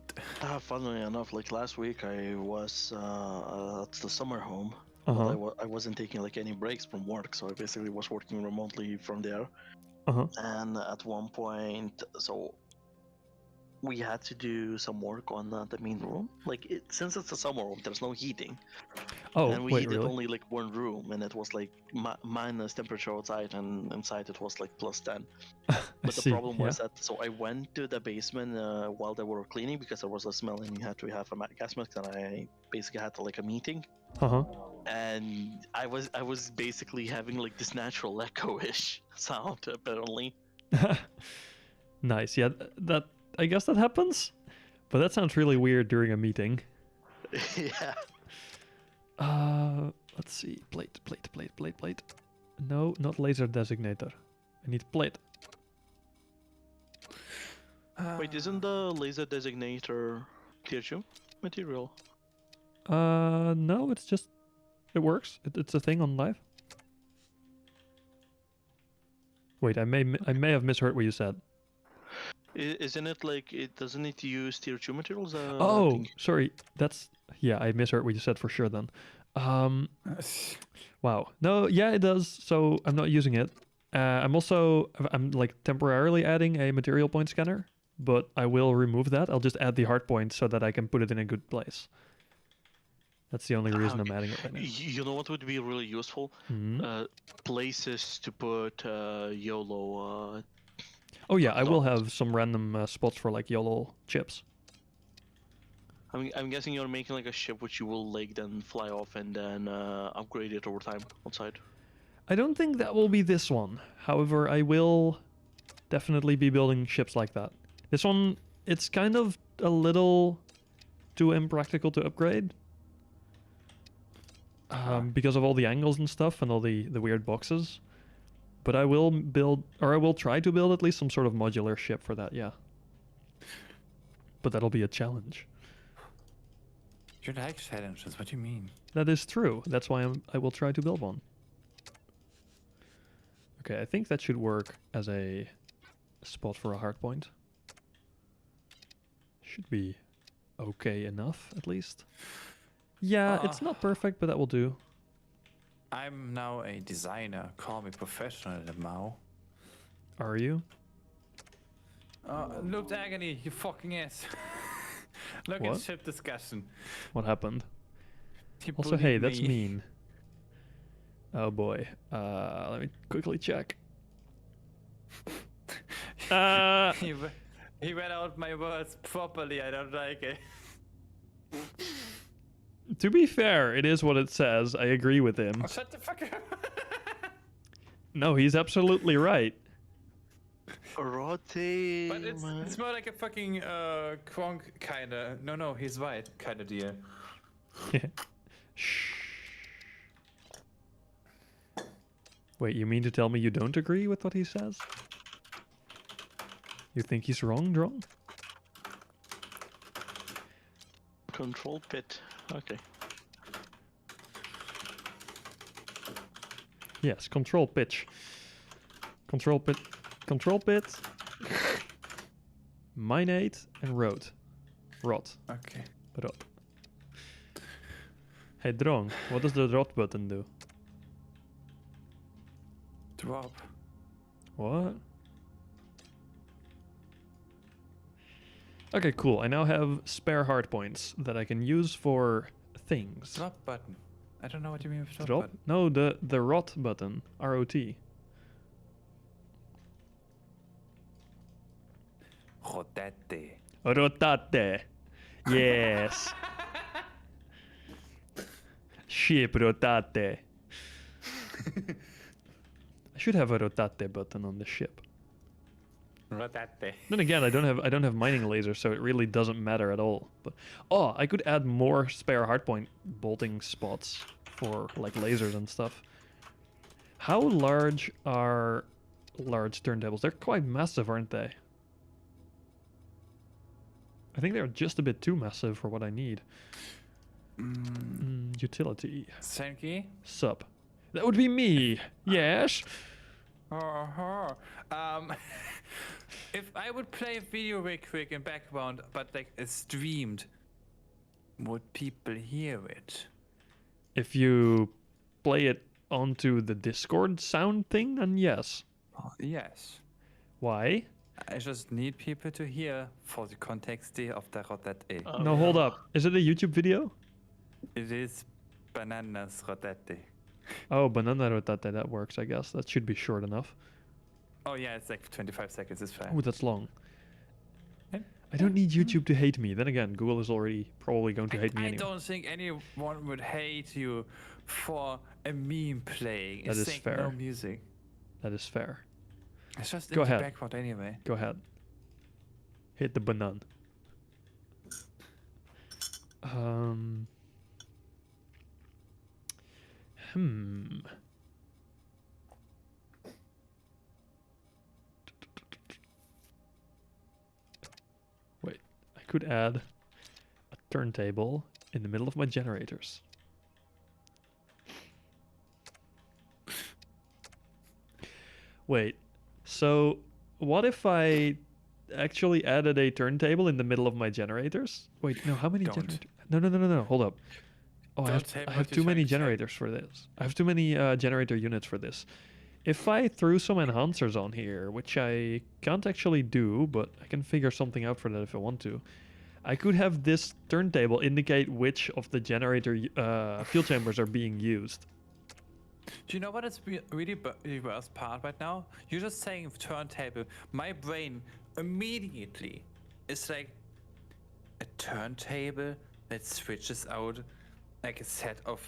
Speaker 3: Funnily enough, like last week I was at the summer home.
Speaker 1: Uh-huh.
Speaker 3: But I wasn't taking like any breaks from work, so I basically was working remotely from there.
Speaker 1: Uh-huh.
Speaker 3: And at one point, so we had to do some work on the main room. Like since it's a summer room, there's no heating.
Speaker 1: Oh,
Speaker 3: And we
Speaker 1: wait,
Speaker 3: heated
Speaker 1: really?
Speaker 3: only like one room, and it was like minus temperature outside, and inside it was like +10.
Speaker 1: I
Speaker 3: But the
Speaker 1: see.
Speaker 3: problem
Speaker 1: Yeah.
Speaker 3: was that so I went to the basement while they were cleaning because there was a smell and you had to have a gas mask, and I basically had to like a meeting,
Speaker 1: Uh-huh.
Speaker 3: and I was basically having like this natural echo-ish sound apparently.
Speaker 1: Nice. Yeah, that I guess that happens. But that sounds really weird during a meeting.
Speaker 3: Yeah.
Speaker 1: Let's see. Plate. No, not laser designator. I need plate.
Speaker 3: Wait, isn't the laser designator tier 2 material?
Speaker 1: No, it's just it works. It's a thing on live. Wait, I may have misheard what you said.
Speaker 3: Isn't it like it doesn't need to use tier 2 materials?
Speaker 1: Oh,
Speaker 3: Thing?
Speaker 1: sorry. That's yeah, I misheard what you said for sure then. Wow. No, yeah, it does. So I'm not using it. I'm like temporarily adding a material point scanner, but I will remove that. I'll just add the hard point so that I can put it in a good place. That's the only reason I'm adding it right now.
Speaker 3: You know what would be really useful?
Speaker 1: Mhm.
Speaker 3: Places to put YOLO.
Speaker 1: Oh yeah, I will
Speaker 3: dots.
Speaker 1: have some random spots for like YOLO chips.
Speaker 3: I'm guessing you're making like a ship which you will like then fly off and then upgrade it over time outside.
Speaker 1: I don't think that will be this one. However, I will definitely be building ships like that. This one, it's kind of a little too impractical to upgrade. Because of all the angles and stuff and all the weird boxes. But I will build, or I will try to build at least some sort of modular ship for that, yeah. But that'll be a challenge.
Speaker 2: You like challenges, what do you mean?
Speaker 1: That is true. That's why I will try to build one. Okay, I think that should work as a spot for a hardpoint. Should be okay enough, at least. Yeah, it's not perfect, but that will do.
Speaker 2: I'm now a designer. Call me professional, Mao.
Speaker 1: Are you?
Speaker 2: Looped agony, you fucking ass. Look
Speaker 1: What?
Speaker 2: at ship discussion.
Speaker 1: What happened?
Speaker 2: He
Speaker 1: Also,
Speaker 2: bullied
Speaker 1: hey, that's
Speaker 2: me.
Speaker 1: mean. Oh boy. Let me quickly check.
Speaker 2: He read out my words properly. I don't like it.
Speaker 1: To be fair, it is what it says. I agree with him.
Speaker 2: Oh, shut the fuck up.
Speaker 1: No, he's absolutely right.
Speaker 3: Rotate.
Speaker 2: But it's more like a fucking Kronk kinda. No, he's right kinda deal.
Speaker 1: Shh. Wait, you mean to tell me you don't agree with what he says? You think he's wrong, Drong?
Speaker 3: Control pit. Okay.
Speaker 1: Yes, control pitch. Control pit. Control pit. Minate and rot. Rot.
Speaker 2: Okay.
Speaker 1: Rot. Hey, Drong, what does the rot button do?
Speaker 2: Drop.
Speaker 1: What? Okay, cool. I now have spare hard points that I can use for things.
Speaker 2: Drop button. I don't know what you mean with drop
Speaker 1: Drop?
Speaker 2: button.
Speaker 1: No, the rot button. R-O-T.
Speaker 2: Rotate.
Speaker 1: Rotate. Yes. Ship rotate. I should have a rotate button on the ship.
Speaker 2: Rotate.
Speaker 1: Then again, I don't have mining lasers, so it really doesn't matter at all. But oh, I could add more spare hardpoint bolting spots for like lasers and stuff. How large are large turntables? They're quite massive, aren't they? I think they're just a bit too massive for what I need. Utility.
Speaker 2: Senki?
Speaker 1: Sup. That would be me. Yes.
Speaker 2: If I would play a video real quick in background, but like it's streamed, would people hear it?
Speaker 1: If you play it onto the Discord sound thing, then yes.
Speaker 2: Oh, yes.
Speaker 1: Why?
Speaker 2: I just need people to hear for the context of the rotette.
Speaker 1: No, hold up. Is it a YouTube video?
Speaker 2: It is bananas rotette.
Speaker 1: Oh, banana rotate, that works, I guess. That should be short enough.
Speaker 2: Oh yeah, it's like 25 seconds. It's fine.
Speaker 1: Oh, that's long.
Speaker 2: Yeah.
Speaker 1: I don't need YouTube to hate me. Then again, Google is already probably going to hate me
Speaker 2: I
Speaker 1: anyway.
Speaker 2: don't think anyone would hate you for a meme playing.
Speaker 1: That
Speaker 2: It's
Speaker 1: is
Speaker 2: like
Speaker 1: fair.
Speaker 2: No music.
Speaker 1: That is fair.
Speaker 2: It's just
Speaker 1: Go
Speaker 2: in the
Speaker 1: ahead.
Speaker 2: background anyway.
Speaker 1: Go ahead. Hit the banana. Hmm. Wait, I could add a turntable in the middle of my generators. Wait, so what if I actually added a turntable in the middle of my generators? Wait, no, how many
Speaker 2: Don't.
Speaker 1: generators? No, hold up. Oh,
Speaker 2: Don't say
Speaker 1: I
Speaker 2: what
Speaker 1: have
Speaker 2: you're
Speaker 1: too many
Speaker 2: trying to say.
Speaker 1: generators for this. I have too many generator units for this. If I threw some enhancers on here, which I can't actually do, but I can figure something out for that if I want to, I could have this turntable indicate which of the generator fuel chambers are being used.
Speaker 2: Do you know what is really the worst part right now? You're just saying turntable. My brain immediately is like a turntable that switches out like a set of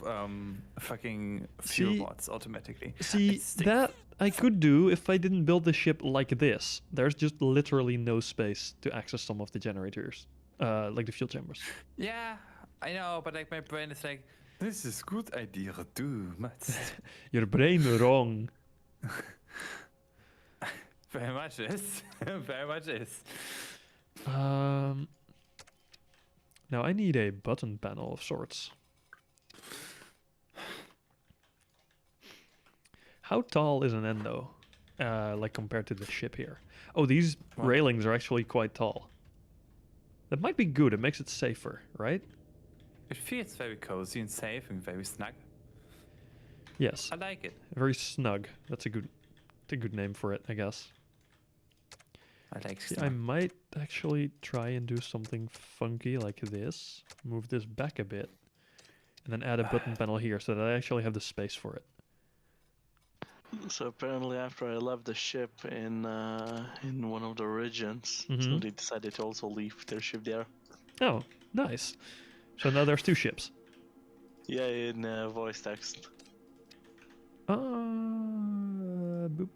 Speaker 2: fucking fuel
Speaker 1: See-
Speaker 2: rods automatically.
Speaker 1: See,
Speaker 2: It's like-
Speaker 1: that I could do if I didn't build the ship like this. There's just literally no space to access some of the generators, like the fuel chambers.
Speaker 2: Yeah, I know, but like my brain is like, this is good idea, too much.
Speaker 1: Your brain wrong.
Speaker 2: Very much is. Very much is.
Speaker 1: Now I need a button panel of sorts. How tall is an endo, like compared to the ship here? Oh, these
Speaker 2: Wow.
Speaker 1: railings are actually quite tall. That might be good. It makes it safer, right?
Speaker 2: It feels very cozy and safe and very snug.
Speaker 1: Yes,
Speaker 2: I like it.
Speaker 1: very snug. That's a good name for it, I guess.
Speaker 2: I like
Speaker 1: See,
Speaker 2: snug.
Speaker 1: I might actually try and do something funky like this. Move this back a bit, and then add a button panel here so that I actually have the space for it.
Speaker 3: So apparently, after I left the ship in one of the regions, so
Speaker 1: Mhm.
Speaker 3: they decided to also leave their ship there.
Speaker 1: Oh, nice. So now there's two ships.
Speaker 3: Yeah, in voice text.
Speaker 1: Boop.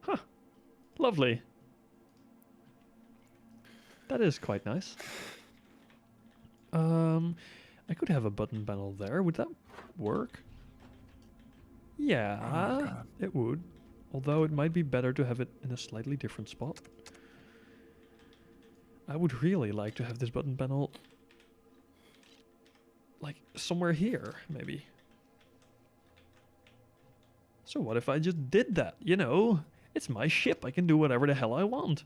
Speaker 1: Huh. Lovely. That is quite nice. I could have a button panel there. Would that work? Yeah,
Speaker 2: God.
Speaker 1: it would. Although it might be better to have it in a slightly different spot. I would really like to have this button panel like somewhere here, maybe. So what if I just did that? You know, it's my ship. I can do whatever the hell I want.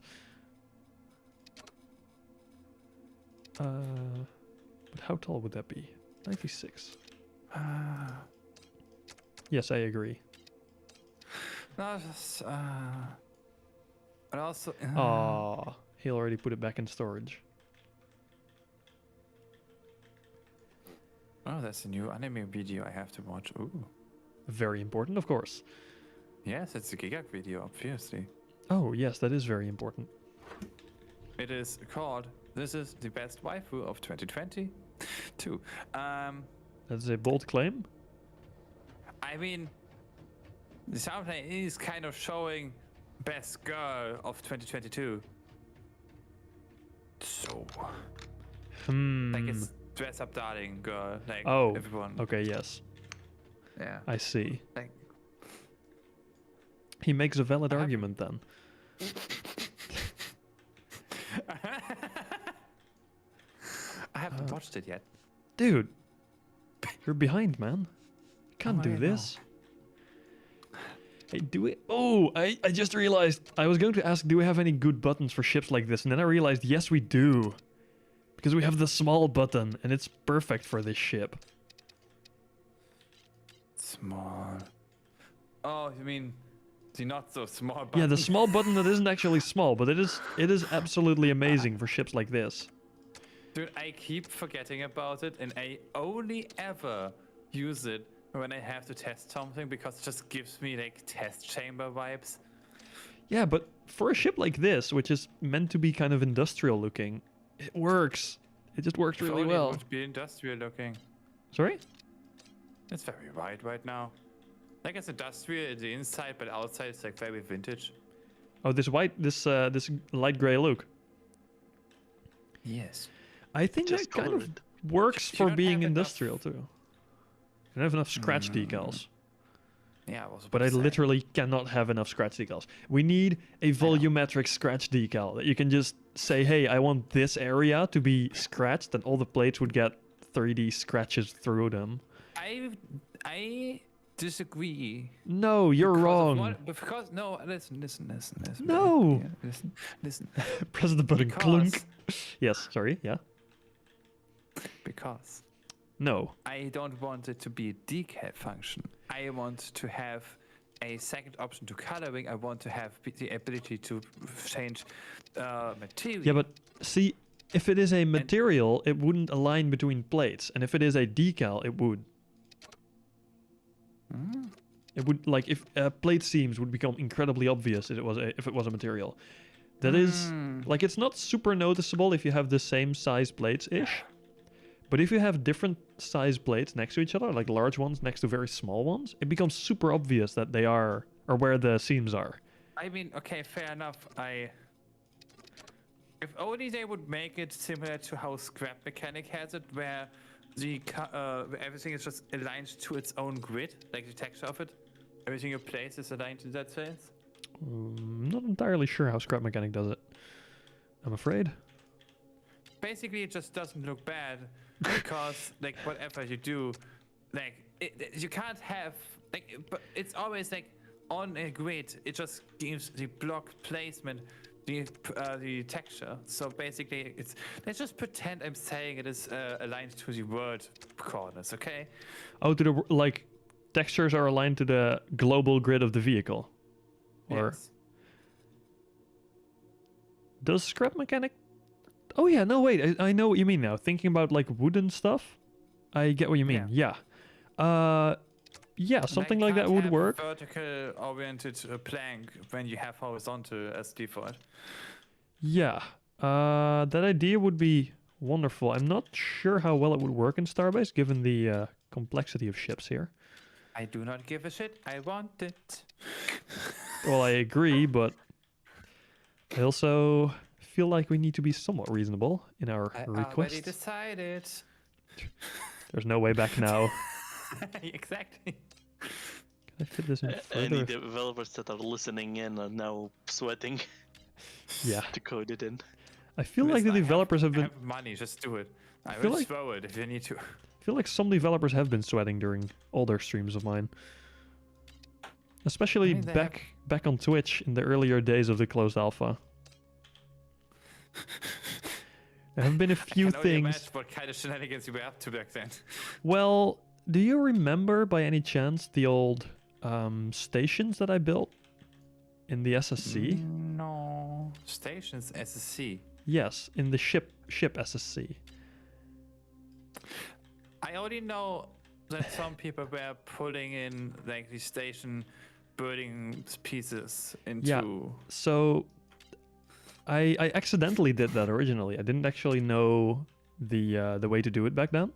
Speaker 1: But how tall would that be? 96. Yes, I agree.
Speaker 2: No, just, but also.
Speaker 1: Aw, he already put it back in storage.
Speaker 2: Oh, that's a new anime video I have to watch. Ooh.
Speaker 1: Very important, of course.
Speaker 2: Yes, it's a Gigak video, obviously.
Speaker 1: Oh, yes, that is very important.
Speaker 2: It is called "This is the best waifu of 2022."
Speaker 1: That's a bold claim.
Speaker 2: I mean, the soundtrack is kind of showing best girl of 2022. So, like it's dress up darling girl, like
Speaker 1: Oh,
Speaker 2: everyone.
Speaker 1: okay, yes.
Speaker 2: Yeah.
Speaker 1: I see.
Speaker 2: Like,
Speaker 1: He makes a valid
Speaker 2: I have-
Speaker 1: argument then.
Speaker 2: I haven't watched it yet.
Speaker 1: Dude, you're behind, man. You can't
Speaker 2: Oh,
Speaker 1: do
Speaker 2: I know.
Speaker 1: this. Hey, do we? Oh, I just realized I was going to ask, do we have any good buttons for ships like this? And then I realized, yes, we do. Because we have the small button, and it's perfect for this ship.
Speaker 2: Small. Oh, you mean the not so small button?
Speaker 1: Yeah, the small button that isn't actually small, but it is absolutely amazing for ships like this.
Speaker 2: Dude, I keep forgetting about it, and I only ever use it when I have to test something because it just gives me like test chamber vibes.
Speaker 1: Yeah, but for a ship like this, which is meant to be kind of industrial looking, it works. It just works
Speaker 2: If
Speaker 1: really
Speaker 2: only
Speaker 1: well.
Speaker 2: It would be industrial looking.
Speaker 1: Sorry?
Speaker 2: It's very white right now. Like it's industrial in the inside, but outside it's like very vintage.
Speaker 1: Oh, this this light gray look.
Speaker 2: Yes.
Speaker 1: I think
Speaker 3: Just
Speaker 1: that kind
Speaker 3: color
Speaker 1: of
Speaker 3: it.
Speaker 1: works
Speaker 2: You
Speaker 1: for
Speaker 2: don't
Speaker 1: being
Speaker 2: have enough-
Speaker 1: industrial too. I don't have enough scratch decals,
Speaker 2: Yeah, I was.
Speaker 1: but I
Speaker 2: about to say.
Speaker 1: literally cannot have enough scratch decals. We need a volumetric scratch decal that you can just say, hey, I want this area to be scratched, and all the plates would get 3D scratches through them.
Speaker 2: I disagree.
Speaker 1: No, you're
Speaker 2: because of
Speaker 1: wrong.
Speaker 2: because no, listen.
Speaker 1: No.
Speaker 2: Yeah, listen.
Speaker 1: Press the button,
Speaker 2: Because-
Speaker 1: clunk. Yes, sorry, yeah.
Speaker 2: Because
Speaker 1: No.
Speaker 2: I don't want it to be a decal function. I want to have a second option to coloring. I want to have the ability to change material.
Speaker 1: Yeah, but see, if it is a material, it wouldn't align between plates, and if it is a decal, it would. It would, like, if plate seams would become incredibly obvious if it was a material. That is, like, it's not super noticeable if you have the same size plates ish, but if you have different size plates next to each other, like large ones next to very small ones, it becomes super obvious that they are, or where the seams are.
Speaker 2: I mean, okay, fair enough. If only they would make it similar to how Scrap Mechanic has it, where where everything is just aligned to its own grid, like the texture of it. Everything you place is aligned in that sense.
Speaker 1: I'm not entirely sure how Scrap Mechanic does it, I'm afraid.
Speaker 2: Basically, it just doesn't look bad because, like, whatever you do, like, you can't have, like, but it's always like on a grid. It just gives the block placement the texture. So basically, let's just pretend I'm saying it is aligned to the word corners, okay?
Speaker 1: Oh, to the, like, textures are aligned to the global grid of the vehicle. Or
Speaker 2: Yes.
Speaker 1: does Scrap Mechanic? Oh yeah, no wait, I know what you mean now. Thinking about like wooden stuff, I get what you mean. Yeah, yeah, something like that
Speaker 2: can't
Speaker 1: would
Speaker 2: have
Speaker 1: work.
Speaker 2: Vertical oriented plank when you have horizontal as default.
Speaker 1: Yeah, that idea would be wonderful. I'm not sure how well it would work in Starbase, given the complexity of ships here.
Speaker 2: I do not give a shit. I want it.
Speaker 1: Well, I agree, but I also feel like we need to be somewhat reasonable in our
Speaker 2: I already
Speaker 1: requests.
Speaker 2: decided.
Speaker 1: There's no way back now.
Speaker 2: Exactly.
Speaker 1: Can I fit this in
Speaker 3: Any
Speaker 1: further?
Speaker 3: developers that are listening in are now sweating
Speaker 1: Yeah,
Speaker 3: to code it in.
Speaker 1: I feel like the
Speaker 2: Listen, I
Speaker 1: developers have
Speaker 2: I
Speaker 1: been.
Speaker 2: have money, just do it. I
Speaker 1: feel
Speaker 2: will
Speaker 1: like-
Speaker 2: throw it if you need to.
Speaker 1: I feel like some developers have been sweating during older streams of mine. Especially
Speaker 2: I mean, they
Speaker 1: back on Twitch in the earlier days of the closed alpha. There have been a few
Speaker 2: I can only
Speaker 1: things.
Speaker 2: imagine what kind of shenanigans you were up to back then.
Speaker 1: Well, do you remember by any chance the old stations that I built in the SSC?
Speaker 2: No. Stations SSC.
Speaker 1: Yes, in the ship SSC.
Speaker 2: I only know that some people were pulling in like the station building pieces into.
Speaker 1: Yeah. So I accidentally did that originally. I didn't actually know the way to do it back then.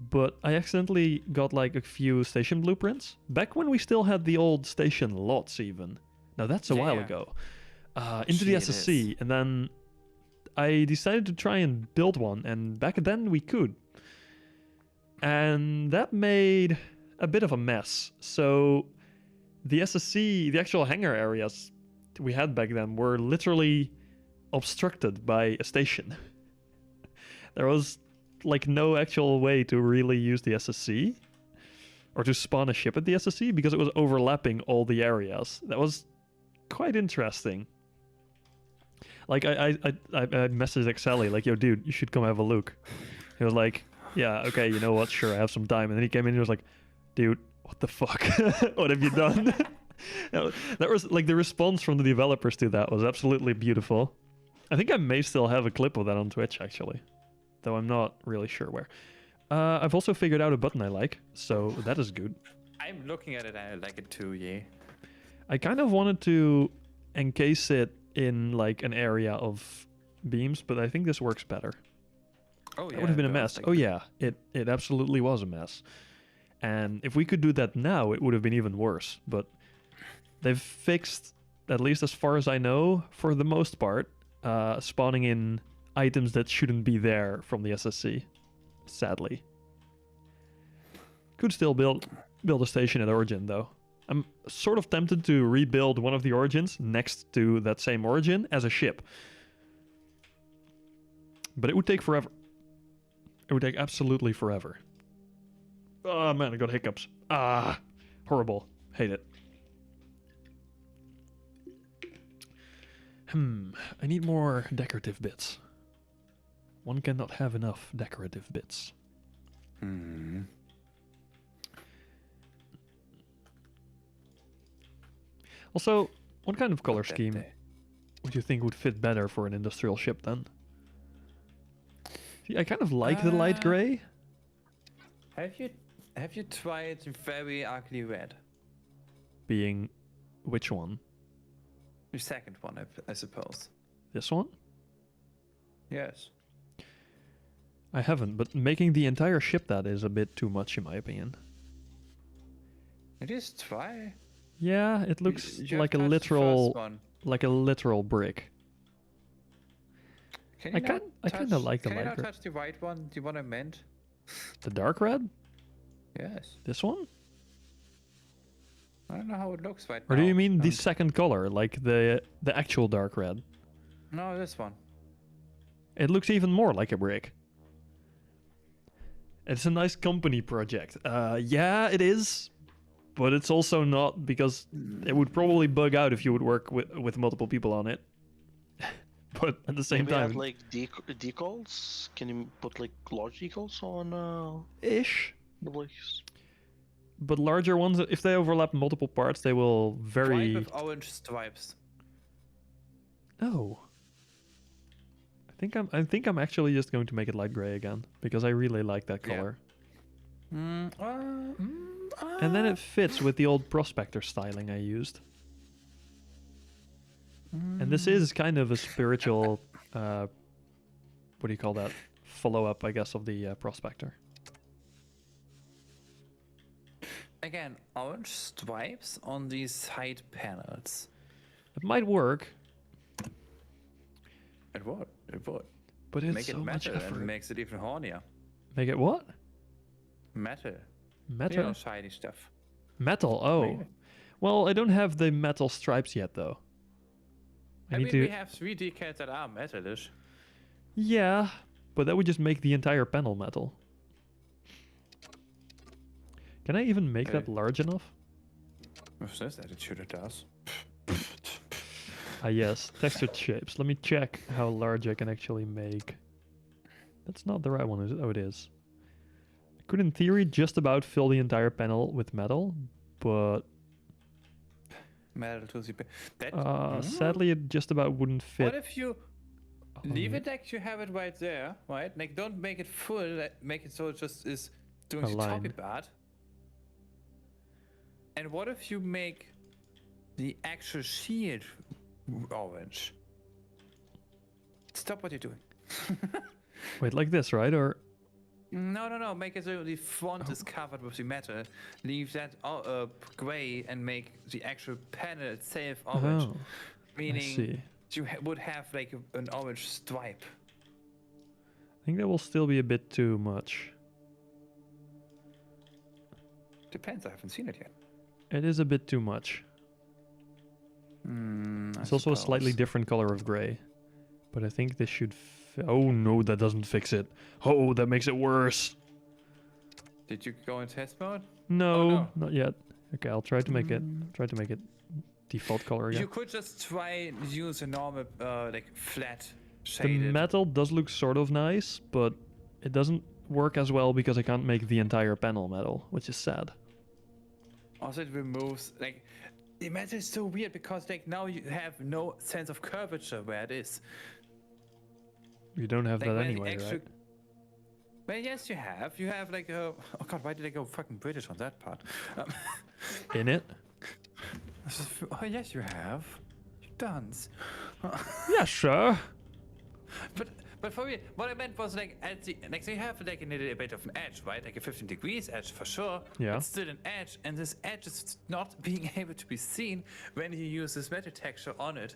Speaker 1: But I accidentally got like a few station blueprints back when we still had the old station lots even. Now that's a while
Speaker 2: Yeah.
Speaker 1: ago. Into the
Speaker 2: Gee, it
Speaker 1: SSC, and then I decided to try and build one, and back then we could. And that made a bit of a mess. So the SSC, the actual hangar areas we had back then were literally obstructed by a station. There was like no actual way to really use the SSC. or to spawn a ship at the SSC because it was overlapping all the areas. That was quite interesting. Like I messaged Excelli like, yo, dude, you should come have a look. He was like, yeah, okay, you know what? Sure, I have some time. And then he came in and he was like, dude, what the fuck? What have you done? That was like the response from the developers to that was absolutely beautiful. I think I may still have a clip of that on Twitch actually, though I'm not really sure where. I've also figured out a button I like, so that is good.
Speaker 2: I'm looking at it and I like it too, yeah.
Speaker 1: I kind of wanted to encase it in like an area of beams, but I think this works better.
Speaker 2: Oh yeah.
Speaker 1: That would have been a
Speaker 2: it
Speaker 1: mess.
Speaker 2: does, like-
Speaker 1: Oh yeah, it absolutely was a mess. And if we could do that now, it would have been even worse. But they've fixed, at least as far as I know, for the most part, spawning in items that shouldn't be there from the SSC. Sadly. Could still build a station at Origin though. I'm sort of tempted to rebuild one of the Origins next to that same Origin as a ship. But it would take forever. It would take absolutely forever. Oh man, I got hiccups. Ah, horrible. Hate it. I need more decorative bits. One cannot have enough decorative bits.
Speaker 2: Hmm.
Speaker 1: Also, what kind of color
Speaker 2: That
Speaker 1: scheme
Speaker 2: day.
Speaker 1: would you think would fit better for an industrial ship then? See, I kind of like the light gray.
Speaker 2: Have you tried very ugly red?
Speaker 1: Being which one?
Speaker 2: The second one, I suppose.
Speaker 1: This one?
Speaker 2: Yes.
Speaker 1: I haven't, but making the entire ship that is a bit too much in my opinion.
Speaker 2: It is try.
Speaker 1: Yeah, it looks
Speaker 2: You have
Speaker 1: like a
Speaker 2: touched the first
Speaker 1: literal brick.
Speaker 2: Can
Speaker 1: I
Speaker 2: you
Speaker 1: kind
Speaker 2: not
Speaker 1: of
Speaker 2: touch-
Speaker 1: like the
Speaker 2: Can you
Speaker 1: light
Speaker 2: not
Speaker 1: gray.
Speaker 2: touch the white one? The one I meant?
Speaker 1: The dark red?
Speaker 2: Yes.
Speaker 1: This one?
Speaker 2: I don't know how it looks right
Speaker 1: Or
Speaker 2: now.
Speaker 1: do you mean the
Speaker 2: Don't-
Speaker 1: second color, like the actual dark red?
Speaker 2: No, this one.
Speaker 1: It looks even more like a brick. It's a nice company project. Yeah, it is. But it's also not, because it would probably bug out if you would work with multiple people on it. But at the same
Speaker 3: Maybe add
Speaker 1: time...
Speaker 3: like decals? Can you put like large decals on
Speaker 1: Ish.
Speaker 3: the blikes?
Speaker 1: But larger ones, if they overlap multiple parts, they will
Speaker 2: White
Speaker 1: very...
Speaker 2: with orange stripes.
Speaker 1: No. I think I'm actually just going to make it light gray again, because I really like that
Speaker 2: Yeah.
Speaker 1: color.
Speaker 2: And
Speaker 1: And then it fits with the old Prospector styling I used. And this is kind of a spiritual, what do you call that? Follow-up, I guess, of the Prospector.
Speaker 2: again, orange stripes on these side panels.
Speaker 1: It might work,
Speaker 2: It would. It would.
Speaker 1: but it's
Speaker 2: Make
Speaker 1: so
Speaker 2: it
Speaker 1: much
Speaker 2: metal and
Speaker 1: effort.
Speaker 2: makes it even hornier.
Speaker 1: Make it what?
Speaker 2: Metal.
Speaker 1: Metal?
Speaker 2: You know, shiny stuff.
Speaker 1: Metal, oh.
Speaker 2: Really?
Speaker 1: Well, I don't have the metal stripes yet, though. I need
Speaker 2: We
Speaker 1: to...
Speaker 2: have 3 decals that are metalish.
Speaker 1: Yeah, but that would just make the entire panel metal. Can I even make that
Speaker 2: Okay.
Speaker 1: large enough?
Speaker 2: With this attitude, it does.
Speaker 1: Ah yes, textured shapes. Let me check how large I can actually make. That's not the right one, is it? Oh, it is. I could, in theory, just about fill the entire panel with metal, but
Speaker 2: Metal to the... That...
Speaker 1: sadly it just about wouldn't fit.
Speaker 2: What if you leave
Speaker 1: on
Speaker 2: it like you have it right there, right? Like, don't make it full, make it so it just is doing
Speaker 1: A
Speaker 2: the
Speaker 1: line.
Speaker 2: toppy part. And what if you make the actual shield orange? Stop what you're doing.
Speaker 1: Wait, like this, right? Or
Speaker 2: No. Make it so the front
Speaker 1: Oh.
Speaker 2: is covered with the metal. Leave that gray and make the actual panel itself orange.
Speaker 1: oh, I
Speaker 2: Meaning
Speaker 1: see.
Speaker 2: you would have like an orange stripe.
Speaker 1: I think that will still be a bit too much.
Speaker 2: Depends, I haven't seen it yet.
Speaker 1: It is a bit too much. It's also a slightly different color of gray. But I think this should... Oh no, that doesn't fix it. Oh, that makes it worse.
Speaker 2: Did you go in test mode?
Speaker 1: No,
Speaker 2: no.
Speaker 1: not yet. Okay, I'll try to make it. Try to make it default color again.
Speaker 2: You could just try and use a normal, like flat
Speaker 1: The
Speaker 2: shaded.
Speaker 1: metal does look sort of nice, but it doesn't work as well because I can't make the entire panel metal, which is sad.
Speaker 2: Also, it removes like the metal is so weird because like now you have no sense of curvature where it is.
Speaker 1: You don't have
Speaker 2: Like
Speaker 1: that
Speaker 2: where the
Speaker 1: anyway,
Speaker 2: actual-
Speaker 1: right?
Speaker 2: Well, yes, you have. You have like a. Oh god, why did I go fucking British on that part?
Speaker 1: In it?
Speaker 2: Oh yes, you have. You dunce.
Speaker 1: Yeah, sure.
Speaker 2: But for me, what I meant was like at the like so you have like a bit of an edge, right? Like a 15 degrees edge for sure.
Speaker 1: Yeah.
Speaker 2: It's still an edge, and this edge is not being able to be seen when you use this metal texture on it.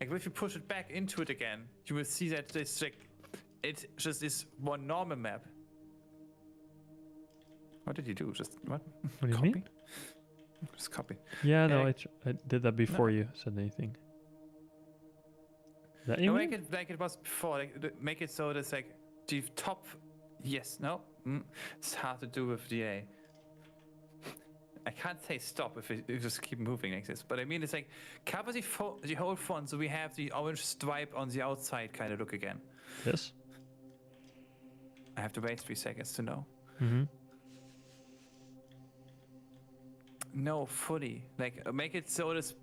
Speaker 2: Like if you push it back into it again, you will see that this like it just is one normal map. What did you do? Just what?
Speaker 1: What do you
Speaker 2: Copy?
Speaker 1: mean?
Speaker 2: Just copy.
Speaker 1: Yeah, no,
Speaker 2: Yeah,
Speaker 1: I did that before you said anything. That you
Speaker 2: No,
Speaker 1: mean?
Speaker 2: make it like it was before. Like make it so that's like the top. Yes, no. It's hard to do with DA. I can't say stop if you just keep moving like this. But I mean, it's like cover the whole font so we have the orange stripe on the outside kind of look again.
Speaker 1: Yes.
Speaker 2: I have to wait 3 seconds to know.
Speaker 1: Mm-hmm.
Speaker 2: No, fully. Like make it so it's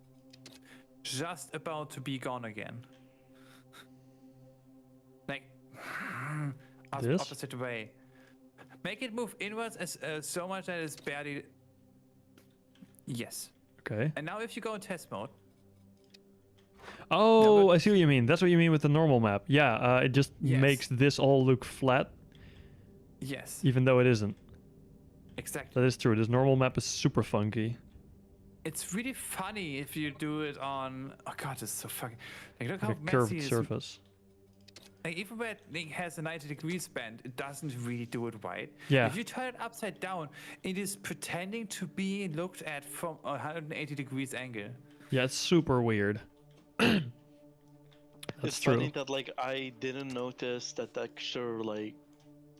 Speaker 2: just about to be gone again. Like
Speaker 1: This?
Speaker 2: opposite way. Make it move inwards as so much that it's barely. Yes.
Speaker 1: Okay.
Speaker 2: And now if you go in test mode,
Speaker 1: Oh,
Speaker 2: but-
Speaker 1: I see what you mean. That's what you mean with the normal map. Yeah, it just
Speaker 2: Yes.
Speaker 1: makes this all look flat,
Speaker 2: yes,
Speaker 1: even though it isn't.
Speaker 2: exactly.
Speaker 1: That is true. This normal map is super funky.
Speaker 2: It's really funny if you do it on. Oh god, it's so fucking. Like look
Speaker 1: Like
Speaker 2: how
Speaker 1: a
Speaker 2: messy
Speaker 1: curved
Speaker 2: it is.
Speaker 1: surface.
Speaker 2: Like even where it has a 90 degrees bend, it doesn't really do it right.
Speaker 1: Yeah.
Speaker 2: If you turn it upside down, it is pretending to be looked at from a 180 degrees angle.
Speaker 1: Yeah, it's super weird. That's
Speaker 3: It's
Speaker 1: true.
Speaker 3: funny that like I didn't notice that texture like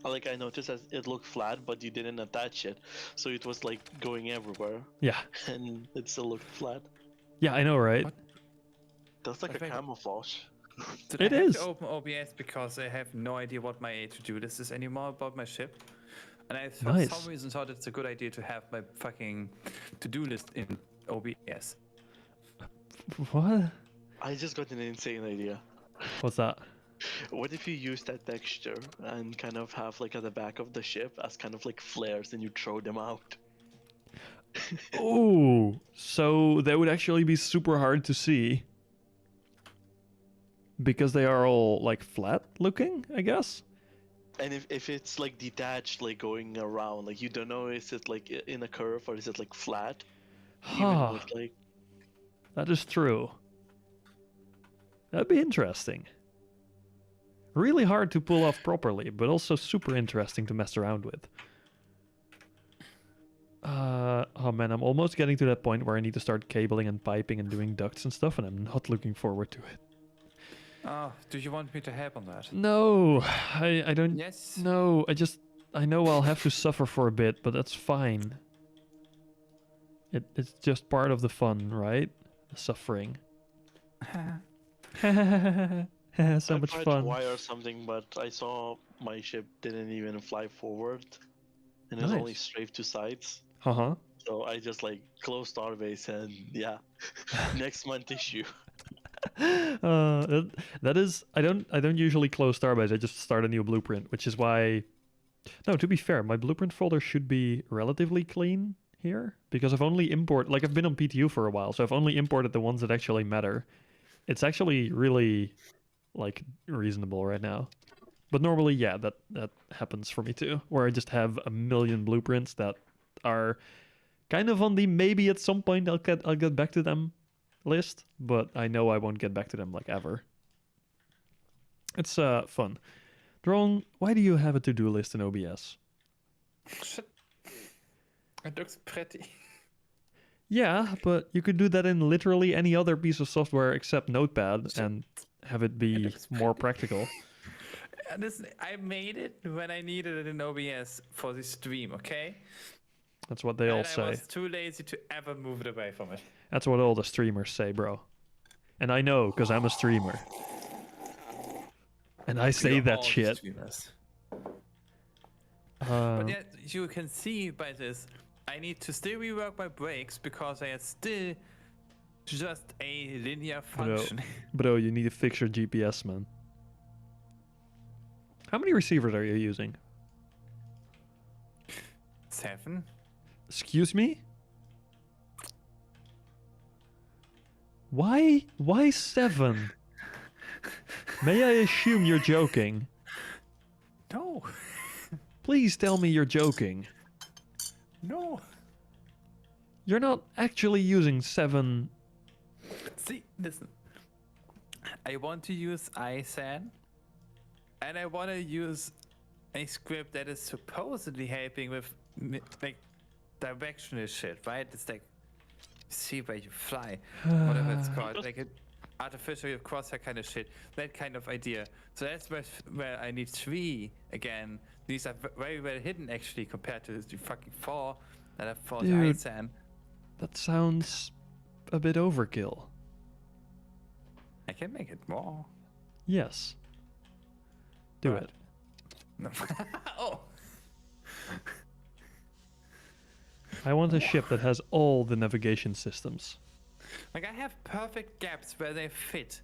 Speaker 3: I noticed that it looked flat, but you didn't attach it, so it was like going everywhere,
Speaker 1: Yeah.
Speaker 3: and it still looked flat.
Speaker 1: Yeah, I know, right?
Speaker 2: What?
Speaker 3: That's like a
Speaker 2: Perfect.
Speaker 3: camouflage.
Speaker 2: Did
Speaker 1: It
Speaker 2: I have
Speaker 1: is.
Speaker 2: to open OBS because I have no idea what my to-do list is anymore about my ship. And I for
Speaker 1: Nice.
Speaker 2: some reason thought it's a good idea to have my fucking to-do list in OBS.
Speaker 1: What?
Speaker 3: I just got an insane idea.
Speaker 1: What's that?
Speaker 3: What if you use that texture and kind of have like at the back of the ship as kind of like flares, and you throw them out?
Speaker 1: Oh, so they would actually be super hard to see. Because they are all like flat looking, I guess.
Speaker 3: And if it's like detached, like going around, like you don't know, is it like in a curve or is it like flat? Even
Speaker 1: Huh.
Speaker 3: with like
Speaker 1: That is true. That'd be interesting. Really hard to pull off properly, but also super interesting to mess around with. Oh man, I'm almost getting to that point where I need to start cabling and piping and doing ducts and stuff, and I'm not looking forward to it.
Speaker 2: Oh, do you want me to help on that?
Speaker 1: No, I don't.
Speaker 2: Yes.
Speaker 1: No, I know I'll have to suffer for a bit, but that's fine. It's just part of the fun, right? The suffering. So
Speaker 3: I
Speaker 1: much
Speaker 3: tried
Speaker 1: fun.
Speaker 3: to wire something, but I saw my ship didn't even fly forward, and it's
Speaker 1: Nice.
Speaker 3: only straight to sides.
Speaker 1: Uh-huh.
Speaker 3: So I just like closed Starbase and yeah, next month issue.
Speaker 1: That is I don't usually close Starbase. I just start a new blueprint, which is why. No, to be fair, my blueprint folder should be relatively clean here because I've only I've been on PTU for a while, so I've only imported the ones that actually matter. It's actually really like reasonable right now. But normally, yeah, that happens for me too, where I just have a million blueprints that are kind of on the maybe at some point I'll get back to them list, but I know I won't get back to them like ever. It's fun. Drone, why do you have a to-do list in OBS?
Speaker 2: Shit. It looks pretty.
Speaker 1: Yeah, but you could do that in literally any other piece of software except Notepad and have it be
Speaker 2: looks
Speaker 1: more practical.
Speaker 2: Listen, I made it when I needed it in OBS for the stream, okay?
Speaker 1: That's what they all
Speaker 2: And I
Speaker 1: say.
Speaker 2: was too lazy to ever move it away from it.
Speaker 1: That's what all the streamers say, bro. And I know, because I'm a streamer. And I say
Speaker 2: You're
Speaker 1: that
Speaker 2: all
Speaker 1: shit.
Speaker 2: streamers.
Speaker 1: Uh,
Speaker 2: But yeah, you can see by this, I need to still rework my brakes because they are still just a linear function.
Speaker 1: bro, you need to fix your GPS, man. How many receivers are you using?
Speaker 2: 7?
Speaker 1: Excuse me? Why 7? May I assume you're joking?
Speaker 2: No.
Speaker 1: Please tell me you're joking.
Speaker 2: No.
Speaker 1: You're not actually using 7.
Speaker 2: See, listen. I want to use ISAN, and I want to use a script that is supposedly helping with like directional shit, right? It's like see where you fly, whatever it's called, like an artificial crosshair kind of shit, that kind of idea. So that's where I need 3 again. These are very well hidden actually compared to the fucking 4 that I've for the
Speaker 1: Dude.
Speaker 2: ISAN.
Speaker 1: That sounds a bit overkill.
Speaker 2: I can make it more.
Speaker 1: Yes. Do
Speaker 2: But-
Speaker 1: it.
Speaker 2: No. Oh.
Speaker 1: I want a ship that has all the navigation systems.
Speaker 2: Like I have perfect gaps where they fit.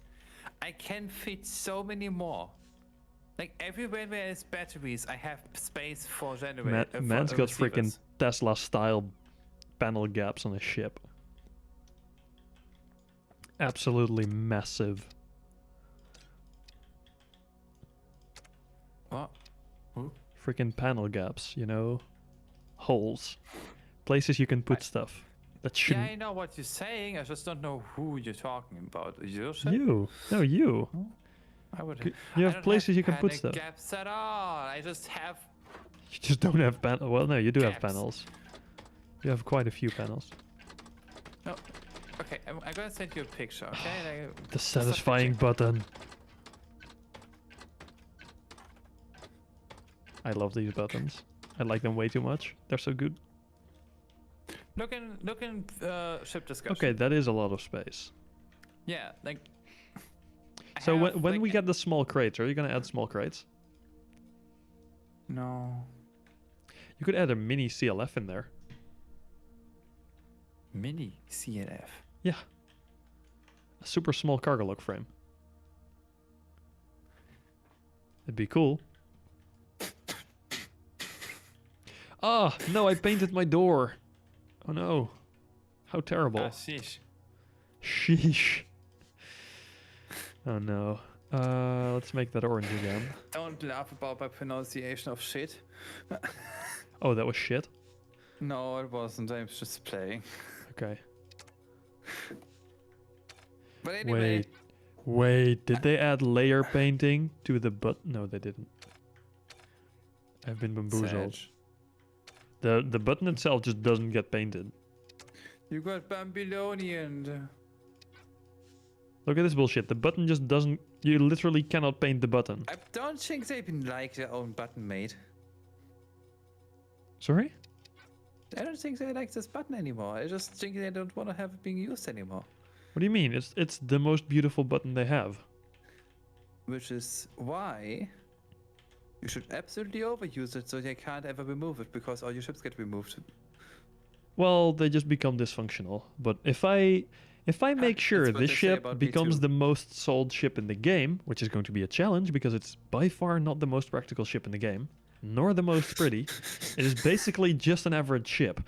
Speaker 2: I can fit so many more. Like everywhere where there's batteries, I have space for generators.
Speaker 1: Man's got freaking Tesla style panel gaps on his ship. Absolutely massive.
Speaker 2: What?
Speaker 1: Freaking panel gaps, you know? Holes. Places you can put stuff. That
Speaker 2: Yeah,
Speaker 1: shouldn't...
Speaker 2: I know what you're saying. I just don't know who you're talking about. Yourself?
Speaker 1: You. No, you.
Speaker 2: I would.
Speaker 1: You
Speaker 2: I
Speaker 1: have
Speaker 2: don't
Speaker 1: places you can put
Speaker 2: panic
Speaker 1: stuff.
Speaker 2: gaps at all. I just have.
Speaker 1: You just don't have panels. Well, no, you do have
Speaker 2: Gaps.
Speaker 1: panels. You have quite a few panels.
Speaker 2: No. Okay, I'm gonna send you a picture. Okay.
Speaker 1: The satisfying button. I love these buttons. I like them way too much. They're so good.
Speaker 2: Look in ship discussion.
Speaker 1: Okay, that is a lot of space.
Speaker 2: Yeah, like. I
Speaker 1: So
Speaker 2: have,
Speaker 1: when
Speaker 2: like,
Speaker 1: we get the small crates, are you gonna add small crates?
Speaker 2: No.
Speaker 1: You could add a mini CLF in there.
Speaker 2: Mini CLF.
Speaker 1: Yeah. A super small cargo lock frame. It'd be cool. Ah, no, I painted my door. Oh no. How terrible.
Speaker 2: Sheesh.
Speaker 1: Sheesh. Oh no. Let's make that orange again.
Speaker 2: Don't laugh about my pronunciation of shit.
Speaker 1: Oh, that was shit?
Speaker 2: No, it wasn't. I'm just playing.
Speaker 1: Okay.
Speaker 2: But anyway.
Speaker 1: Wait, did they add layer painting to the No, they didn't. I've been bamboozled.
Speaker 2: Sag.
Speaker 1: The button itself just doesn't get painted.
Speaker 2: You got Babylonian.
Speaker 1: Look at this bullshit. The button just doesn't... You literally cannot paint the button.
Speaker 2: I don't think they even like their own button made.
Speaker 1: Sorry?
Speaker 2: I don't think they like this button anymore. I just think they don't want to have it being used anymore.
Speaker 1: What do you mean? It's the most beautiful button they have.
Speaker 2: Which is why you should absolutely overuse it so they can't ever remove it because all your ships get removed.
Speaker 1: Well, they just become dysfunctional. But if I make sure
Speaker 2: That's what
Speaker 1: this
Speaker 2: they say
Speaker 1: ship
Speaker 2: about me
Speaker 1: becomes
Speaker 2: too.
Speaker 1: the most sold ship in the game, which is going to be a challenge because it's by far not the most practical ship in the game, nor the most pretty. It is basically just an average ship.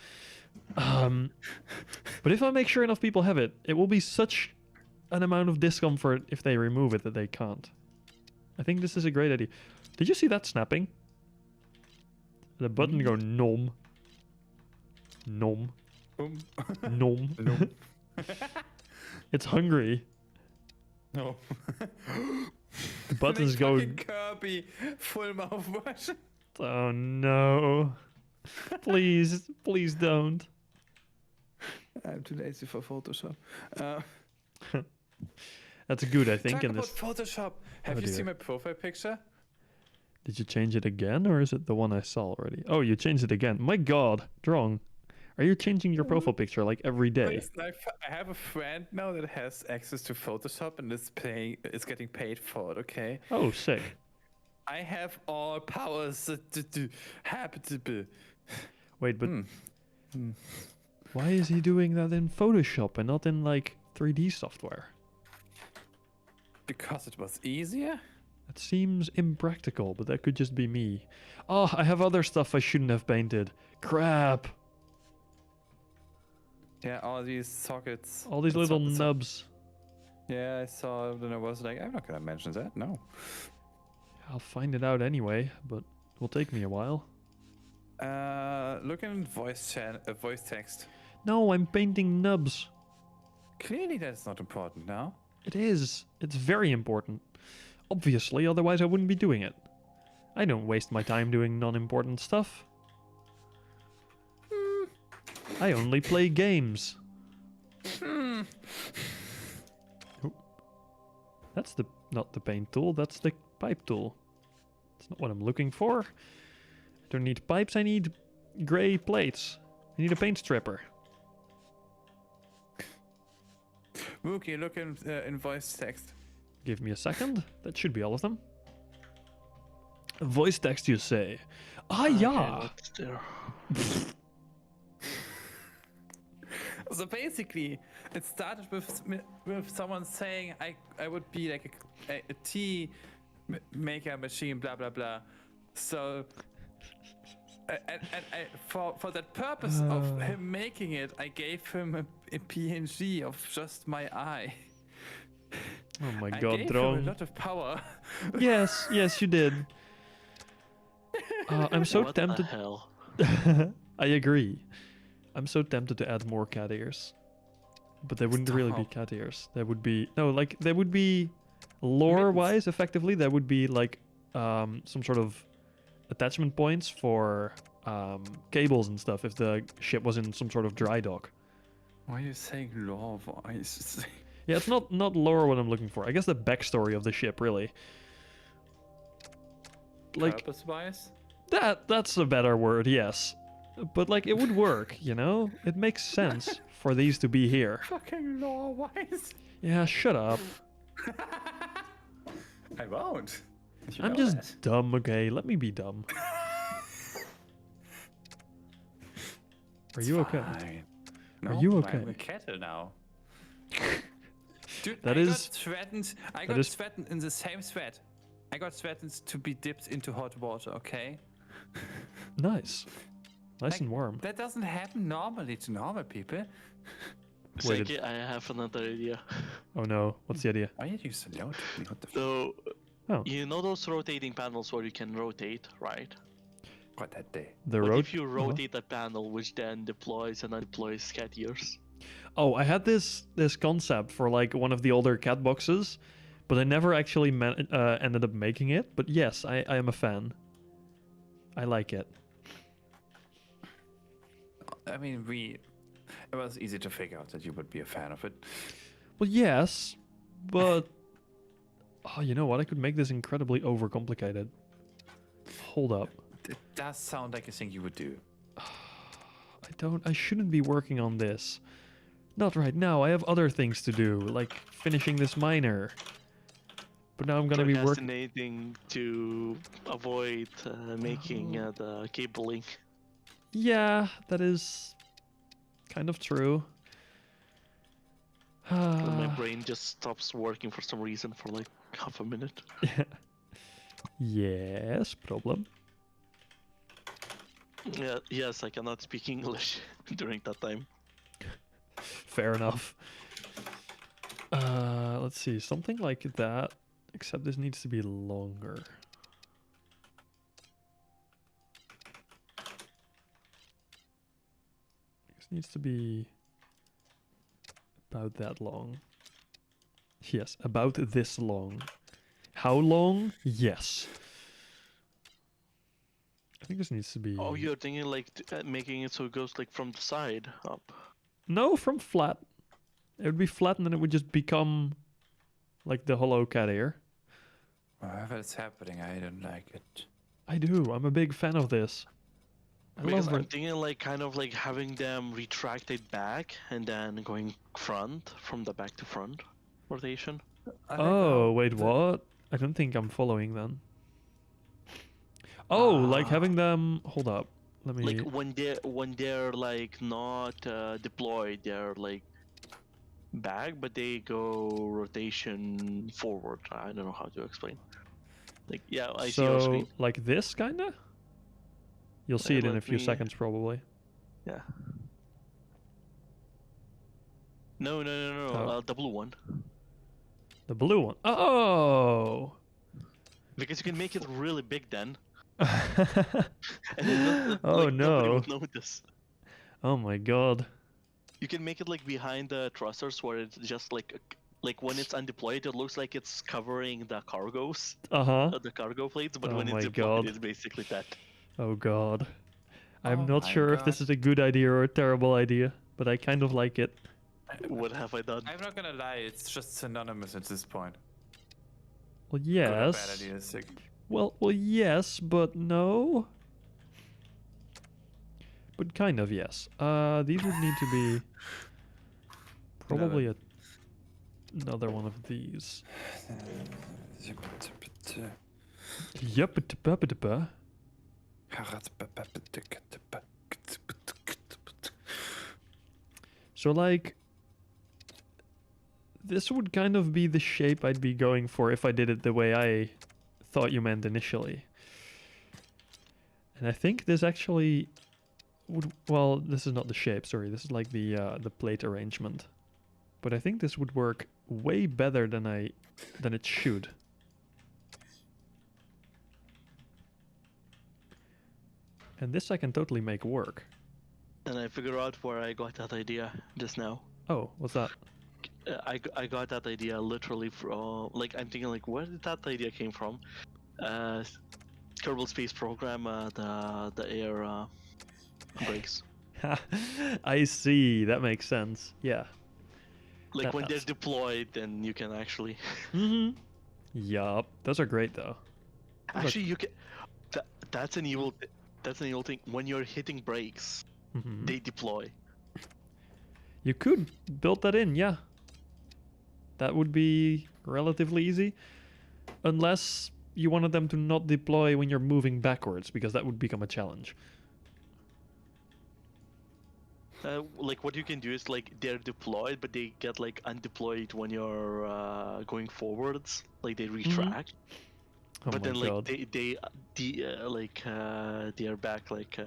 Speaker 1: But if I make sure enough people have it, it will be such an amount of discomfort if they remove it that they can't. I think this is a great idea. Did you see that snapping? The button go nom. Nom. Nom.
Speaker 2: No.
Speaker 1: It's hungry.
Speaker 2: No.
Speaker 1: The buttons go...
Speaker 2: Kirby full mouth version.
Speaker 1: Oh no. Please, please don't.
Speaker 2: I'm too lazy for Photoshop.
Speaker 1: That's good, I think,
Speaker 2: Talk
Speaker 1: in
Speaker 2: about
Speaker 1: this...
Speaker 2: Photoshop. Have
Speaker 1: Oh
Speaker 2: you
Speaker 1: dear.
Speaker 2: seen my profile picture?
Speaker 1: Did you change it again, or is it the one I saw already? Oh, you changed it again. My god, Drong. Are you changing your profile picture like every day?
Speaker 2: Listen, I have a friend now that has access to Photoshop and is getting paid for it, okay?
Speaker 1: Oh, sick.
Speaker 2: I have all powers to habitable.
Speaker 1: Wait, but why is he doing that in Photoshop and not in like 3D software?
Speaker 2: Because it was easier?
Speaker 1: That seems impractical, but that could just be me. Oh, I have other stuff I shouldn't have painted. Crap.
Speaker 2: Yeah, all these sockets.
Speaker 1: All these little nubs.
Speaker 2: Yeah, I saw it and I was like, I'm not gonna mention that, no.
Speaker 1: I'll find it out anyway, but it will take me a while.
Speaker 2: Look in voice text.
Speaker 1: No, I'm painting nubs.
Speaker 2: Clearly that's not important now.
Speaker 1: It is. It's very important. Obviously, otherwise I wouldn't be doing it. I don't waste my time doing non-important stuff. I only play games. Oh. That's not the paint tool, that's the pipe tool. That's not what I'm looking for. I don't need pipes, I need grey plates. I need a paint stripper.
Speaker 2: Wookie, look in voice text.
Speaker 1: Give me a second. That should be all of them. Voice text, you say? Ah, yeah.
Speaker 3: What's there?
Speaker 2: So basically, it started with someone saying I would be like a tea maker machine, blah blah blah. So, and for that purpose of him making it, I gave him a PNG of just my eye.
Speaker 1: Oh my
Speaker 2: I
Speaker 1: god,
Speaker 2: gave
Speaker 1: Drone.
Speaker 2: him a lot of power.
Speaker 1: Yes, you did. I'm so
Speaker 3: What
Speaker 1: tempted.
Speaker 3: the hell?
Speaker 1: I agree. I'm so tempted to add more cat ears. But they wouldn't really be
Speaker 2: Stop.
Speaker 1: cat ears. They would be... No, like, they would be... Lore-wise, effectively, they would be, like, some sort of attachment points for cables and stuff if the ship was in some sort of dry dock.
Speaker 2: Why are you saying law voice?
Speaker 1: Yeah, it's not lore what I'm looking for. I guess the backstory of the ship, really. Like,
Speaker 2: Purpose-wise?
Speaker 1: that's a better word, yes. But, like, it would work, you know? It makes sense for these to be here.
Speaker 2: Fucking law-wise.
Speaker 1: Yeah, shut up.
Speaker 2: I won't. You
Speaker 1: I'm
Speaker 2: know
Speaker 1: just
Speaker 2: that.
Speaker 1: dumb, okay? Let me be dumb. Are you okay?
Speaker 2: Fine.
Speaker 1: Are
Speaker 2: No,
Speaker 1: you
Speaker 2: I'm
Speaker 1: okay?
Speaker 2: a kettle now. Dude,
Speaker 1: That
Speaker 2: I
Speaker 1: is-
Speaker 2: got threatened. I
Speaker 1: that
Speaker 2: got
Speaker 1: is-
Speaker 2: threatened in the same thread. I got threatened to be dipped into hot water, okay?
Speaker 1: Nice. Nice
Speaker 2: Like,
Speaker 1: and warm.
Speaker 2: That doesn't happen normally to normal people.
Speaker 1: Wait,
Speaker 3: Seki, I have another idea.
Speaker 1: Oh no, what's the idea?
Speaker 2: Why are you so loud? What the
Speaker 3: So,
Speaker 1: Oh.
Speaker 3: you know those rotating panels where you can rotate, right?
Speaker 2: Got that day.
Speaker 1: The
Speaker 3: What
Speaker 1: road?
Speaker 3: if you rotate a panel which then deploys and undeploys cat ears?
Speaker 1: Oh, I had this concept for like one of the older cat boxes, but I never actually ended up making it. But yes, I am a fan. I like it.
Speaker 2: I mean, it was easy to figure out that you would be a fan of it.
Speaker 1: Well, yes, but oh, you know what? I could make this incredibly overcomplicated. Hold up.
Speaker 2: It does sound like a thing you would do.
Speaker 1: I shouldn't be working on this. Not right now. I have other things to do, like finishing this miner. But now I'm gonna be working.
Speaker 3: Procrastinating to avoid making the cabling.
Speaker 1: Yeah, that is kind of true.
Speaker 3: When my brain just stops working for some reason for like half a minute.
Speaker 1: Yes, problem.
Speaker 3: Yeah, yes, I cannot speak English during that time.
Speaker 1: Fair enough. Let's see, something like that, except this needs to be longer. This needs to be about that long. Yes, about this long. How long? Yes. I think this needs to be...
Speaker 3: Oh, you're thinking like making it so it goes like from the side up.
Speaker 1: No, from flat. It would be flat and then it would just become like the hollow cat ear.
Speaker 2: Whatever is happening, I don't like it.
Speaker 1: I do. I'm a big fan of this. I
Speaker 3: Because
Speaker 1: love
Speaker 3: I'm
Speaker 1: it.
Speaker 3: thinking like kind of like having them retracted back and then going front from the back to front rotation.
Speaker 2: I like
Speaker 1: Oh,
Speaker 2: how
Speaker 1: wait,
Speaker 2: the-
Speaker 1: what? I don't think I'm following then. Oh, like having them. Hold up. Let me.
Speaker 3: Like when they're like not deployed, they're like back, but they go rotation forward. I don't know how to explain. Like yeah, I see your screen.
Speaker 1: Like this, kinda? You'll see it in a
Speaker 3: Let
Speaker 1: few
Speaker 3: me-
Speaker 1: seconds, probably.
Speaker 3: Yeah. No,
Speaker 1: Oh.
Speaker 3: the blue one.
Speaker 1: The blue one. Oh!
Speaker 3: Because you can make it really big then.
Speaker 1: Oh,
Speaker 3: And then like, nobody
Speaker 1: no.
Speaker 3: would notice.
Speaker 1: Oh, my God.
Speaker 3: You can make it like behind the thrusters where it's just like when it's undeployed, it looks like it's covering the cargoes,
Speaker 1: Uh-huh.
Speaker 3: the cargo plates, but
Speaker 1: Oh
Speaker 3: when
Speaker 1: my
Speaker 3: it's deployed,
Speaker 1: God.
Speaker 3: it's basically that.
Speaker 1: Oh, God. I'm
Speaker 2: Oh
Speaker 1: not
Speaker 2: my
Speaker 1: sure if this
Speaker 2: God.
Speaker 1: is a good idea or a terrible idea, but I kind of like it.
Speaker 3: What have I done?
Speaker 2: I'm not gonna lie, it's just synonymous at this point.
Speaker 1: Well,
Speaker 2: Good or bad
Speaker 1: yes.
Speaker 2: idea, sick.
Speaker 1: Well, yes, but no. But kind of yes. These would need to be probably another one of these. Yup. So like, this would kind of be the shape I'd be going for if I did it the way I thought you meant initially. And I think this actually would, well, this is not the shape, sorry, this is like the plate arrangement. But I think this would work way better than it should. And this I can totally make work.
Speaker 3: And I figure out where I got that idea just now.
Speaker 1: Oh, what's that?
Speaker 3: I got that idea literally from like I'm thinking like where did that idea came from? Kerbal Space Program, the air brakes.
Speaker 1: I see, that makes sense. Yeah.
Speaker 3: Like
Speaker 1: That
Speaker 3: when they're
Speaker 1: does.
Speaker 3: deployed, then you can actually.
Speaker 1: Mm-hmm. Yup. Those are great though. Those are-
Speaker 3: Actually, you can. That's an evil. That's an evil thing. When you're hitting brakes,
Speaker 1: Mhm.
Speaker 3: they deploy.
Speaker 1: You could build that in, yeah. That would be relatively easy. Unless you wanted them to not deploy when you're moving backwards, because that would become a challenge.
Speaker 3: Like what you can do is like they're deployed, but they get like undeployed when you're going forwards. Like they retract.
Speaker 1: Oh
Speaker 3: But
Speaker 1: my
Speaker 3: then like
Speaker 1: god.
Speaker 3: they are back like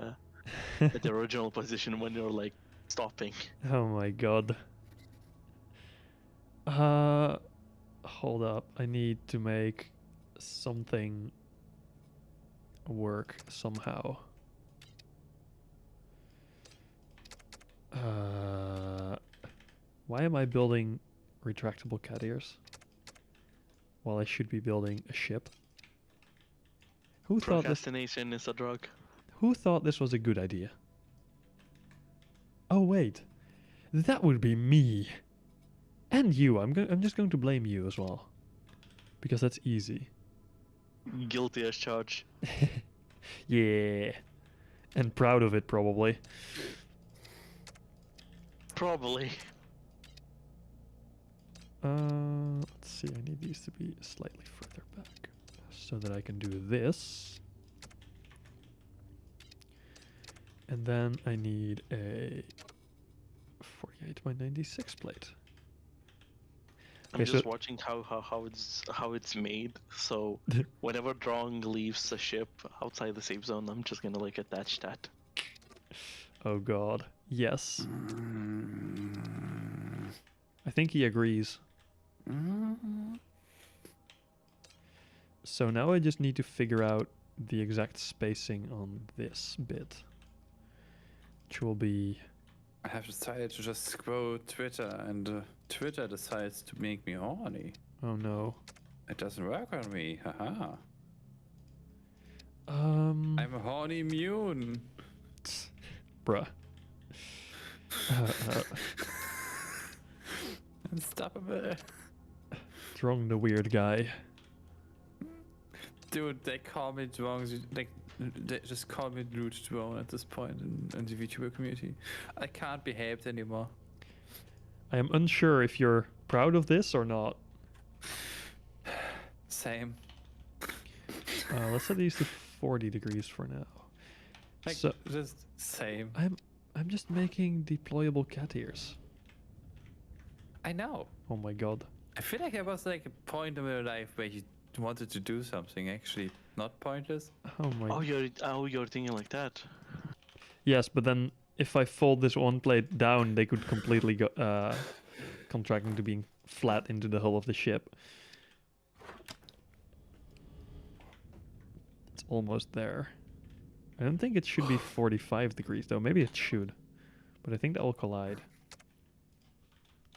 Speaker 3: at their original position when you're like stopping.
Speaker 1: Oh my god. Hold up. I need to make something work somehow. Why am I building retractable cat ears while I should be building a ship? Who thought this?
Speaker 3: Procrastination is a drug.
Speaker 1: Who thought this was a good idea? Oh wait, that would be me, and you. I'm just going to blame you as well, because that's easy.
Speaker 3: Guilty as charged.
Speaker 1: Yeah, and proud of it probably.
Speaker 3: Probably.
Speaker 1: Let's see. I need these to be slightly further back so that I can do this. And then I need a 48 by 96 plate.
Speaker 3: I'm
Speaker 1: Okay,
Speaker 3: just
Speaker 1: so-
Speaker 3: watching how it's made. So whenever Drong leaves a ship outside the safe zone, I'm just gonna like attach that.
Speaker 1: Oh god. Yes. I think he agrees. So now I just need to figure out the exact spacing on this bit, which will be...
Speaker 2: I have decided to just scroll Twitter, and Twitter decides to make me horny.
Speaker 1: Oh no.
Speaker 2: It doesn't work on me, haha.
Speaker 1: I'm
Speaker 2: horny immune.
Speaker 1: Bruh.
Speaker 2: Unstoppable.
Speaker 1: Wrong, the weird guy.
Speaker 2: Dude, they call me drone. Like, they just call me Root Drone at this point in the VTuber community. I can't be helped anymore.
Speaker 1: I am unsure if you're proud of this or not.
Speaker 2: Same.
Speaker 1: Let's set these to 40 degrees for now.
Speaker 2: Like,
Speaker 1: So
Speaker 2: just same.
Speaker 1: I'm just making deployable cat ears.
Speaker 2: I know.
Speaker 1: Oh my god.
Speaker 2: I feel like there was like a point in my life where you wanted to do something actually not pointless.
Speaker 1: Oh my.
Speaker 3: You're thinking like that.
Speaker 1: Yes, but then if I fold this one plate down, they could completely go contract into being flat into the hull of the ship. It's almost there. I don't think it should be 45 degrees though. Maybe it should, but I think that will collide.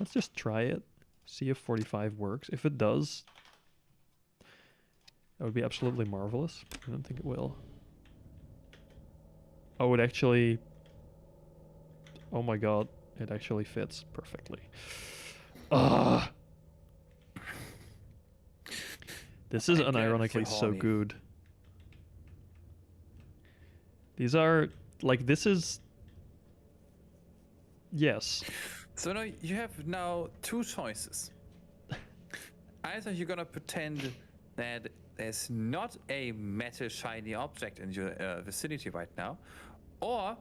Speaker 1: Let's just try it. See if 45 works. If it does, that would be absolutely marvelous. I don't think it will. Oh, it actually... Oh my god, it actually fits perfectly. Ah! This is
Speaker 2: I guess
Speaker 1: unironically
Speaker 2: you're
Speaker 1: so
Speaker 2: horny.
Speaker 1: good. These are... Like, this is... Yes.
Speaker 2: So now you have now two choices. Either you're gonna pretend that there's not a metal shiny object in your vicinity right now, or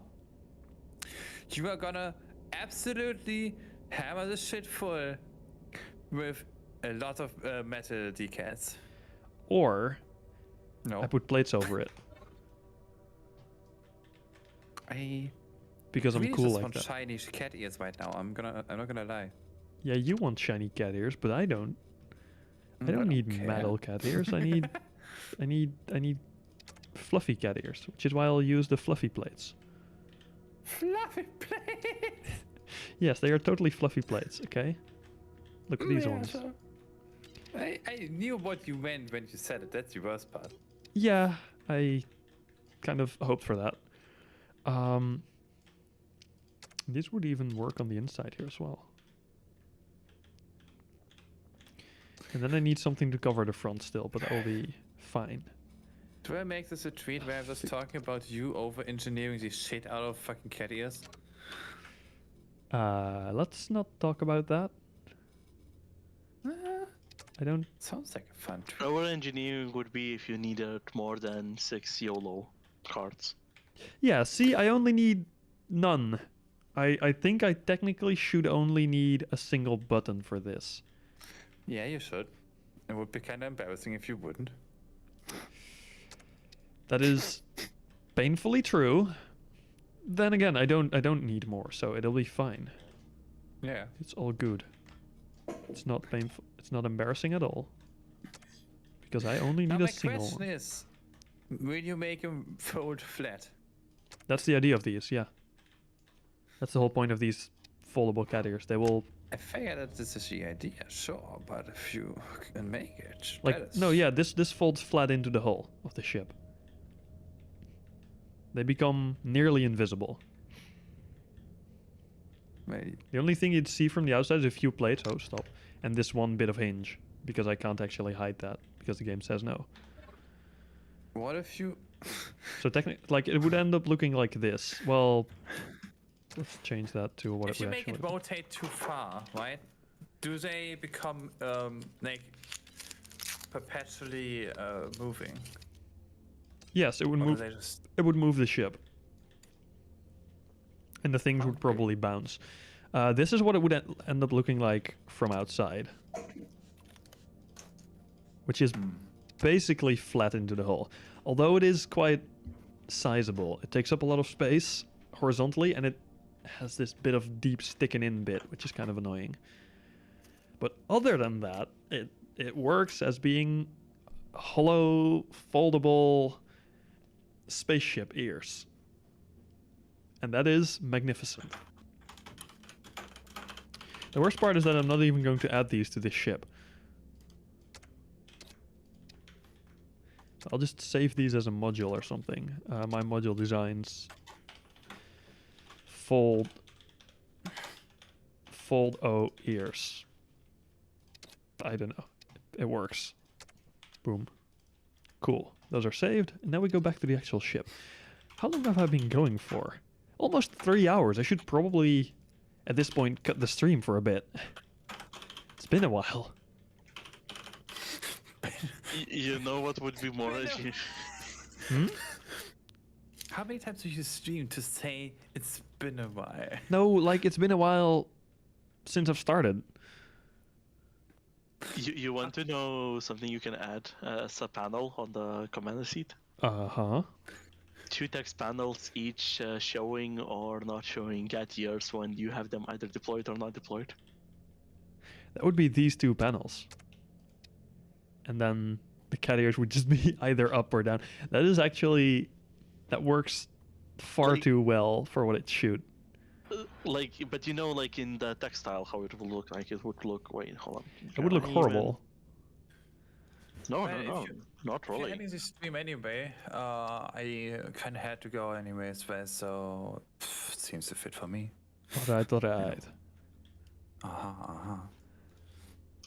Speaker 2: you are gonna absolutely hammer the shit full with a lot of metal decals.
Speaker 1: Or
Speaker 2: No,
Speaker 1: I put plates over it.
Speaker 2: I
Speaker 1: Because I'm
Speaker 2: really
Speaker 1: cool
Speaker 2: just
Speaker 1: like
Speaker 2: want
Speaker 1: that.
Speaker 2: shiny cat ears right now. I'm not gonna lie.
Speaker 1: Yeah, you want shiny cat ears, but I don't. I don't need
Speaker 2: care.
Speaker 1: metal cat ears. I need fluffy cat ears, which is why I'll use the fluffy plates.
Speaker 2: Fluffy plates.
Speaker 1: Yes, they are totally fluffy plates, okay? Look at these
Speaker 2: Yeah,
Speaker 1: ones.
Speaker 2: sure. I knew what you meant when you said it. That's the worst part.
Speaker 1: Yeah, I kind of hoped for that. These would even work on the inside here as well. And then I need something to cover the front still, but that will be fine.
Speaker 2: Do I make this a tweet where I'm just talking about you over-engineering the shit out of fucking cat ears?
Speaker 1: Let's not talk about that. I don't...
Speaker 2: Sounds like a fun tweet.
Speaker 3: Our engineering would be if you needed more than 6 YOLO cards.
Speaker 1: Yeah, see, I only need none. I think I technically should only need a single button for this.
Speaker 2: Yeah, you should. It would be kind of embarrassing if you wouldn't.
Speaker 1: That is painfully true. Then again, I don't need more, so it'll be fine.
Speaker 2: Yeah.
Speaker 1: It's all good. It's not painful. It's not embarrassing at all. Because I only
Speaker 2: Now
Speaker 1: need
Speaker 2: my
Speaker 1: a single
Speaker 2: question
Speaker 1: one.
Speaker 2: is, will you make them fold flat?
Speaker 1: That's the idea of these, yeah. That's the whole point of these foldable cat ears. They will
Speaker 2: I figure that this is the idea, sure, but if you can make it,
Speaker 1: like
Speaker 2: that is...
Speaker 1: no, yeah, this folds flat into the hull of the ship. They become nearly invisible.
Speaker 2: Maybe.
Speaker 1: The only thing you'd see from the outside is a few plates. Oh, stop. And this one bit of hinge. Because I can't actually hide that. Because the game says no.
Speaker 2: What if you...
Speaker 1: So technically, like, it would end up looking like this. Well, let's change that to what
Speaker 2: If
Speaker 1: it
Speaker 2: you
Speaker 1: would
Speaker 2: make
Speaker 1: actually...
Speaker 2: it rotate too far, right? Do they become, like, perpetually moving?
Speaker 1: Yes, it would
Speaker 2: Or do
Speaker 1: move.
Speaker 2: they just...
Speaker 1: It would move the ship. And the things would
Speaker 2: Okay.
Speaker 1: probably bounce. This is what it would end up looking like from outside. Which is basically flat into the hull. Although it is quite sizable. It takes up a lot of space horizontally, and it has this bit of deep sticking in bit, which is kind of annoying. But other than that, it works as being hollow, foldable spaceship ears. And that is magnificent. The worst part is that I'm not even going to add these to this ship. I'll just save these as a module or something. My module designs fold O ears. I don't know. It works. Boom. Cool. Those are saved. And now we go back to the actual ship. How long have I been going for? Almost 3 hours. I should probably, at this point, cut the stream for a bit. It's been a while.
Speaker 3: You know what would be more edgy?
Speaker 1: Hmm?
Speaker 2: How many times do you stream to say it's been a while?
Speaker 1: No, like it's been a while since I've started.
Speaker 3: You want to know something you can add as a panel on the commander seat?
Speaker 1: Uh-huh.
Speaker 3: 2 text panels, each showing or not showing cat years when you have them either deployed or not deployed.
Speaker 1: That would be these 2 panels. And then the cat ears would just be either up or down. That is actually... That works far
Speaker 3: Like-
Speaker 1: too well for what it should.
Speaker 3: Like, but you know, like in the textile, how it would look like. It would look. Wait, hold on.
Speaker 1: It would look
Speaker 3: Even-
Speaker 1: horrible.
Speaker 3: No,
Speaker 2: Well,
Speaker 3: no,
Speaker 2: if
Speaker 3: no,
Speaker 2: you-
Speaker 3: not
Speaker 2: If you're
Speaker 3: really.
Speaker 2: ending the stream anyway, I kind of had to go anyway as well, so it seems to fit for me.
Speaker 1: Alright, alright.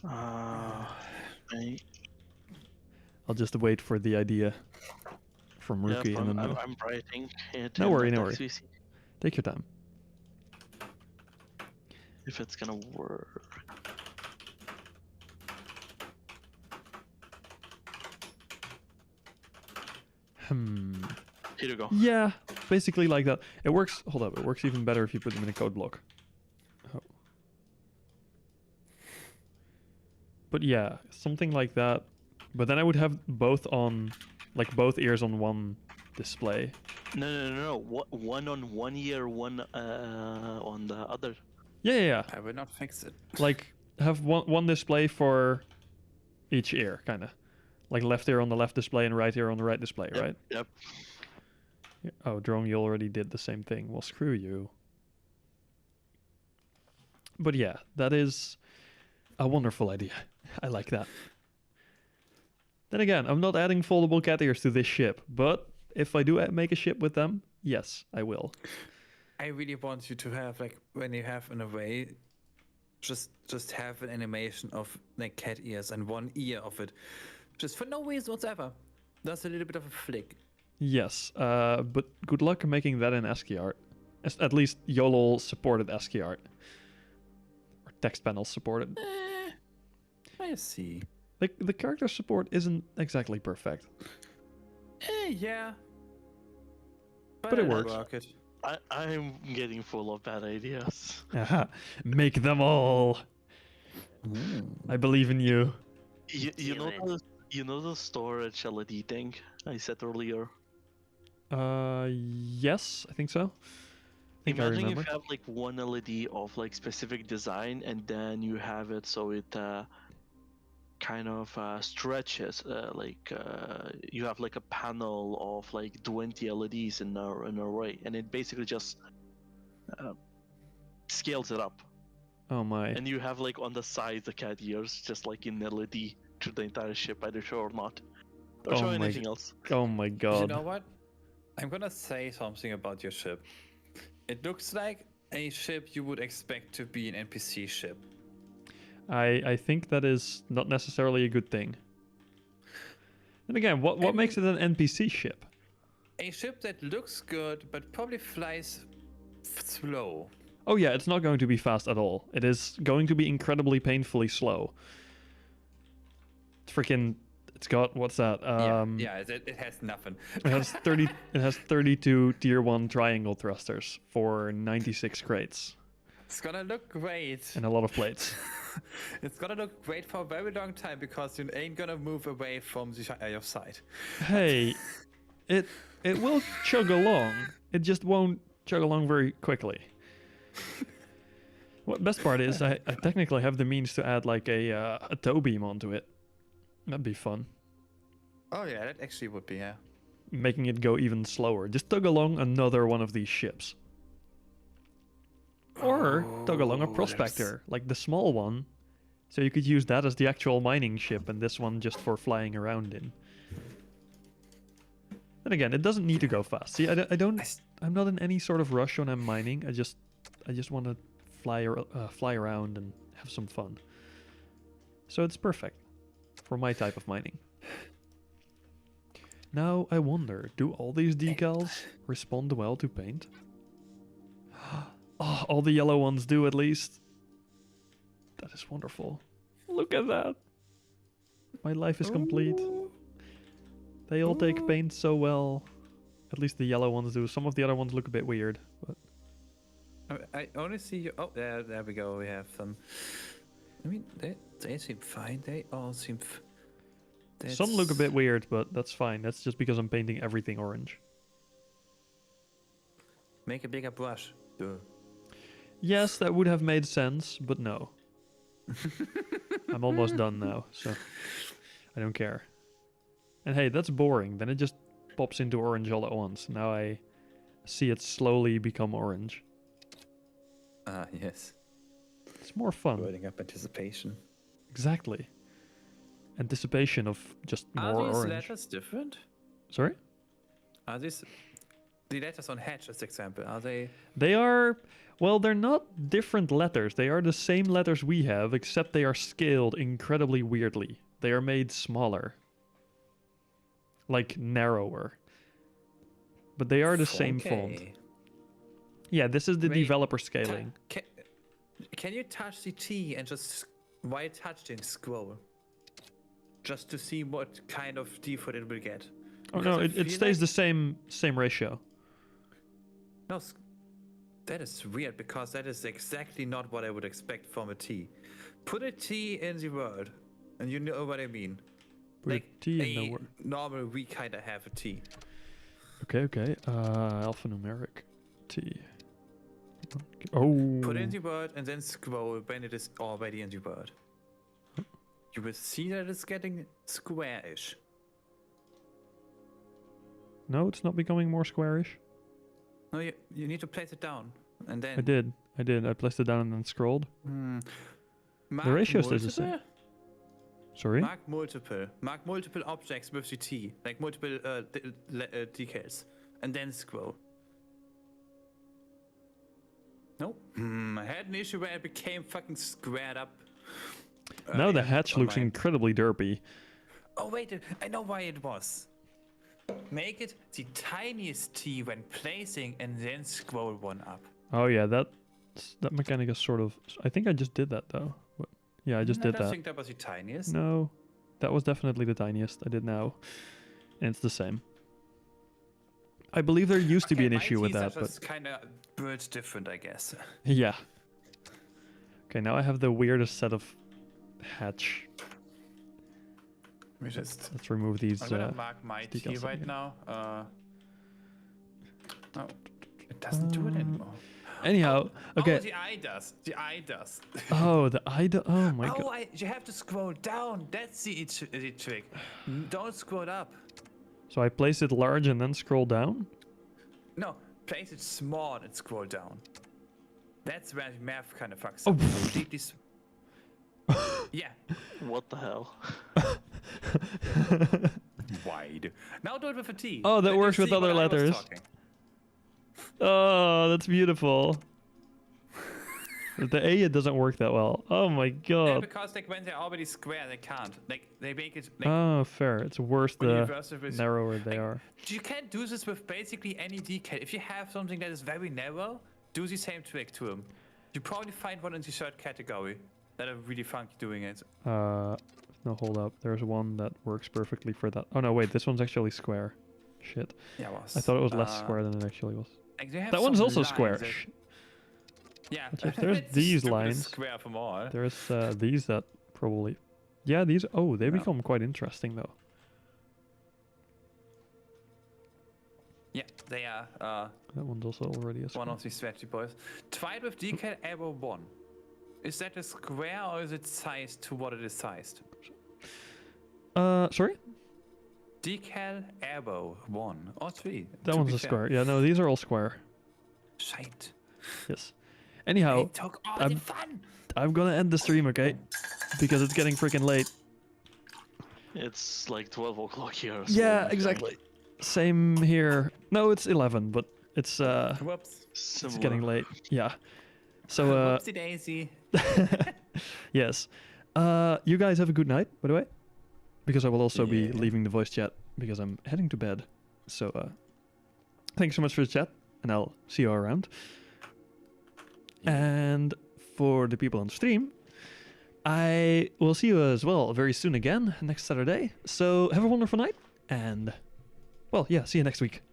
Speaker 3: I,
Speaker 1: I'll just wait for the idea from
Speaker 3: yeah,
Speaker 1: Rookie and then know.
Speaker 3: I'm writing it.
Speaker 1: No
Speaker 3: in
Speaker 1: worry,
Speaker 3: the
Speaker 1: no
Speaker 3: text
Speaker 1: worry.
Speaker 3: we see
Speaker 1: Take your time.
Speaker 3: If it's gonna work. Here you go.
Speaker 1: Yeah, basically like that. It works. Hold up. It works even better if you put them in a code block. Oh. But yeah, something like that. But then I would have both on, like both ears on one display.
Speaker 3: No. One on one ear, one on the other.
Speaker 1: Yeah.
Speaker 2: I will not fix it.
Speaker 1: Like have one display for each ear, kind of. Like left ear on the left display and right ear on the right display,
Speaker 3: Yep,
Speaker 1: right?
Speaker 3: Yep.
Speaker 1: Yeah. Oh, Drone, you already did the same thing. Well, screw you. But yeah, that is a wonderful idea. I like that. Then again, I'm not adding foldable cat ears to this ship, but if I do make a ship with them, yes, I will.
Speaker 2: I really want you to have, like, when you have an array, just have an animation of like cat ears and one ear of it, just for no reason whatsoever. That's a little bit of a flick.
Speaker 1: Yes, but good luck making that in ASCII art. At least Yolo supported ASCII art. Or text panels supported.
Speaker 2: I see.
Speaker 1: Like, the character support isn't exactly perfect.
Speaker 2: Yeah.
Speaker 1: But it
Speaker 2: I'll
Speaker 1: works.
Speaker 2: work it.
Speaker 3: I'm getting full of bad ideas.
Speaker 1: Aha. Make them all. I believe in you.
Speaker 3: You know the storage LED thing I said earlier.
Speaker 1: Yes, I think so. I think I
Speaker 3: Imagine
Speaker 1: remember.
Speaker 3: if you have like one LED of like specific design, and then you have it so it kind of stretches. You have like a panel of like 20 LEDs in an array, and it basically just scales it up.
Speaker 1: Oh my.
Speaker 3: And you have like on the side the cat ears, just like in LED through the entire ship, either show or not, or
Speaker 1: Oh
Speaker 3: show
Speaker 1: my
Speaker 3: anything else.
Speaker 1: Oh my
Speaker 2: You
Speaker 1: god.
Speaker 2: know what? I'm gonna say something about your ship. It looks like a ship you would expect to be an NPC ship.
Speaker 1: I think that is not necessarily a good thing. And again, what makes it an NPC ship?
Speaker 2: A ship that looks good, but probably flies slow.
Speaker 1: Oh yeah, it's not going to be fast at all. It is going to be incredibly painfully slow. It's got, what's that?
Speaker 2: It has nothing.
Speaker 1: It has 32 tier 1 triangle thrusters for 96 crates
Speaker 2: It's gonna look great.
Speaker 1: and a lot of plates.
Speaker 2: It's gonna look great for a very long time because you ain't gonna move away from your side.
Speaker 1: Hey, it will chug along. It just won't chug along very quickly. What best part is I technically have the means to add like a tow beam onto it. That'd be fun.
Speaker 2: Oh yeah, that actually would be, yeah.
Speaker 1: Making it go even slower. Just tug along another one of these ships. Or tug along a prospector, like the small one. So you could use that as the actual mining ship and this one just for flying around in. Then again, it doesn't need to go fast. See, I'm not in any sort of rush when I'm mining. I just want to fly around and have some fun. So it's perfect for my type of mining. Now I wonder, do all these decals respond well to paint? Oh, all the yellow ones do at least. That is wonderful. Look at that. My life is complete. They all take paint so well. At least the yellow ones do. Some of the other ones look a bit weird. But
Speaker 2: I only see you. Oh, there we go. We have some. I mean, they seem fine. They all seem.
Speaker 1: some look a bit weird, but that's fine. That's just because I'm painting everything orange.
Speaker 2: Make a bigger brush. Duh.
Speaker 1: Yes, that would have made sense, but no. I'm almost done now, so I don't care. And hey, that's boring. Then it just pops into orange all at once. Now I see it slowly become orange.
Speaker 2: Ah, yes.
Speaker 1: It's more fun.
Speaker 2: Building up anticipation.
Speaker 1: Exactly. Anticipation of just more
Speaker 2: Are these
Speaker 1: orange.
Speaker 2: letters different?
Speaker 1: Sorry?
Speaker 2: Are these the letters on hatch, as example? Are they?
Speaker 1: They are, well, they're not different letters. They are the same letters we have, except they are scaled incredibly weirdly. They are made smaller. Like narrower. But they are the same font.
Speaker 2: Okay.
Speaker 1: Yeah, this is the
Speaker 2: Wait,
Speaker 1: developer scaling.
Speaker 2: Can you touch the T and just while touching scroll? Just to see what kind of default it will get.
Speaker 1: Oh
Speaker 2: Because
Speaker 1: no,
Speaker 2: I
Speaker 1: it
Speaker 2: feel
Speaker 1: stays
Speaker 2: like-
Speaker 1: the same ratio.
Speaker 2: No, that is weird because that is exactly not what I would expect from a T. Put a T in the word, and you know what I mean.
Speaker 1: Put a
Speaker 2: like
Speaker 1: T in
Speaker 2: a
Speaker 1: the word.
Speaker 2: normal, we kind of have a T.
Speaker 1: Okay. Alphanumeric T. Oh.
Speaker 2: Put in the word and then scroll when it is already in the word. You will see that it's getting square-ish.
Speaker 1: No, it's not becoming more squarish.
Speaker 2: No, you need to place it down, and then.
Speaker 1: I did. I placed it down and then scrolled.
Speaker 2: Mark
Speaker 1: ratio stays the same.
Speaker 2: multiple?
Speaker 1: Sorry?
Speaker 2: Mark multiple objects with the T, like multiple decals, and then scroll. No. I had an issue where it became fucking squared up.
Speaker 1: Now the hatch
Speaker 2: on
Speaker 1: looks
Speaker 2: my-
Speaker 1: incredibly derpy.
Speaker 2: Oh wait, I know why it was. Make it the tiniest T when placing, and then scroll one up.
Speaker 1: Oh yeah, that mechanic is sort of... I think I just did that though. But, yeah, I just did
Speaker 2: I
Speaker 1: that.
Speaker 2: think that was the tiniest.
Speaker 1: No, that was definitely the tiniest I did now. And it's the same. I believe there used to be an
Speaker 2: my
Speaker 1: issue with
Speaker 2: Ts are
Speaker 1: that, but...
Speaker 2: just kind of built different, I guess.
Speaker 1: Yeah. Okay, now I have the weirdest set of hatch.
Speaker 2: We just.
Speaker 1: Let's remove these.
Speaker 2: I'm gonna mark my T
Speaker 1: decals
Speaker 2: right
Speaker 1: again.
Speaker 2: now. No, it doesn't do it anymore.
Speaker 1: Anyhow, okay.
Speaker 2: Oh, the eye does. The eye does.
Speaker 1: Oh, the ida. Oh my
Speaker 2: oh,
Speaker 1: god.
Speaker 2: you have to scroll down. That's the trick. Don't scroll up.
Speaker 1: So I place it large and then scroll down?
Speaker 2: No, place it small and scroll down. That's where the math kind of fucks
Speaker 1: Oh.
Speaker 2: up. Completely. Yeah.
Speaker 3: What the hell?
Speaker 2: Wide. Now do it with a T.
Speaker 1: Oh, that
Speaker 2: Then you
Speaker 1: works with
Speaker 2: see
Speaker 1: other
Speaker 2: what I was
Speaker 1: letters.
Speaker 2: talking.
Speaker 1: Oh, that's beautiful. With the A, it doesn't work that well. Oh my
Speaker 2: Yeah,
Speaker 1: god.
Speaker 2: because like when they're already square, they can't. Like they make it. Like,
Speaker 1: Oh, fair. It's worse
Speaker 2: when you
Speaker 1: the
Speaker 2: reverse it with-
Speaker 1: narrower they
Speaker 2: like,
Speaker 1: are.
Speaker 2: You can't do this with basically any decal. If you have something that is very narrow, do the same trick to them. You probably find one in the third category that are really funky doing it.
Speaker 1: No, hold up. There's one that works perfectly for that. Oh no, wait. This one's actually square. Shit.
Speaker 2: Yeah, it was.
Speaker 1: I thought it was less square than it actually was.
Speaker 2: Like, they have
Speaker 1: That one's
Speaker 2: some
Speaker 1: also
Speaker 2: lines
Speaker 1: square.
Speaker 2: that- yeah,
Speaker 1: There's
Speaker 2: it's
Speaker 1: these
Speaker 2: stupidest
Speaker 1: lines.
Speaker 2: Square from all.
Speaker 1: There's these that probably... Yeah, these... Oh, they
Speaker 2: No.
Speaker 1: become quite interesting though.
Speaker 2: Yeah, they are
Speaker 1: That one's also already a
Speaker 2: one
Speaker 1: square.
Speaker 2: of the strategy boys. Try it with decal arrow 1. Is that a square or is it sized to what it is sized?
Speaker 1: Sorry?
Speaker 2: Decal arrow 1 or 3.
Speaker 1: That
Speaker 2: to
Speaker 1: one's
Speaker 2: be
Speaker 1: a
Speaker 2: fair.
Speaker 1: square. Yeah, no, these are all square.
Speaker 2: Shite.
Speaker 1: Yes. Anyhow,
Speaker 2: It took all the fun.
Speaker 1: I'm gonna end the stream, okay? Because it's getting freaking late.
Speaker 3: It's like 12 o'clock here. so
Speaker 1: Yeah,
Speaker 3: I think
Speaker 1: exactly. Same here. No, it's 11, but it's
Speaker 2: Whoops.
Speaker 3: Similar.
Speaker 1: it's getting late. Yeah. So
Speaker 2: Whoopsie daisy.
Speaker 1: yes. You guys have a good night, by the way. Because I will also be
Speaker 2: Yeah.
Speaker 1: leaving the voice chat because I'm heading to bed. So thanks so much for the chat, and I'll see you around. And for the people on stream, I will see you as well very soon again next Saturday. So have a wonderful night, and well, yeah, see you next week.